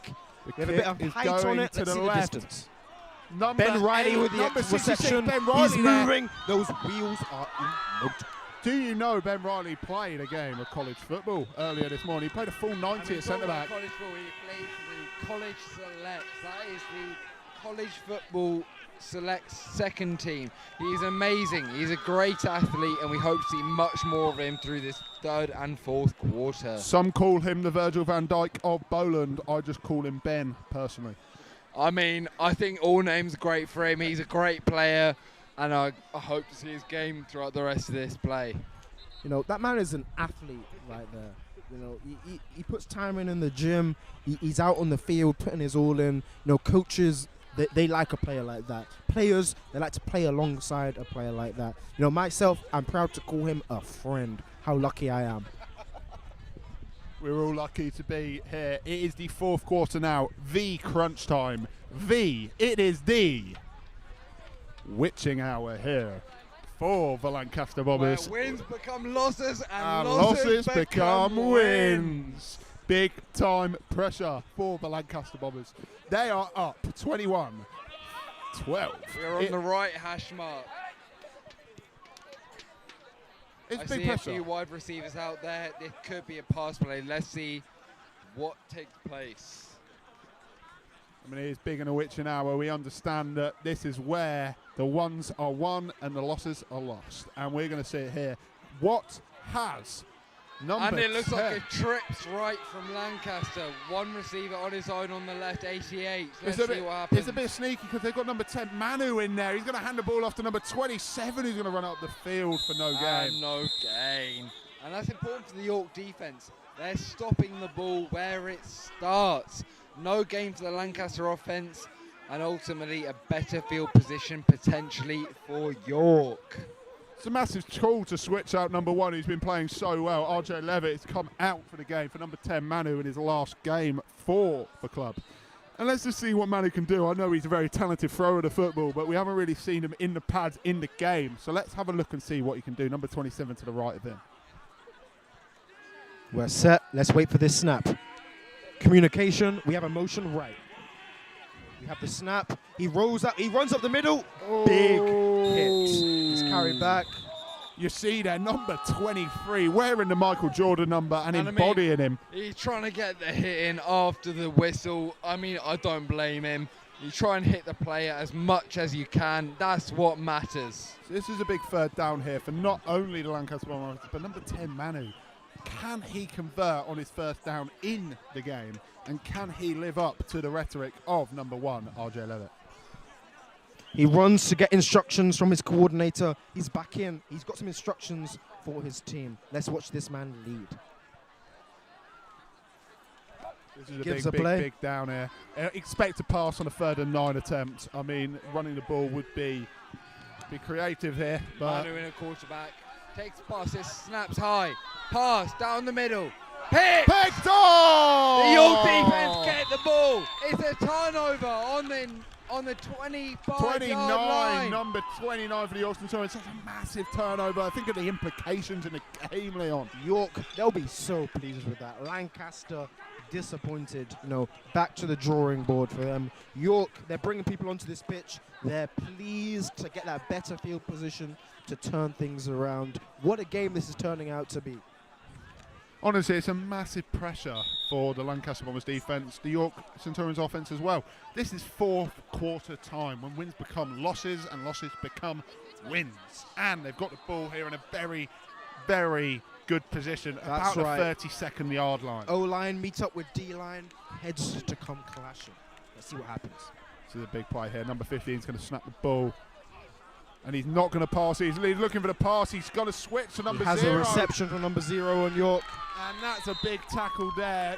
We have a bit of height on it. Let's see the distance. Ben Riley with the reception. He's moving. Those wheels are in motion. Do you know Ben Riley played a game of college football earlier this morning? He played a full 90 at centre-back. College football, he played for the College Selects. That is the College Football Selects 2nd team. He's amazing. He's a great athlete, and we hope to see much more of him through this 3rd and 4th quarter. Some call him the Virgil van Dijk of Boland. I just call him Ben, personally. I mean, I think all names are great for him. He's a great player, and I hope to see his game throughout the rest of this play. You know, that man is an athlete right there. You know, he puts time in the gym. He's out on the field putting his all in. You know, coaches, they like a player like that. Players, they like to play alongside a player like that. You know, myself, I'm proud to call him a friend. How lucky I am. We're all lucky to be here. It is the 4th quarter now. The crunch time. It is the witching hour here for the Lancaster Bombers. Where wins become losses and losses become wins. Big time pressure for the Lancaster Bombers. They are up 21-12. We're on the right hash mark. It's I big see pressure. a few wide receivers out there. It could be a pass play. Let's see what takes place. I mean, it is big in a witching hour. We understand that this is where the ones are won and the losses are lost. And we're going to see it here. What has number 10? And it looks like a trips right from Lancaster. One receiver on his own on the left, 88. Let's see what happens. It's a bit sneaky because they've got number 10, Manu, in there. He's going to hand the ball off to number 27, who's going to run up the field for no gain. No gain. And that's important for the York defence. They're stopping the ball where it starts. No gain for the Lancaster offence, and ultimately a better field position potentially for York. It's a massive call to switch out number 1, who's been playing so well. RJ Levitt has come out for the game for number 10, Manu, in his last game for the club. And let's just see what Manu can do. I know he's a very talented thrower of the football, but we haven't really seen him in the pads in the game. So let's have a look and see what he can do. Number 27 to the right of him. We're set. Let's wait for this snap. Communication. We have a motion right. We have the snap. He rolls up. He runs up the middle. Big hit. He's carried back. You see there, number 23, wearing the Michael Jordan number and embodying him. He's trying to get the hit in after the whistle. I mean, I don't blame him. You try and hit the player as much as you can. That's what matters. So this is a big third down here for not only the Lancaster Bombers, but number 10, Manu. Can he convert on his first down in the game? And can he live up to the rhetoric of number 1, RJ Levitt? He runs to get instructions from his coordinator. He's back in. He's got some instructions for his team. Let's watch this man lead. This is a big down here. Expect to pass on a 3rd and 9 attempt. I mean, running the ball would be creative here. But Manu in a quarterback. Takes passes, snaps high. Pass down the middle. Picked! The York defense get the ball. It's a turnover on the 25-yard line. Number 29 for the York Centurions. Such a massive turnover. Think of the implications in the game, Leon. York, they'll be so pleased with that. Lancaster, disappointed. Back to the drawing board for them. York, they're bringing people onto this pitch. They're pleased to get that better field position to turn things around. What a game this is turning out to be. Honestly, it's a massive pressure for the Lancaster Bombers defence, the York Centurions offence as well. This is 4th quarter time when wins become losses and losses become wins. And they've got the ball here in a very, very good position, about the 32nd yard line. O-line meets up with D-line, heads to come clashing. Let's see what happens. This is a big play here. Number 15 is going to snap the ball. And he's not going to pass. He's looking for the pass. He's got to switch to number 0. He has a reception from number 0 on York. And that's a big tackle there.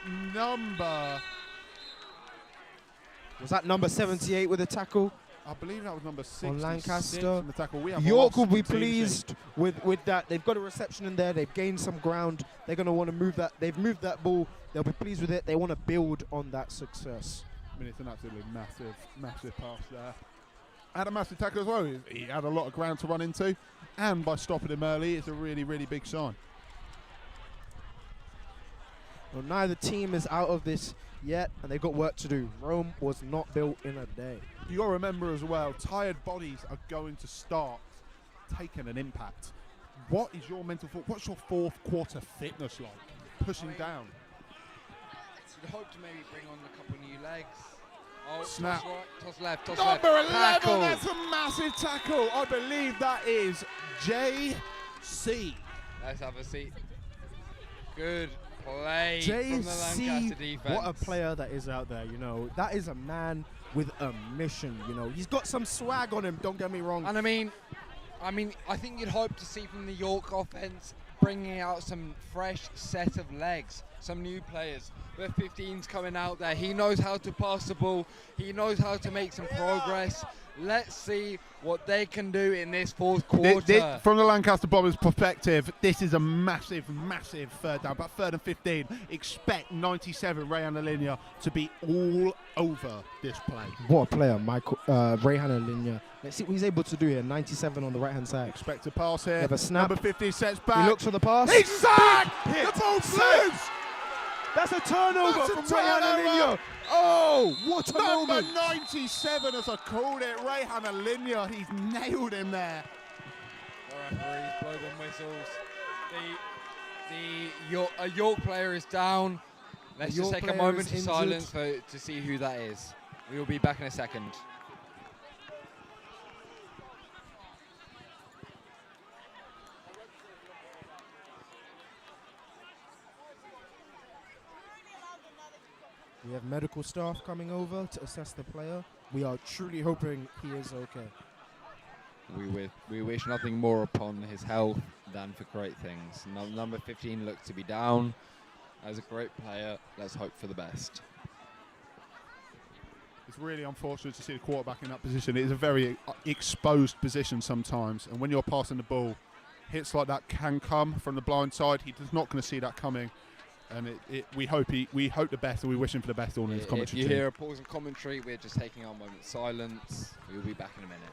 Was that number 78 with a tackle? I believe that was number 6 on Lancaster. The tackle. York will be pleased with that. They've got a reception in there. They've gained some ground. They're going to want to move that. They've moved that ball. They'll be pleased with it. They want to build on that success. I mean, it's an absolutely massive pass there. Had a massive tackle as well. He had a lot of ground to run into. And by stopping him early, it's a really, really big sign. Well, neither team is out of this yet, and they've got work to do. Rome was not built in a day. You got to remember as well, tired bodies are going to start taking an impact. What is your mental thought? What's your 4th quarter fitness like? Pushing down. You'd hope to maybe bring on a couple of new legs. Oh, snap. Toss right, toss left, toss Number left. 11, Tackle. that's a massive tackle. I believe that is JC. Let's have a seat. Good play from the Lancaster defense. What a player that is out there, That is a man with a mission, He's got some swag on him, don't get me wrong. And I mean, I think you'd hope to see from the York offense bringing out some fresh set of legs, some new players. Where 15's coming out there. He knows how to pass the ball. He knows how to make some progress. Let's see what they can do in this 4th quarter. From the Lancaster Bombers' perspective, this is a massive 3rd down. But 3rd and 15, expect 97 Rayhan Alinia to be all over this play. What a player, Rayhan Alinia. Let's see what he's able to do here. 97 on the right-hand side. Expect a pass here. Have a snap. Number 15 sets back. He looks for the pass. He's sacked! The ball flew! That's a turnover from Rayhan Alinia. Oh, what a moment. Number 97, as I called it, Rayhan Alinia. He's nailed him there. The referees blow them whistles. A York player is down. Let's just take a moment of silence to see who that is. We will be back in a second. We have medical staff coming over to assess the player. We are truly hoping he is okay. We wish nothing more upon his health than for great things. Number 15 looks to be down. As a great player, let's hope for the best. It's really unfortunate to see the quarterback in that position. It is a very exposed position sometimes. And when you're passing the ball, hits like that can come from the blind side. He's not going to see that coming. And we hope the best, and we wish him for the best all in his commentary. If you hear a pause in commentary, we're just taking our moment of silence. We'll be back in a minute.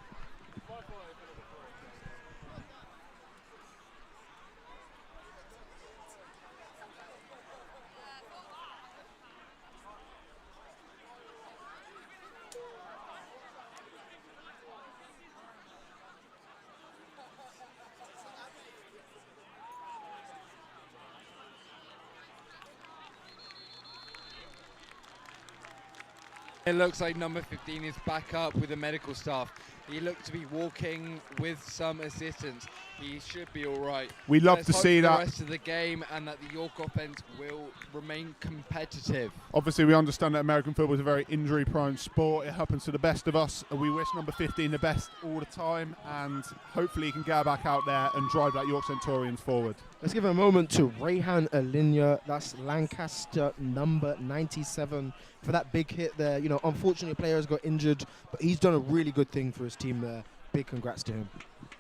It looks like number 15 is back up with the medical staff. He looked to be walking with some assistance. He should be all right. We love Let's to hope see for the that. rest of the game and that the York offense will remain competitive. Obviously, we understand that American football is a very injury-prone sport. It happens to the best of us. We wish number 15 the best all the time, and hopefully he can get back out there and drive that York Centurions forward. Let's give a moment to Rayhan Alinya. That's Lancaster number 97 for that big hit there. You know, unfortunately, a player has got injured, but he's done a really good thing for his team there. Big congrats to him.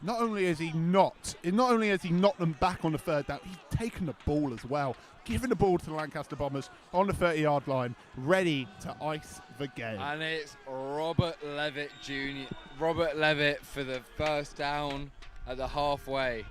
Not only has he knocked them back on the third down, he's taken the ball as well, giving the ball to the Lancaster Bombers on the 30-yard line, ready to ice the game. And it's Robert Levitt Jr. Robert Levitt for the first down at the halfway.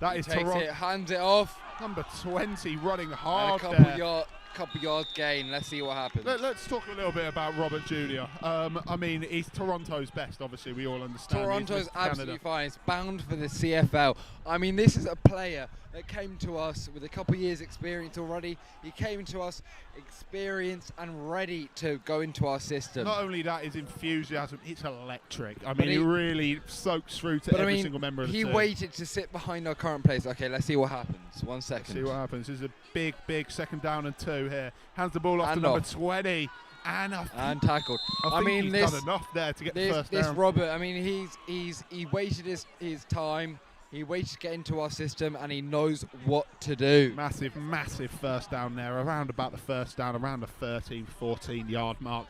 That is Takes Toronto. it, hands it off. Number 20 running And hard a there. couple yards gain. Let's see what happens. Let's talk a little bit about Robert Jr. I mean, he's Toronto's best, obviously, we all understand. Toronto's He's Mr. Canada. absolutely fine. It's bound for the CFL. I mean, this is a player that came to us with a couple of years' experience already. He came to us experienced and ready to go into our system. Not only that, his enthusiasm, it's electric. I mean, he really soaks through to every single member of the team. He waited to sit behind our current players. Okay, let's see what happens. 1 second. Let's see what happens. This is a big, big second down and 2 here. Hands the ball off And to number off. 20. And Tackled. I think mean, he's done enough there to get the first this down. Robert, I mean, he waited his time. He waited to get into our system, and he knows what to do. Massive, massive first down there, around about the first down, around the 13, 14-yard mark.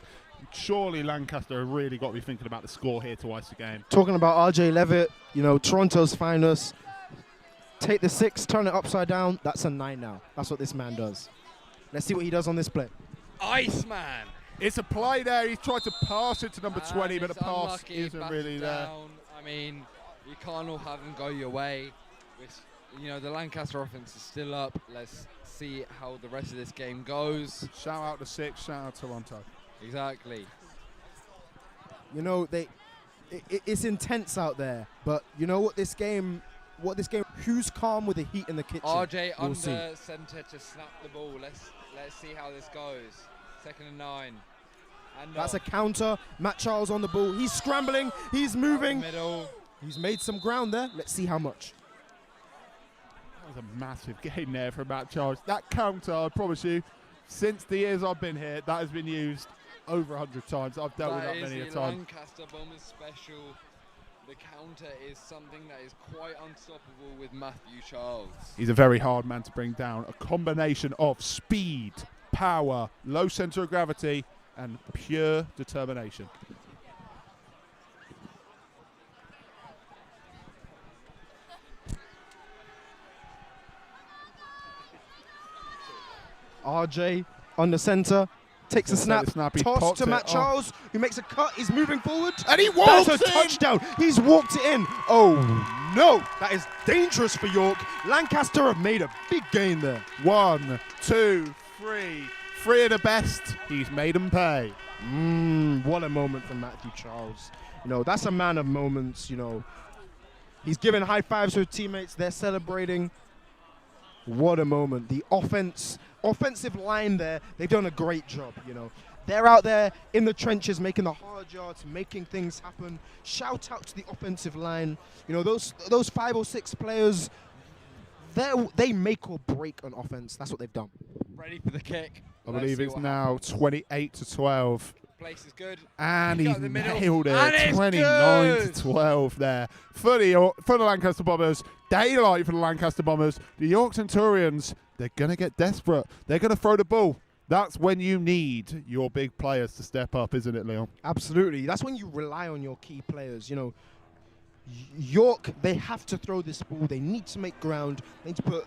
Surely Lancaster have really got to be thinking about the score here to ice the game. Talking about RJ Levitt, you know, Toronto's finest. Take the 6, turn it upside down. That's a 9 now. That's what this man does. Let's see what he does on this play. Iceman. It's a play there. He's tried to pass it to number 20, but the It's pass unlucky, it's isn't batted really there. down. I mean, you can't all have them go your way. Which, you know, the Lancaster offense is still up. Let's see how the rest of this game goes. Shout out to 6, shout out Toronto. Exactly. You know, it's intense out there, but you know what this game, who's calm with the heat in the kitchen? RJ We'll under see. centre to snap the ball. Let's see how this goes. 2nd and 9. And That's a counter. Matt Charles on the ball. He's scrambling. He's moving. middle. He's made some ground there. Let's see how much. That was a massive gain there from Matt Charles. That counter, I promise you, since the years I've been here, that has been used over 100 times. I've dealt with that many a That is time. the Lancaster Bombers special. The counter is something that is quite unstoppable with Matthew Charles. He's a very hard man to bring down. A combination of speed, power, low centre of gravity, and pure determination. RJ on the center. Takes a snap. He Toss pots to it. Matt Oh. Charles, who makes a cut. He's moving forward. And he walks That's a in! touchdown. He's walked it in. Oh, no. That is dangerous for York. Lancaster have made a big gain there. 1, 2, 3. 3 of the best. He's made them pay. What a moment from Matthew Charles. You know, that's a man of moments, you know. He's giving high fives to his teammates. They're celebrating. What a moment. The offensive line there, they've done a great job, you know. They're out there in the trenches making the hard yards, making things happen. Shout out to the offensive line. You know, those 5 or 6 players, they make or break an offense. That's what they've done. Ready for the kick. I Let's believe see it's what now happens. 28-12. Place is good. And He he's got the middle. nailed And it. it's 29-12 there. For the Lancaster Bombers. Daylight for the Lancaster Bombers. The York Centurions, they're going to get desperate. They're going to throw the ball. That's when you need your big players to step up, isn't it, Leon? Absolutely. That's when you rely on your key players. You know, York, they have to throw this ball. They need to make ground. They need to put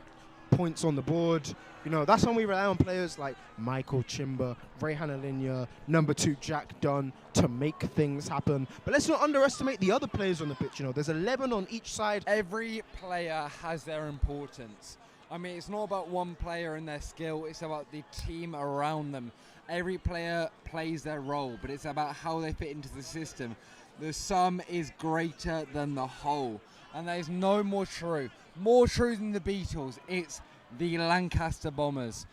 points on the board. You know, that's when we rely on players like Michael Chimber, Rayhan Alinya, number 2 Jack Dunn to make things happen. But let's not underestimate the other players on the pitch. You know, there's 11 on each side. Every player has their importance. I mean, it's not about one player and their skill. It's about the team around them. Every player plays their role, but it's about how they fit into the system. The sum is greater than the whole. And there's no more true. More true than the Beatles. It's the Lancaster Bombers.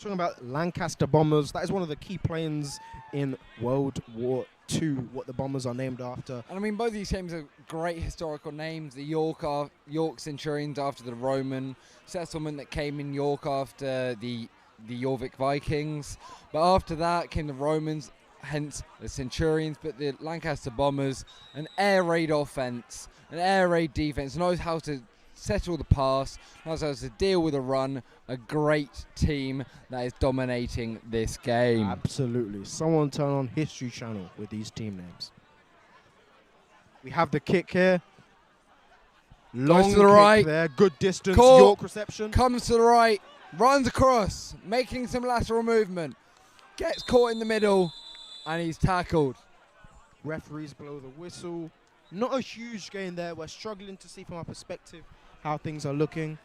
talking about Lancaster Bombers. That is one of the key planes in World War II, what the Bombers are named after. And I mean, both these teams are great historical names. The York Centurions after the Roman settlement that came in York after the Jorvik Vikings. But after that came the Romans, hence the Centurions. But the Lancaster Bombers, an air raid offense, an air raid defense, knows how to settle the pass, knows how to deal with a run. A great team that is dominating this game. Absolutely. Someone turn on History Channel with these team names. We have the kick here. Long to the kick right. there. Good distance. Caught. York reception. Comes to the right, runs across, making some lateral movement, gets caught in the middle, and he's tackled. Referees blow the whistle. Not a huge gain there. We're struggling to see from our perspective how things are looking.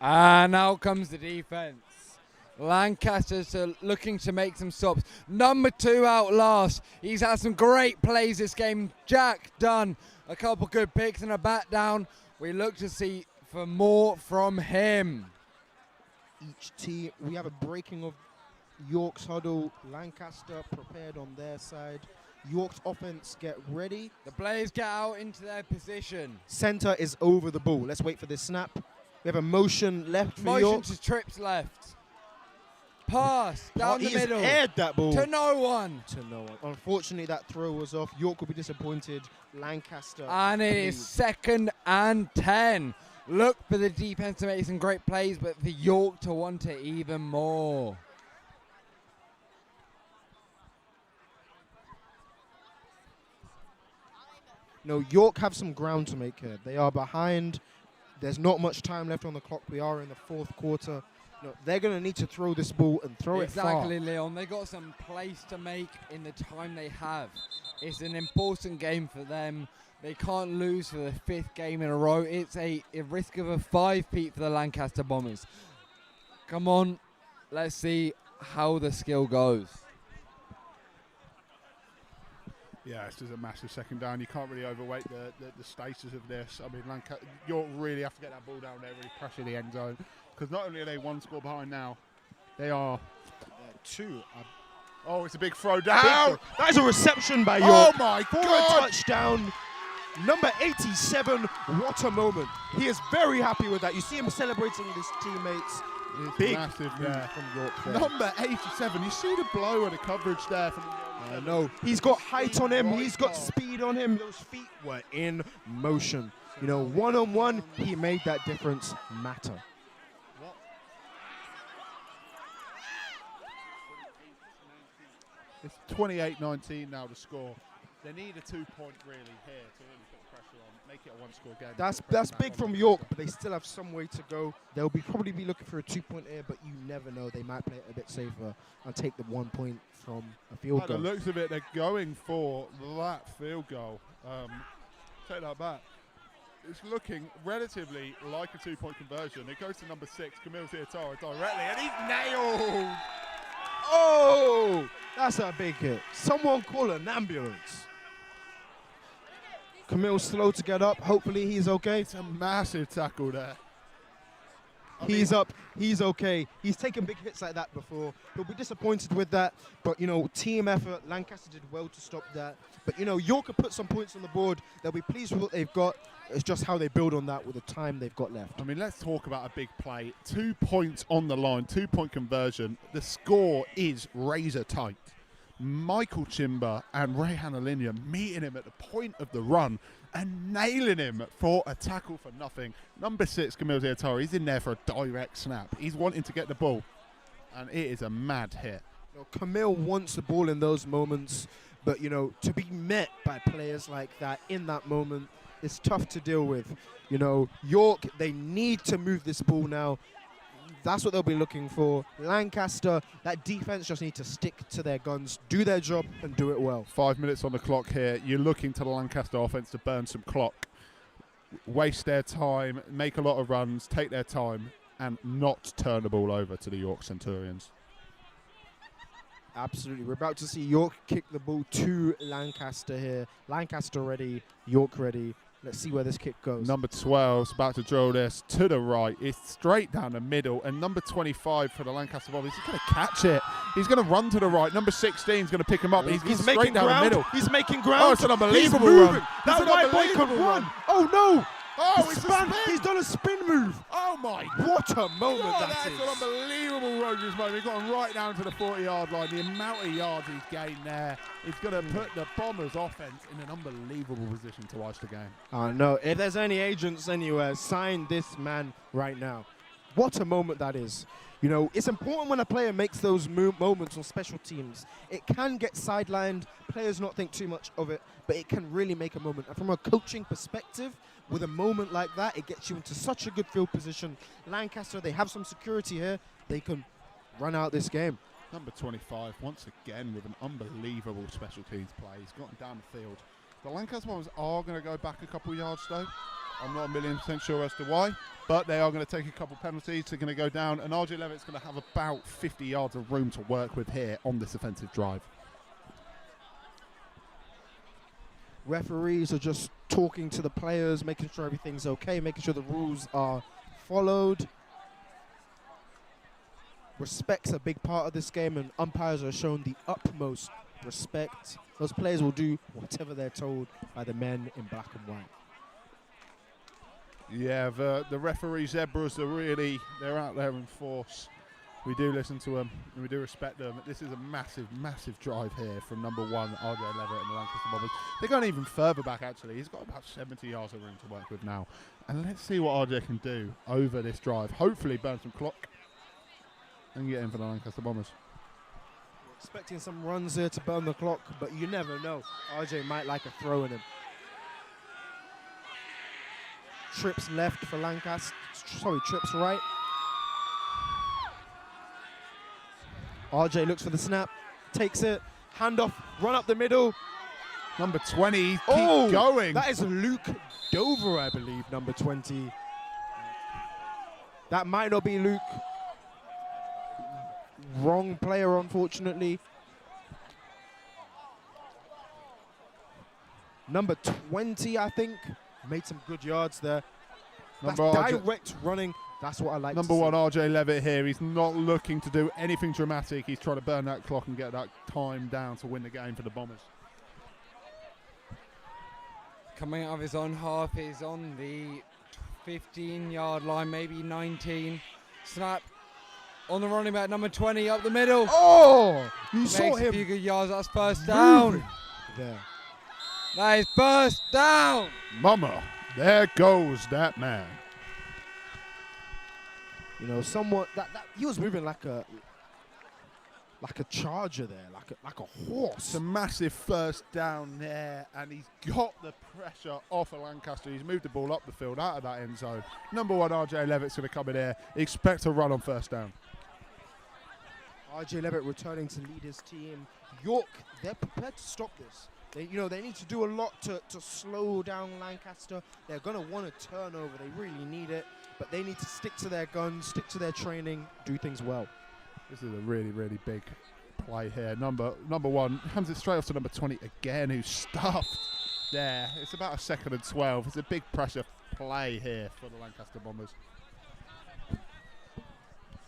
And out comes the defense. Lancaster's looking to make some stops. Number 2 out last. He's had some great plays this game. Jack Dunn, a couple good picks and a bat down. We look to see for more from him. Each team, we have a breaking of York's huddle. Lancaster prepared on their side. York's offense get ready. The players get out into their position. Center is over the ball. Let's wait for this snap. We have a motion left for Motion York. to trips left. Pass down the He's middle. aired that ball To no one. to no one. Unfortunately, that throw was off. York will be disappointed. Lancaster. And it is 2nd and 10. Look for the defense to make some great plays, but for York to want it even more. No, York have some ground to make here. They are behind. There's not much time left on the clock. We are in the 4th quarter. No, they're going to need to throw this ball and throw it far. Exactly, Leon. They got some plays to make in the time they have. It's an important game for them. They can't lose for the 5th game in a row. It's a risk of a 5-peat for the Lancaster Bombers. Come on, let's see how the skill goes. Yeah, this is a massive second down. You can't really overweight the status of this. I mean, York really have to get that ball down there, really pressure the end zone. Because not only are they 1 score behind now, they are 2. Oh, it's a big throw down. That is a reception by Oh York. my For a God. touchdown. Number 87, what a moment. He is very happy with that. You see him celebrating with his teammates. It's Big massive move there. from York there. Number 87. You see the blow of the coverage there from I know. He's got height on him. Right He's got goal. speed on him. Those feet were in motion. You know, one-on-one, he made that difference matter. It's 28-19 now to score. They need a 2-point really here to really put the pressure on, make it a 1-score game. That's big from York, but they still have some way to go. They'll probably be looking for a 2-point here, but you never know. They might play it a bit safer and take the 1 point from a field By goal. the looks of it, they're going for that field goal. Take that back. It's looking relatively like a 2-point conversion. It goes to number 6, Camille Ziatara, directly, and he's nailed. Oh, that's a big hit. Someone call an ambulance. Camille's slow to get up. Hopefully he's okay. It's a massive tackle there. He's up. He's okay. He's taken big hits like that before. He'll be disappointed with that. But, you know, team effort. Lancaster did well to stop that. But, you know, York have put some points on the board. They'll be pleased with what they've got. It's just how they build on that with the time they've got left. I mean, let's talk about a big play. 2 points on the line, 2-point conversion. The score is razor tight. Michael Chimber and Rayhan Alinia meeting him at the point of the run and nailing him for a tackle for nothing. Number 6, Camille Ziatara, he's in there for a direct snap. He's wanting to get the ball, and it is a mad hit. You know, Camille wants the ball in those moments, but, you know, to be met by players like that in that moment, it's tough to deal with. You know, York, they need to move this ball now. That's what they'll be looking for. Lancaster, that defense just need to stick to their guns, do their job, and do it well. 5 minutes on the clock here. You're looking to the Lancaster offense to burn some clock, waste their time, make a lot of runs, take their time, and not turn the ball over to the York Centurions. Absolutely. We're about to see York kick the ball to Lancaster here. Lancaster ready, York ready. Let's see where this kick goes. Number 12 is about to drill this to the right. It's straight down the middle. And number 25 for the Lancaster Bombers, he's going to catch it. He's going to run to the right. Number 16 is going to pick him up. He's straight making down ground. the middle. He's making ground. Oh, it's an unbelievable He's moving. run. That It's an white boy could unbelievable run. run. Oh, no. Oh, it's a spin. He's done a spin move. Oh, my What a moment God, that that's is. an unbelievable Rogers moment. He's gone right down to the 40-yard line. The amount of yards he's gained there is going to put the Bombers' offense in an unbelievable position to watch the game. I know. If there's any agents anywhere, sign this man right now. What a moment that is. You know, it's important when a player makes those moments on special teams. It can get sidelined, players not think too much of it, but it can really make a moment. And from a coaching perspective, with a moment like that, it gets you into such a good field position. Lancaster, they have some security here. They can run out this game. Number 25, once again, with an unbelievable special teams play. He's gotten down the field. The Lancaster Bombers are going to go back a couple yards, though. I'm not 1,000,000% sure as to why, but they are going to take a couple penalties. They're going to go down, and RJ Levitt's going to have about 50 yards of room to work with here on this offensive drive. Referees are just talking to the players, making sure everything's okay, making sure the rules are followed. Respect's a big part of this game, and umpires are shown the utmost respect. Those players will do whatever they're told by the men in black and white. Yeah, the referee zebras they're out there in force. We do listen to them, and we do respect them. This is a massive, massive drive here from number 1, RJ Levitt and the Lancaster Bombers. They're going even further back, actually. He's got about 70 yards of room to work with now. And let's see what RJ can do over this drive. Hopefully burn some clock and get in for the Lancaster Bombers. Expecting some runs here to burn the clock, but you never know. RJ might like a throw in him. Trips left for Lancaster. Sorry, trips right. RJ looks for the snap, takes it, handoff, run up the middle. Number 20, keep Oh, going. that is Luke Dover, I believe, number 20. That might not be Luke. Wrong player, unfortunately. Number 20, I think, made some good yards there. That's Number direct running. That's what I like Number to see. 1, RJ Levitt here. He's not looking to do anything dramatic. He's trying to burn that clock and get that time down to win the game for the Bombers. Coming out of his own half, he's on the 15-yard line, maybe 19. Snap on the running back, number 20, up the middle. Oh, you Makes saw a him few good yards. That's first down. moving there. That is first down. Mama, there goes that man. You know, somewhat that he was moving like a charger there, like a horse. It's a massive first down there, and he's got the pressure off of Lancaster. He's moved the ball up the field out of that end zone. Number 1, RJ Levitt's going to come in here. Expect a run on first down. RJ Levitt returning to lead his team. York, they're prepared to stop this. They need to do a lot to slow down Lancaster. They're going to want a turnover. They really need it. But they need to stick to their guns, stick to their training, do things well. This is a really, really big play here. Number 1 hands it straight off to number 20 again, who's stuffed there. It's about 2nd and 12. It's a big pressure play here for the Lancaster Bombers.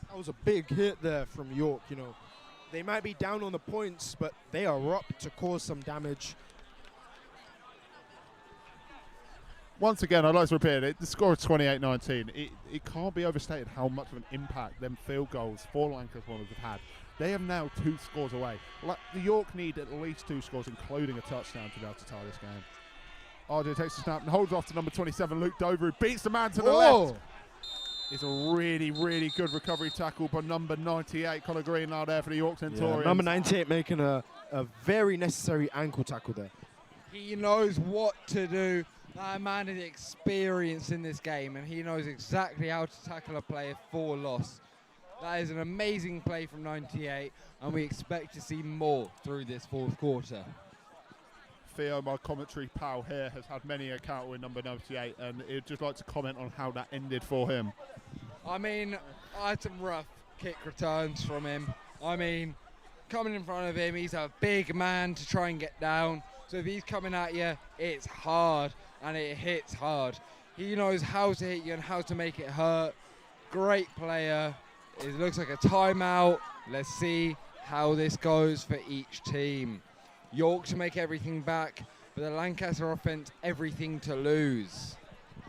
That was a big hit there from York. You know, they might be down on the points, but they are up to cause some damage. Once again, I'd like to repeat it. The score of 28-19. It can't be overstated how much of an impact them field goals for Lancaster Bombers have had. They have now 2 scores away. The York need at least 2 scores, including a touchdown, to be able to tie this game. RJ takes the snap and holds off to number 27, Luke Dover, who beats the man to the left. It's a really, really good recovery tackle by number 98, Connor Green, now there for the York Centurions. Yeah, number 98 making a very necessary ankle tackle there. He knows what to do. That man is experienced in this game, and he knows exactly how to tackle a player for loss. That is an amazing play from 98, and we expect to see more through this 4th quarter. Theo, my commentary pal here, has had many a encounter with number 98, and he'd just like to comment on how that ended for him. I mean, I had some rough kick returns from him. I mean, coming in front of him, he's a big man to try and get down. So if he's coming at you, it's hard. and it hits hard. He knows how to hit you and how to make it hurt. Great player. It looks like a timeout. Let's see how this goes for each team. York to make everything back, but the Lancaster offense, everything to lose.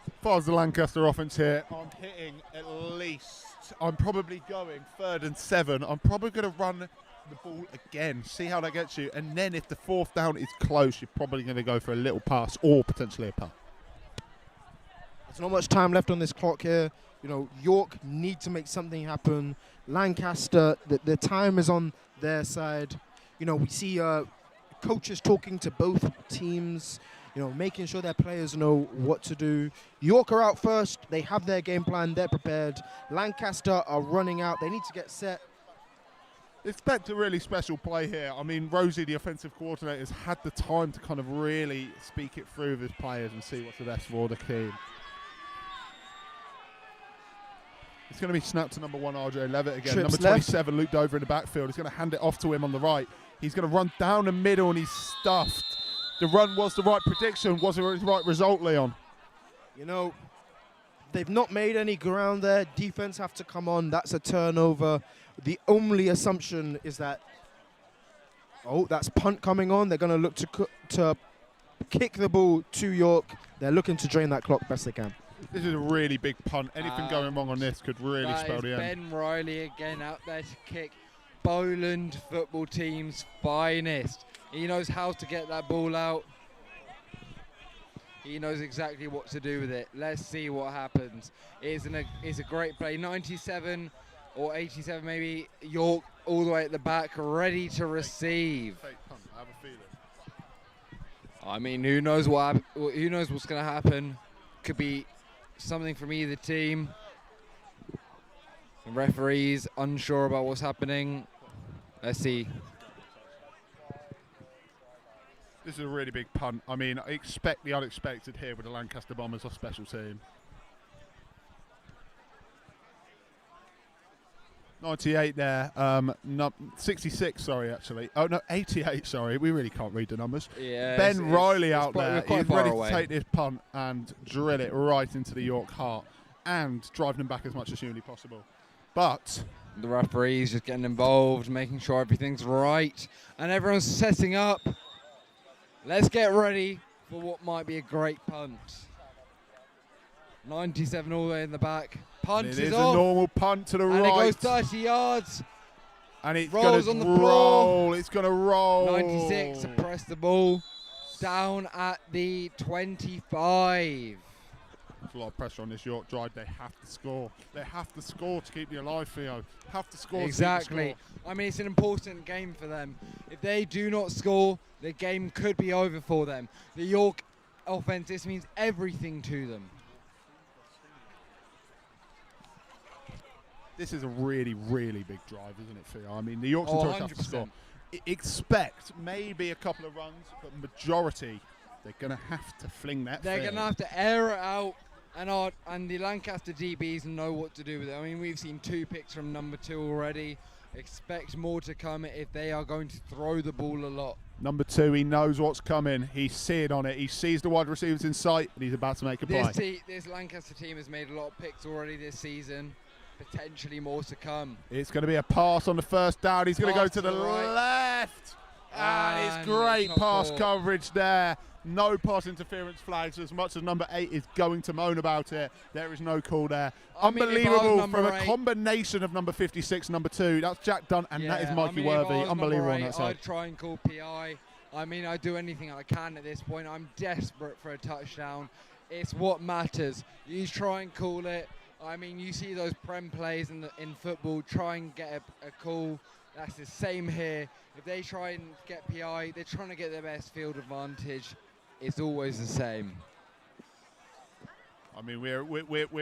As far as the Lancaster offense here, I'm hitting at least, I'm probably going 3rd and 7. I'm probably going to run the ball again, see how that gets you, and then if the 4th down is close, you're probably going to go for a little pass or potentially a punt. There's not much time left on this clock here. You know, York need to make something happen. Lancaster, the time is on their side. You know, we see coaches talking to both teams, you know, making sure their players know what to do. York are out first. They have their game plan. They're prepared. Lancaster are running out. They need to get set. Expect a really special play here. I mean, Rosie, the offensive coordinator, has had the time to kind of really speak it through with his players and see what's the best for the team. It's going to be snapped to number 1, RJ Levitt again. Trips Number 27, looped over in the backfield. He's going to hand it off to him on the right. He's going to run down the middle and he's stuffed. The run was the right prediction. Was it the right result, Leon? You know, they've not made any ground there. Defense have to come on. That's a turnover. The only assumption is that, oh, that's punt coming on. They're going to look to kick the ball to York. They're looking to drain that clock best they can. This is a really big punt. Anything going wrong on this could really spell the end. Ben Riley again out there to kick. Bowland football team's finest. He knows how to get that ball out. He knows exactly what to do with it. Let's see what happens. It's a great play. 97 or 87 maybe. York all the way at the back, ready to receive. Fake punt, I have a feeling. I mean, who knows what's going to happen? Could be something from either team. The referees unsure about what's happening. Let's see. This is a really big punt. I mean, I expect the unexpected here with the Lancaster Bombers off special team. 98 there. 66, sorry, actually. Oh, no, 88, sorry. We really can't read the numbers. Yeah, Ben Riley out there. He's He's ready to take this punt and drill it right into the York heart and drive them back as much as humanly possible. But the referees just getting involved, making sure everything's right, and everyone's setting up. Let's get ready for what might be a great punt. 97 all the way in the back. Punt is off. It is a normal punt to the right. And it goes 30 yards. And it's rolls going on to the roll. floor. It's going to roll. 96 to press the ball. Down at the 25. There's a lot of pressure on this York drive. They have to score. They have to score to keep you alive, Theo. Have to score. Exactly. To keep the score. I mean, it's an important game for them. If they do not score, the game could be over for them. The York offense, this means everything to them. This is a really, really big drive, isn't it, Theo? I mean, the Yorkshire Tourists have to score. 100%. Expect maybe a couple of runs, but majority, they're going to have to fling that They're thing. going to have to air it out, and the Lancaster DBs know what to do with it. I mean, we've seen 2 picks from number 2 already. Expect more to come if they are going to throw the ball a lot. Number 2, he knows what's coming. He's seeing on it. He sees the wide receivers in sight, and he's about to make a play. This Lancaster team has made a lot of picks already this season. Potentially more to come. It's going to be a pass on the first down. He's going to go to the right. left. And it's great pass coverage there. No pass interference flags. As much as number 8 is going to moan about it, there is no call there. Unbelievable from a combination of number 56, number 2. That's Jack Dunn, and that is Mikey Worthy. Unbelievable on that side. I'd try and call PI. I mean, I do anything I can at this point. I'm desperate for a touchdown. It's what matters. You try and call it. I mean, you see those prem plays in football, try and get a call. That's the same here. If they try and get PI, they're trying to get their best field advantage. It's always the same. I mean, we're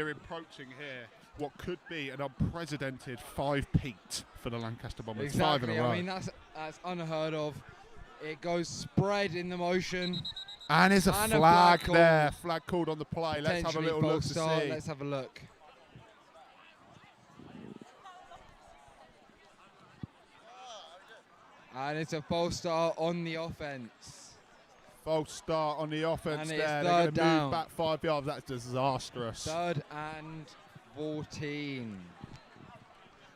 approaching here what could be an unprecedented 5-peat for the Lancaster Bombers. Exactly. 5 in a row. I mean, that's unheard of. It goes spread in the motion. And there's a flag there. Flag called on the play. Let's have a little look to see. Let's have a look. And it's a false start on the offense. False start on the offense And it's there. They're going third to down. move back 5 yards. That's disastrous. 3rd and 14.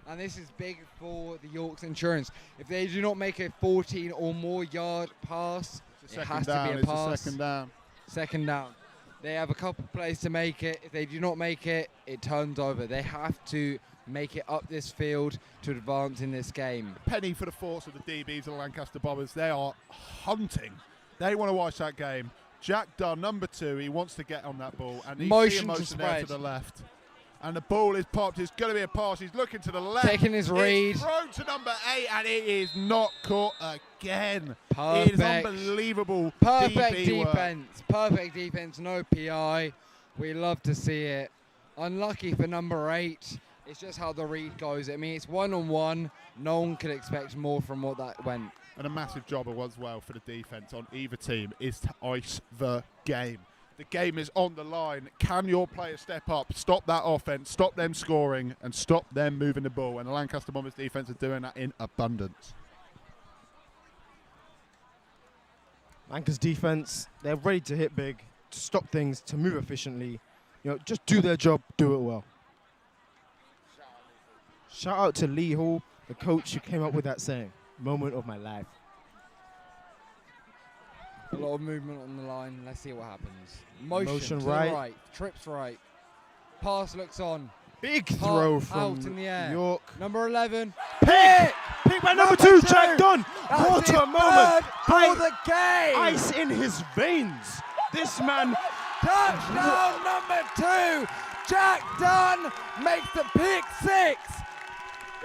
And this is big for the York's insurance. If they do not make a 14 or more yard pass, It's it a has second down. to be a It's pass. a second down. Second down. They have a couple plays to make it. If they do not make it, it turns over. They have to make it up this field to advance in this game. Penny for the force of the DBs of the Lancaster Bombers. They are hunting. They want to watch that game. Jack Dunn, number 2, he wants to get on that ball. And you see Motion a to motion there to spread. the left. And the ball is popped. It's going to be a pass. He's looking to the left. Taking his read. It's thrown to number 8, and it is not caught again. It is Perfect. unbelievable. Perfect DB work. defense. Perfect defense. No PI. We love to see it. Unlucky for number 8. It's just how the read goes. I mean, it's 1-on-1. No one could expect more from what that went. And a massive job as well for the defense on either team is to ice the game. The game is on the line. Can your players step up, stop that offense, stop them scoring, and stop them moving the ball? And the Lancaster Bombers defense are doing that in abundance. Lancaster's defense, they're ready to hit big, to stop things, to move efficiently. You know, just do their job, do it well. Shout out to Lee Hall, the coach who came up with that saying, moment of my life. A lot of movement on the line. Let's see what happens. Motion to right. the right. Trips right. Pass looks on. Big Punt throw from out in the air. York. Number 11. Pick! Pick by number 2, Jack Dunn. That's What his a moment. third for the game. Ice in his veins. This man, Touchdown number 2. Jack Dunn makes the pick 6.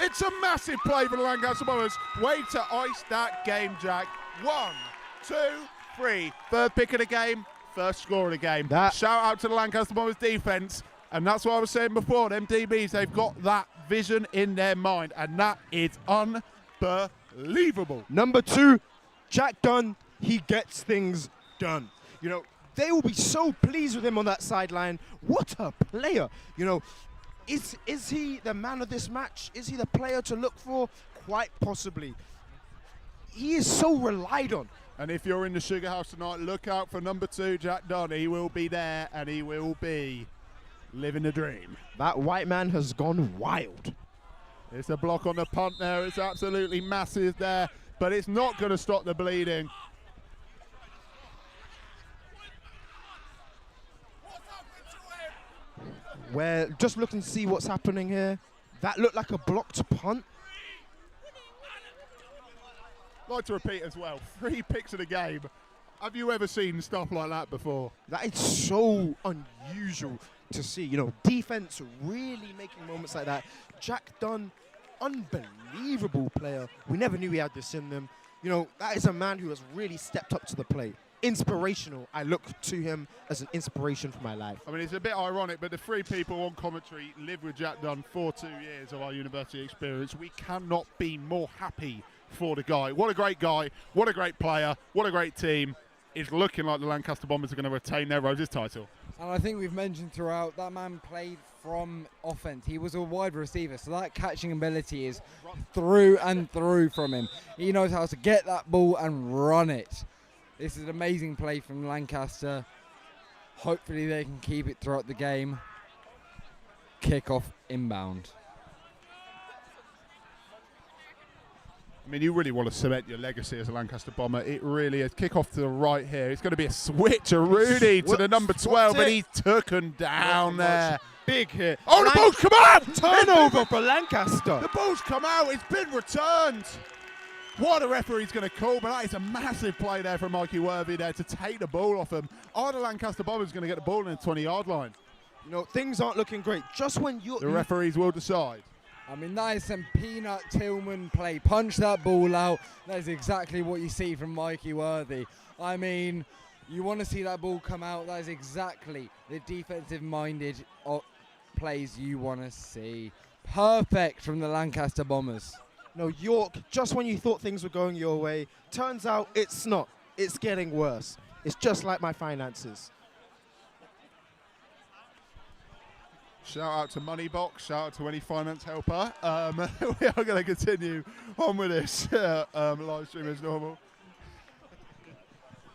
It's a massive play for the Lancaster Bombers. Way to ice that game, Jack. 1, 2, 3. Third pick of the game, first score of the game. Shout out to the Lancaster Bombers defense. And that's what I was saying before. Them DBs, they've got that vision in their mind. And that is unbelievable. number 2, Jack Dunn, he gets things done. You know, they will be so pleased with him on that sideline. What a player. You know, is he the man of this match? Is he the player to look for? Quite possibly. He is so relied on. And if you're in the Sugar House tonight, look out for number 2, Jack Dunn. He will be there and he will be living the dream. That white man has gone wild. It's a block on the punt there. It's absolutely massive there, but it's not going to stop the bleeding. We're just looking to see what's happening here. That looked like a blocked punt. I'd like to repeat as well, 3 picks of the game. Have you ever seen stuff like that before? That is so unusual to see. You know, defense really making moments like that. Jack Dunn, unbelievable player. We never knew he had this in them. You know, that is a man who has really stepped up to the plate. Inspirational. I look to him as an inspiration for my life. I mean, it's a bit ironic, but the 3 people on commentary live with Jack Dunn for 2 years of our university experience. We cannot be more happy for the guy. What a great guy. What a great player. What a great team. It's looking like the Lancaster Bombers are going to retain their Roses title. And I think we've mentioned throughout, that man played from offense. He was a wide receiver, so that catching ability is through and through from him. He knows how to get that ball and run it. This is an amazing play from Lancaster. Hopefully they can keep it throughout the game. Kickoff inbound. I mean, you really want to cement your legacy as a Lancaster Bomber. It really is. Kick off to the right here. It's going to be a switch, a Rudy to the number 12, and he took him down there. Big hit. Oh, the ball's come out! Turnover for Lancaster. The ball's come out. It's been returned. What a referee's going to call, but that is a massive play there from Mikey Worthy there to take the ball off him. Are the Lancaster Bombers going to get the ball in the 20-yard line? You know, things aren't looking great. Just when you're... The referees will decide. I mean, that is some Peanut Tillman play. Punch that ball out. That is exactly what you see from Mikey Worthy. I mean, you want to see that ball come out. That is exactly the defensive-minded plays you want to see. Perfect from the Lancaster Bombers. No, York, just when you thought things were going your way, turns out it's not. It's getting worse. It's just like my finances. Shout out to Moneybox, shout out to any finance helper. We are going to continue on with this live stream as normal.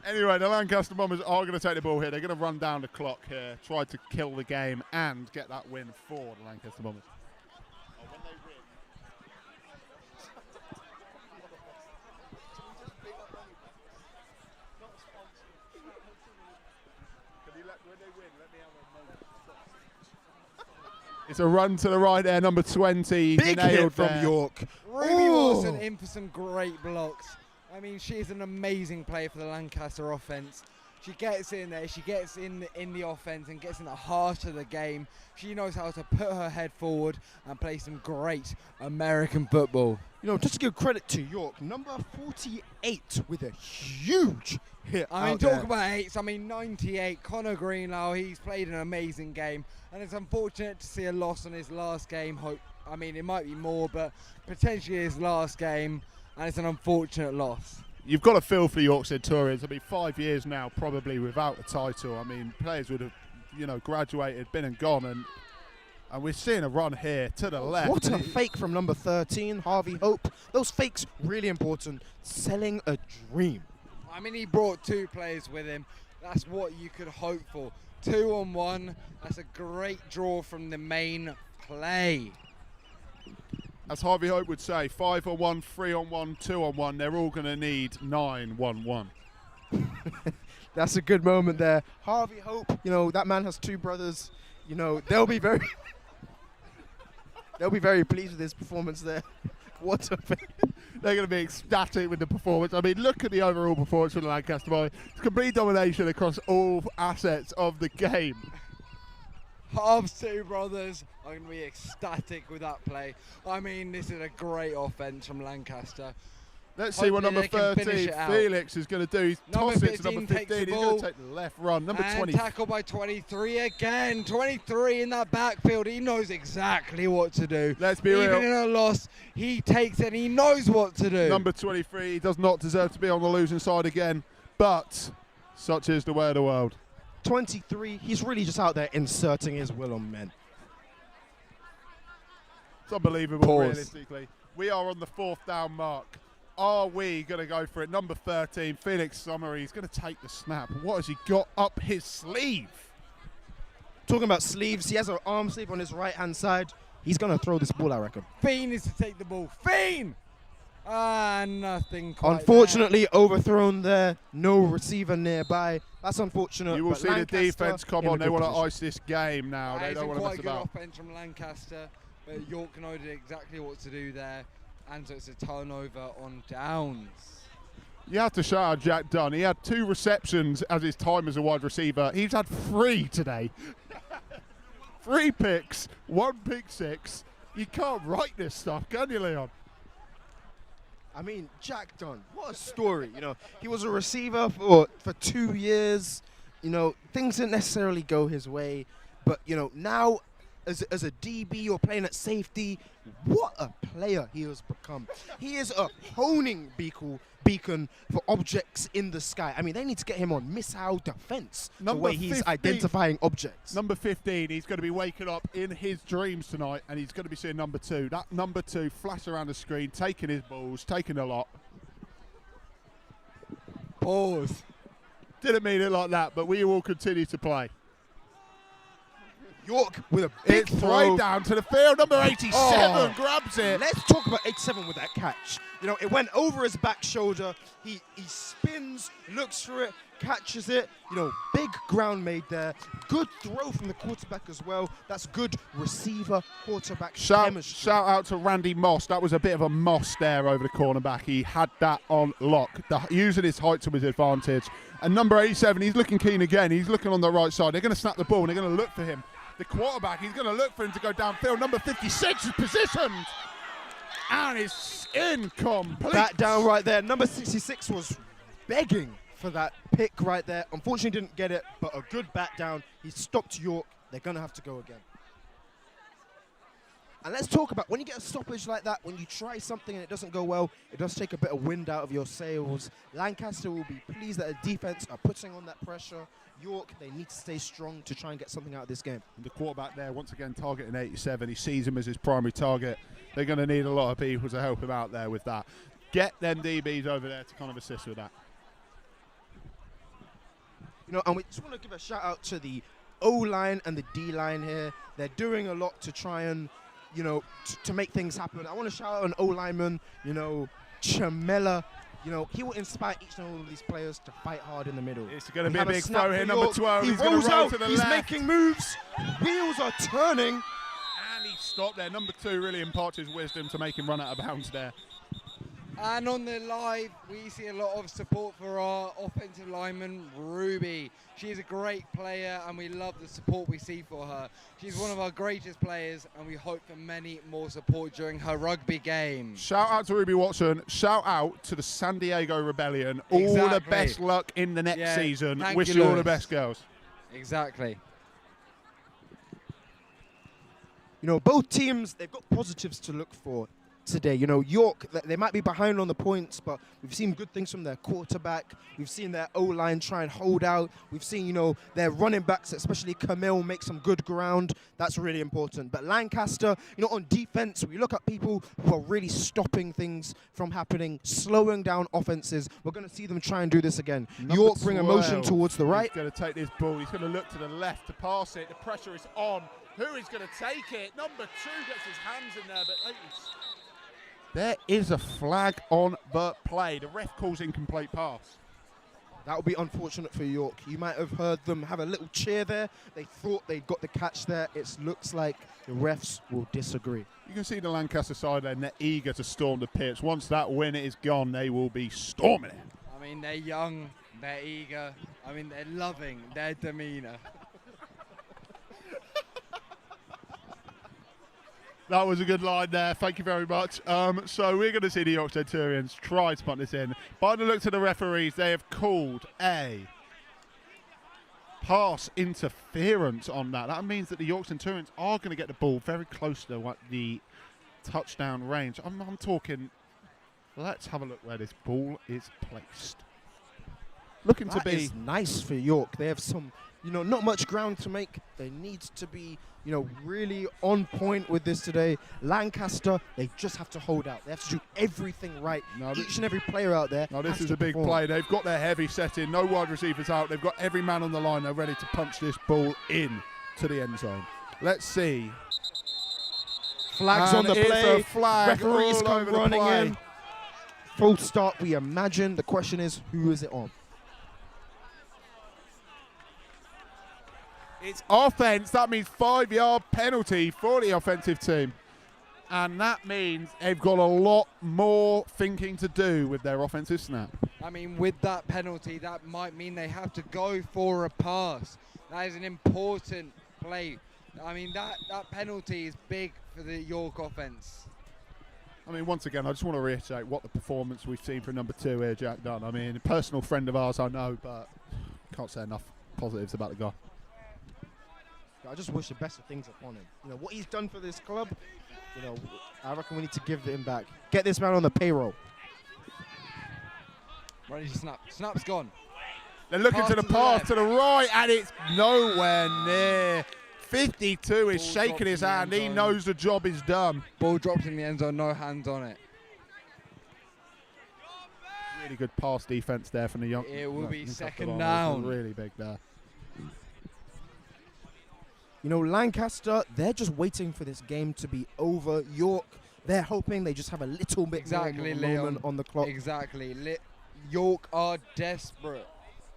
Anyway, the Lancaster Bombers are going to take the ball here. They're going to run down the clock here, try to kill the game and get that win for the Lancaster Bombers. Oh, when they win. When they win, let me have a moment. It's a run to the right there, number 20. Big nailed hit from there. York. Ruby Ooh. Wilson in for some great blocks. I mean, she is an amazing player for the Lancaster offense. She gets in there, she gets in the offense and gets in the heart of the game. She knows how to put her head forward and play some great American football. You know, just to give credit to York, number 48 with a huge hit. I mean, out talk there. about eights. I mean, 98, Connor Greenlow, he's played an amazing game. And it's unfortunate to see a loss on his last game. I mean, it might be more, but potentially his last game. And it's an unfortunate loss. You've got a feel for York Centurions. I mean, 5 years now, probably without a title. I mean, players would have, graduated, been and gone, and we're seeing a run here to the left. What a fake from number 13, Harvey Hope. Those fakes, really important. Selling a dream. I mean, he brought 2 players with him. That's what you could hope for. 2-on-1. That's a great draw from the main play. As Harvey Hope would say, 5-on-1, 3-on-1, 2-on-1. They're all going to need 9-1-1. That's a good moment there. Harvey Hope, that man has 2 brothers. They'll be very pleased with his performance there. What a fake. They're going to be ecstatic with the performance. I mean, look at the overall performance from the Lancaster Boys. It's complete domination across all assets of the game. Hobbs' 2 brothers are going to be ecstatic with that play. I mean, this is a great offense from Lancaster. Let's see what Hopefully number they can finish 13, it out. Felix, is going to do. He's Number toss it to 15 number takes the 15. He's ball. going to take the left run. Number And 20. tackled by 23 again. 23 in that backfield. He knows exactly what to do. Let's be Even real. in a loss, he takes it and he knows what to do. Number 23 does not deserve to be on the losing side again, but such is the way of the world. 23, he's really just out there inserting his will on men. It's unbelievable, Pause. realistically. We are on the 4th down mark. Are we going to go for it? Number 13, Felix Summery, he's going to take the snap. What has he got up his sleeve? Talking about sleeves, he has an arm sleeve on his right-hand side. He's going to throw this ball, I reckon. Fiend is to take the ball. Fiend! Nothing quite Unfortunately, overthrown there. No receiver nearby. That's unfortunate. You will but see the Lancaster defence come in a on. They good want to position. ice this game now. That They is don't a want to quite mess good about. offense from Lancaster, but York know exactly what to do there, and so it's a turnover on downs. You have to shout out Jack Dunn. He had 2 receptions as his time as a wide receiver. He's had 3 today. 3 picks, 1 pick 6. You can't write this stuff, can you, Leon? I mean, Jack Dunn, what a story. He was a receiver for 2 years. Things didn't necessarily go his way. But, now as a DB or playing at safety, what a player he has become. He is a honing beacon for objects in the sky. I mean, they need to get him on missile defense, the way he's 15. identifying objects. Number 15, he's going to be waking up in his dreams tonight, and he's going to be seeing number 2. That number 2 flash around the screen, taking his balls, taking a lot. Pause. Didn't mean it like that, but we will continue to play. York with a big It's throw. right down to the field. Number 87 Oh. grabs it. Let's talk about 87 with that catch. It went over his back shoulder. He spins, looks for it, catches it. Big ground made there. Good throw from the quarterback as well. That's good receiver-quarterback chemistry. Shout out to Randy Moss. That was a bit of a Moss there over the cornerback. He had that on lock, using his height to his advantage. And number 87, he's looking keen again. He's looking on the right side. They're going to snap the ball, and they're going to look for him. The quarterback, he's going to look for him to go downfield. Number 56 is positioned. And it's incomplete. That down right there. Number 66 was begging for that pick right there. Unfortunately didn't get it, but a good bat down. He stopped York. They're going to have to go again. And let's talk about when you get a stoppage like that, when you try something and it doesn't go well, it does take a bit of wind out of your sails. Lancaster will be pleased that the defense are putting on that pressure. York, they need to stay strong to try and get something out of this game. The quarterback there, once again, targeting 87. He sees him as his primary target. They're going to need a lot of people to help him out there with that. Get them DBs over there to kind of assist with that. And we just want to give a shout out to the O-line and the D-line here. They're doing a lot to try and, to make things happen. I want to shout out an O-lineman, Chamela. He will inspire each and all of these players to fight hard in the middle. It's going to be a big throw here, number 12. He He's going rolls to roll out. to the He's left. making moves. Wheels are turning. And he stopped there. Number 2 really imparts his wisdom to make him run out of bounds there. And on the live, we see a lot of support for our offensive lineman, Ruby. She's a great player, and we love the support we see for her. She's one of our greatest players, and we hope for many more support during her rugby game. Shout out to Ruby Watson. Shout out to the San Diego Rebellion. All the Exactly. best luck in the next season. Thank Wish you, you all the Lewis. best, girls. Exactly. Both teams, they've got positives to look for today. York, they might be behind on the points, but we've seen good things from their quarterback. We've seen their O-line try and hold out. We've seen, their running backs, especially Camille, make some good ground. That's really important. But Lancaster, on defense, we look at people who are really stopping things from happening, slowing down offenses. We're going to see them try and do this again. Number York bring a motion 12. towards the right. He's going to take this ball. He's going to look to the left to pass it. The pressure is on. Who is going to take it? Number 2 gets his hands in there, but there is a flag on the play. The ref calls incomplete pass. That would be unfortunate for York. You might have heard them have a little cheer there. They thought they got the catch there. It looks like the refs will disagree. You can see the Lancaster side there, and they're eager to storm the pitch. Once that win is gone, they will be storming it. I mean, they're young, they're eager, they're loving their demeanour. That was a good line there. Thank you very much. So we're going to see the York Centurions try to punt this in. By the looks of the referees, they have called a pass interference on that. That means that the York Centurions are going to get the ball very close to the touchdown range. I'm talking, let's have a look where this ball is placed. Looking That to be is nice for York. They have some, not much ground to make. They need to be, really on point with this today. Lancaster, they just have to hold out. They have to do everything right. Each and every player out there. Now this has is to a big perform. play. They've got their heavy set in. No wide receivers out. They've got every man on the line. They're ready to punch this ball in to the end zone. Let's see. Flags And on the it's play. a flag Referees all come over the running play. in. Full start, we imagine. The question is, who is it on? It's offense. That means 5-yard penalty for the offensive team. And that means they've got a lot more thinking to do with their offensive snap. With that penalty, that might mean they have to go for a pass. That is an important play. That penalty is big for the York offense. Once again, I just want to reiterate what the performance we've seen from number 2 here, Jack Dunn. A personal friend of ours, I know, but can't say enough positives about the guy. I just wish the best of things upon him. What he's done for this club, I reckon we need to give him back. Get this man on the payroll. Ready to snap. Snap's gone. They're looking Pass to the to the pass left. to the right, and it's nowhere near. 52 is Ball shaking drops his in the hand. end He zone. knows the job is done. Ball drops in the end zone, no hands on it. Really good pass defense there from the young. It will be Newcastle second Lions. down. Really big there. Lancaster, they're just waiting for this game to be over. York, they're hoping they just have a little bit Exactly, more Leon. moment on the clock. Exactly. York are desperate.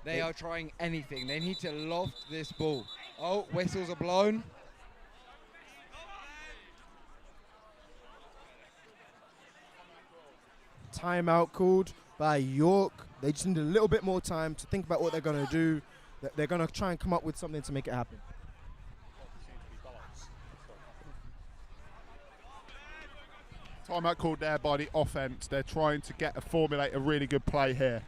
They are trying anything. They need to loft this ball. Oh, whistles are blown. Timeout called by York. They just need a little bit more time to think about what they're going to do. They're going to try and come up with something to make it happen. Timeout called there by the offense. They're trying to formulate a really good play here.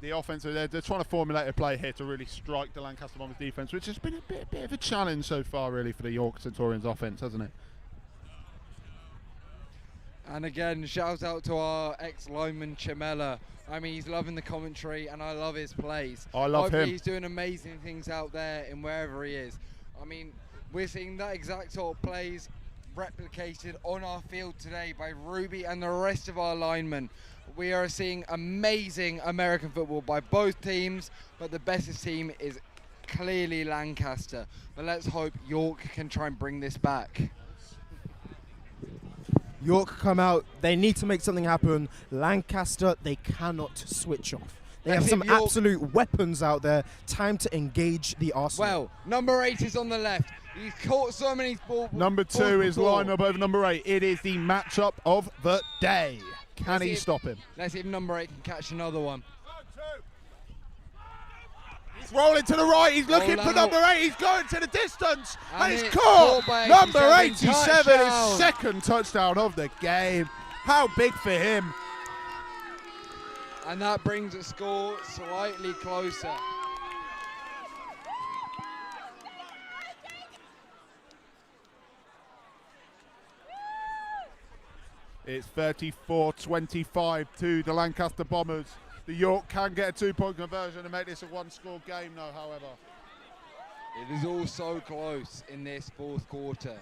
The offense, they're trying to formulate a play here to really strike the Lancaster Bombers defense, which has been a bit of a challenge so far, really, for the York Centurions offense, hasn't it? And again, shout out to our ex-lineman Chamela. He's loving the commentary, and I love his plays. I love Hopefully him. He's doing amazing things out there in wherever he is. We're seeing that exact sort of plays replicated on our field today by Ruby and the rest of our linemen. We are seeing amazing American football by both teams, but the bestest team is clearly Lancaster. But let's hope York can try and bring this back. York come out. They need to make something happen. Lancaster, they cannot switch off. They have some absolute weapons out there. Time to engage the Arsenal. Well, number 8 is on the left. He's caught so many balls. Number 2 is lined up over number 8. It is the matchup of the day. Can he stop him? Let's see if number 8 can catch another one. He's rolling to the right. He's looking for number 8. He's going to the distance. And he's caught. Number 87, his second touchdown of the game. How big for him. And that brings the score slightly closer. It's 34-25 to the Lancaster Bombers. The York can get a 2-point conversion and make this a 1-score game now, however. It is all so close in this fourth quarter.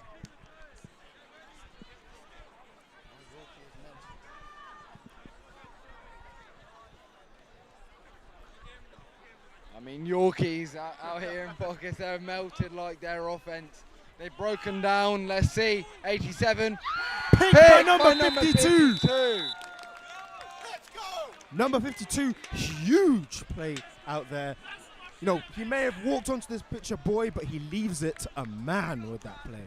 I mean, Yorkies out here in pockets, they're melted like their offense. They've broken down. Let's see. 87. Picked by number 52. Let's go. Number 52, huge play out there. You know, he may have walked onto this pitch a boy, but he leaves it a man with that play.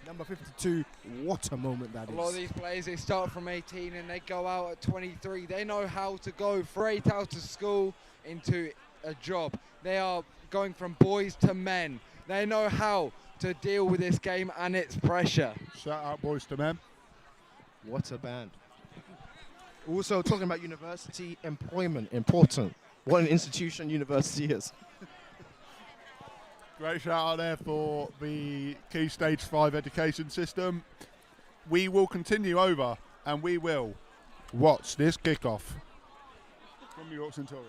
Number 52, what a moment that is. A lot of these players, they start from 18 and they go out at 23. They know how to go straight out of school into a job. They are going from boys to men. They know how to deal with this game and its pressure. Shout out boys to men. What a band. Also talking about university employment, important. What an institution university is. Great shout out there for the Key Stage 5 education system. We will continue over and we will watch this kickoff from the York Centurions.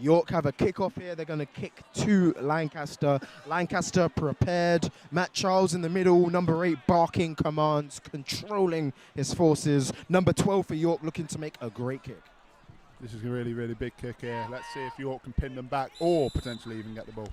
York have a kickoff here. They're going to kick to Lancaster. Lancaster prepared. Matt Charles in the middle. Number 8 barking commands, controlling his forces. Number 12 for York looking to make a great kick. This is a really, really big kick here. Let's see if York can pin them back or potentially even get the ball.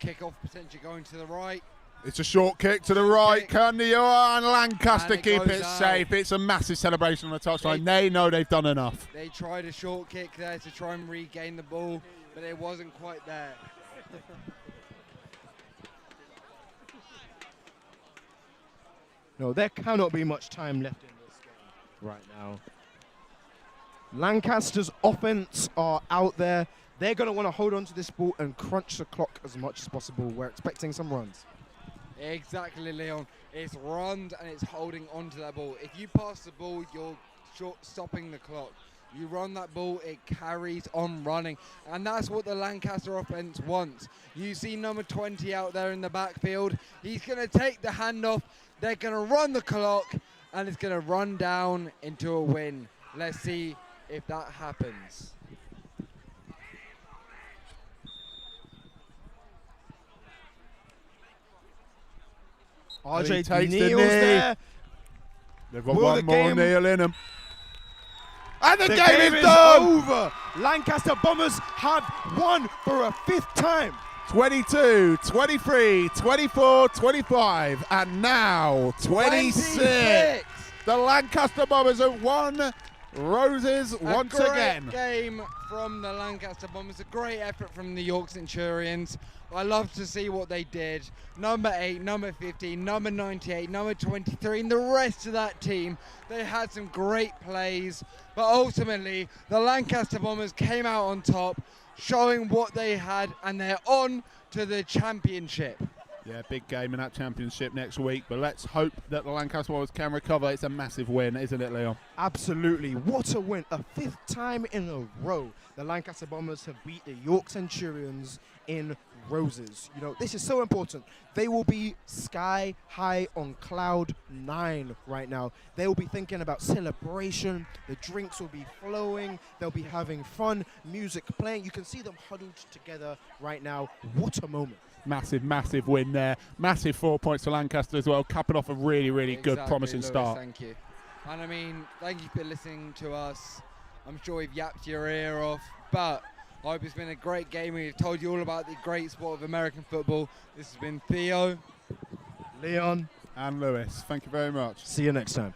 Kickoff potentially going to the right. It's a short kick to the right. Can the Lancaster keep it safe? It's a massive celebration on the touchline. They know they've done enough. They tried a short kick there to try and regain the ball, but it wasn't quite there. No, there cannot be much time left in this game right now. Lancaster's offense are out there. They're going to want to hold on to this ball and crunch the clock as much as possible. We're expecting some runs. Exactly, Leon. It's runs and it's holding on to that ball. If you pass the ball, you're stopping the clock. You run that ball, it carries on running. And that's what the Lancaster offense wants. You see number 20 out there in the backfield. He's going to take the handoff. They're going to run the clock, and it's going to run down into a win. Let's see if that happens. RJ takes the kneels knee. there. They've got Will one the more game- kneel in them. And the game game is is done! over. Lancaster Bombers have won for a 5th time. 22, 23, 24, 25, and now 26. The Lancaster Bombers have won Roses once again. A great game from the Lancaster Bombers. A great effort from the York Centurions. I love to see what they did. Number 8, number 15, number 98, number 23, and the rest of that team. They had some great plays, but ultimately the Lancaster Bombers came out on top, showing what they had, and they're on to the championship. Yeah, big game in that championship next week, but let's hope that the Lancaster Bombers can recover. It's a massive win, isn't it, Leon? Absolutely. What a win. A 5th time in a row. The Lancaster Bombers have beat the York Centurions in Roses. You know, this is so important. They will be sky high on cloud 9 right now. They will be thinking about celebration. The drinks will be flowing. They'll be having fun, music playing. You can see them huddled together right now. What a moment. Massive win there. Massive 4 points for Lancaster as well, capping off a really good, promising Lewis, start. Thank you. And I mean, thank you for listening to us. I'm sure we've yapped your ear off, but I hope it's been a great game. We've told you all about the great sport of American football. This has been Theo, Leon, And Lewis. Thank you very much. see you next time.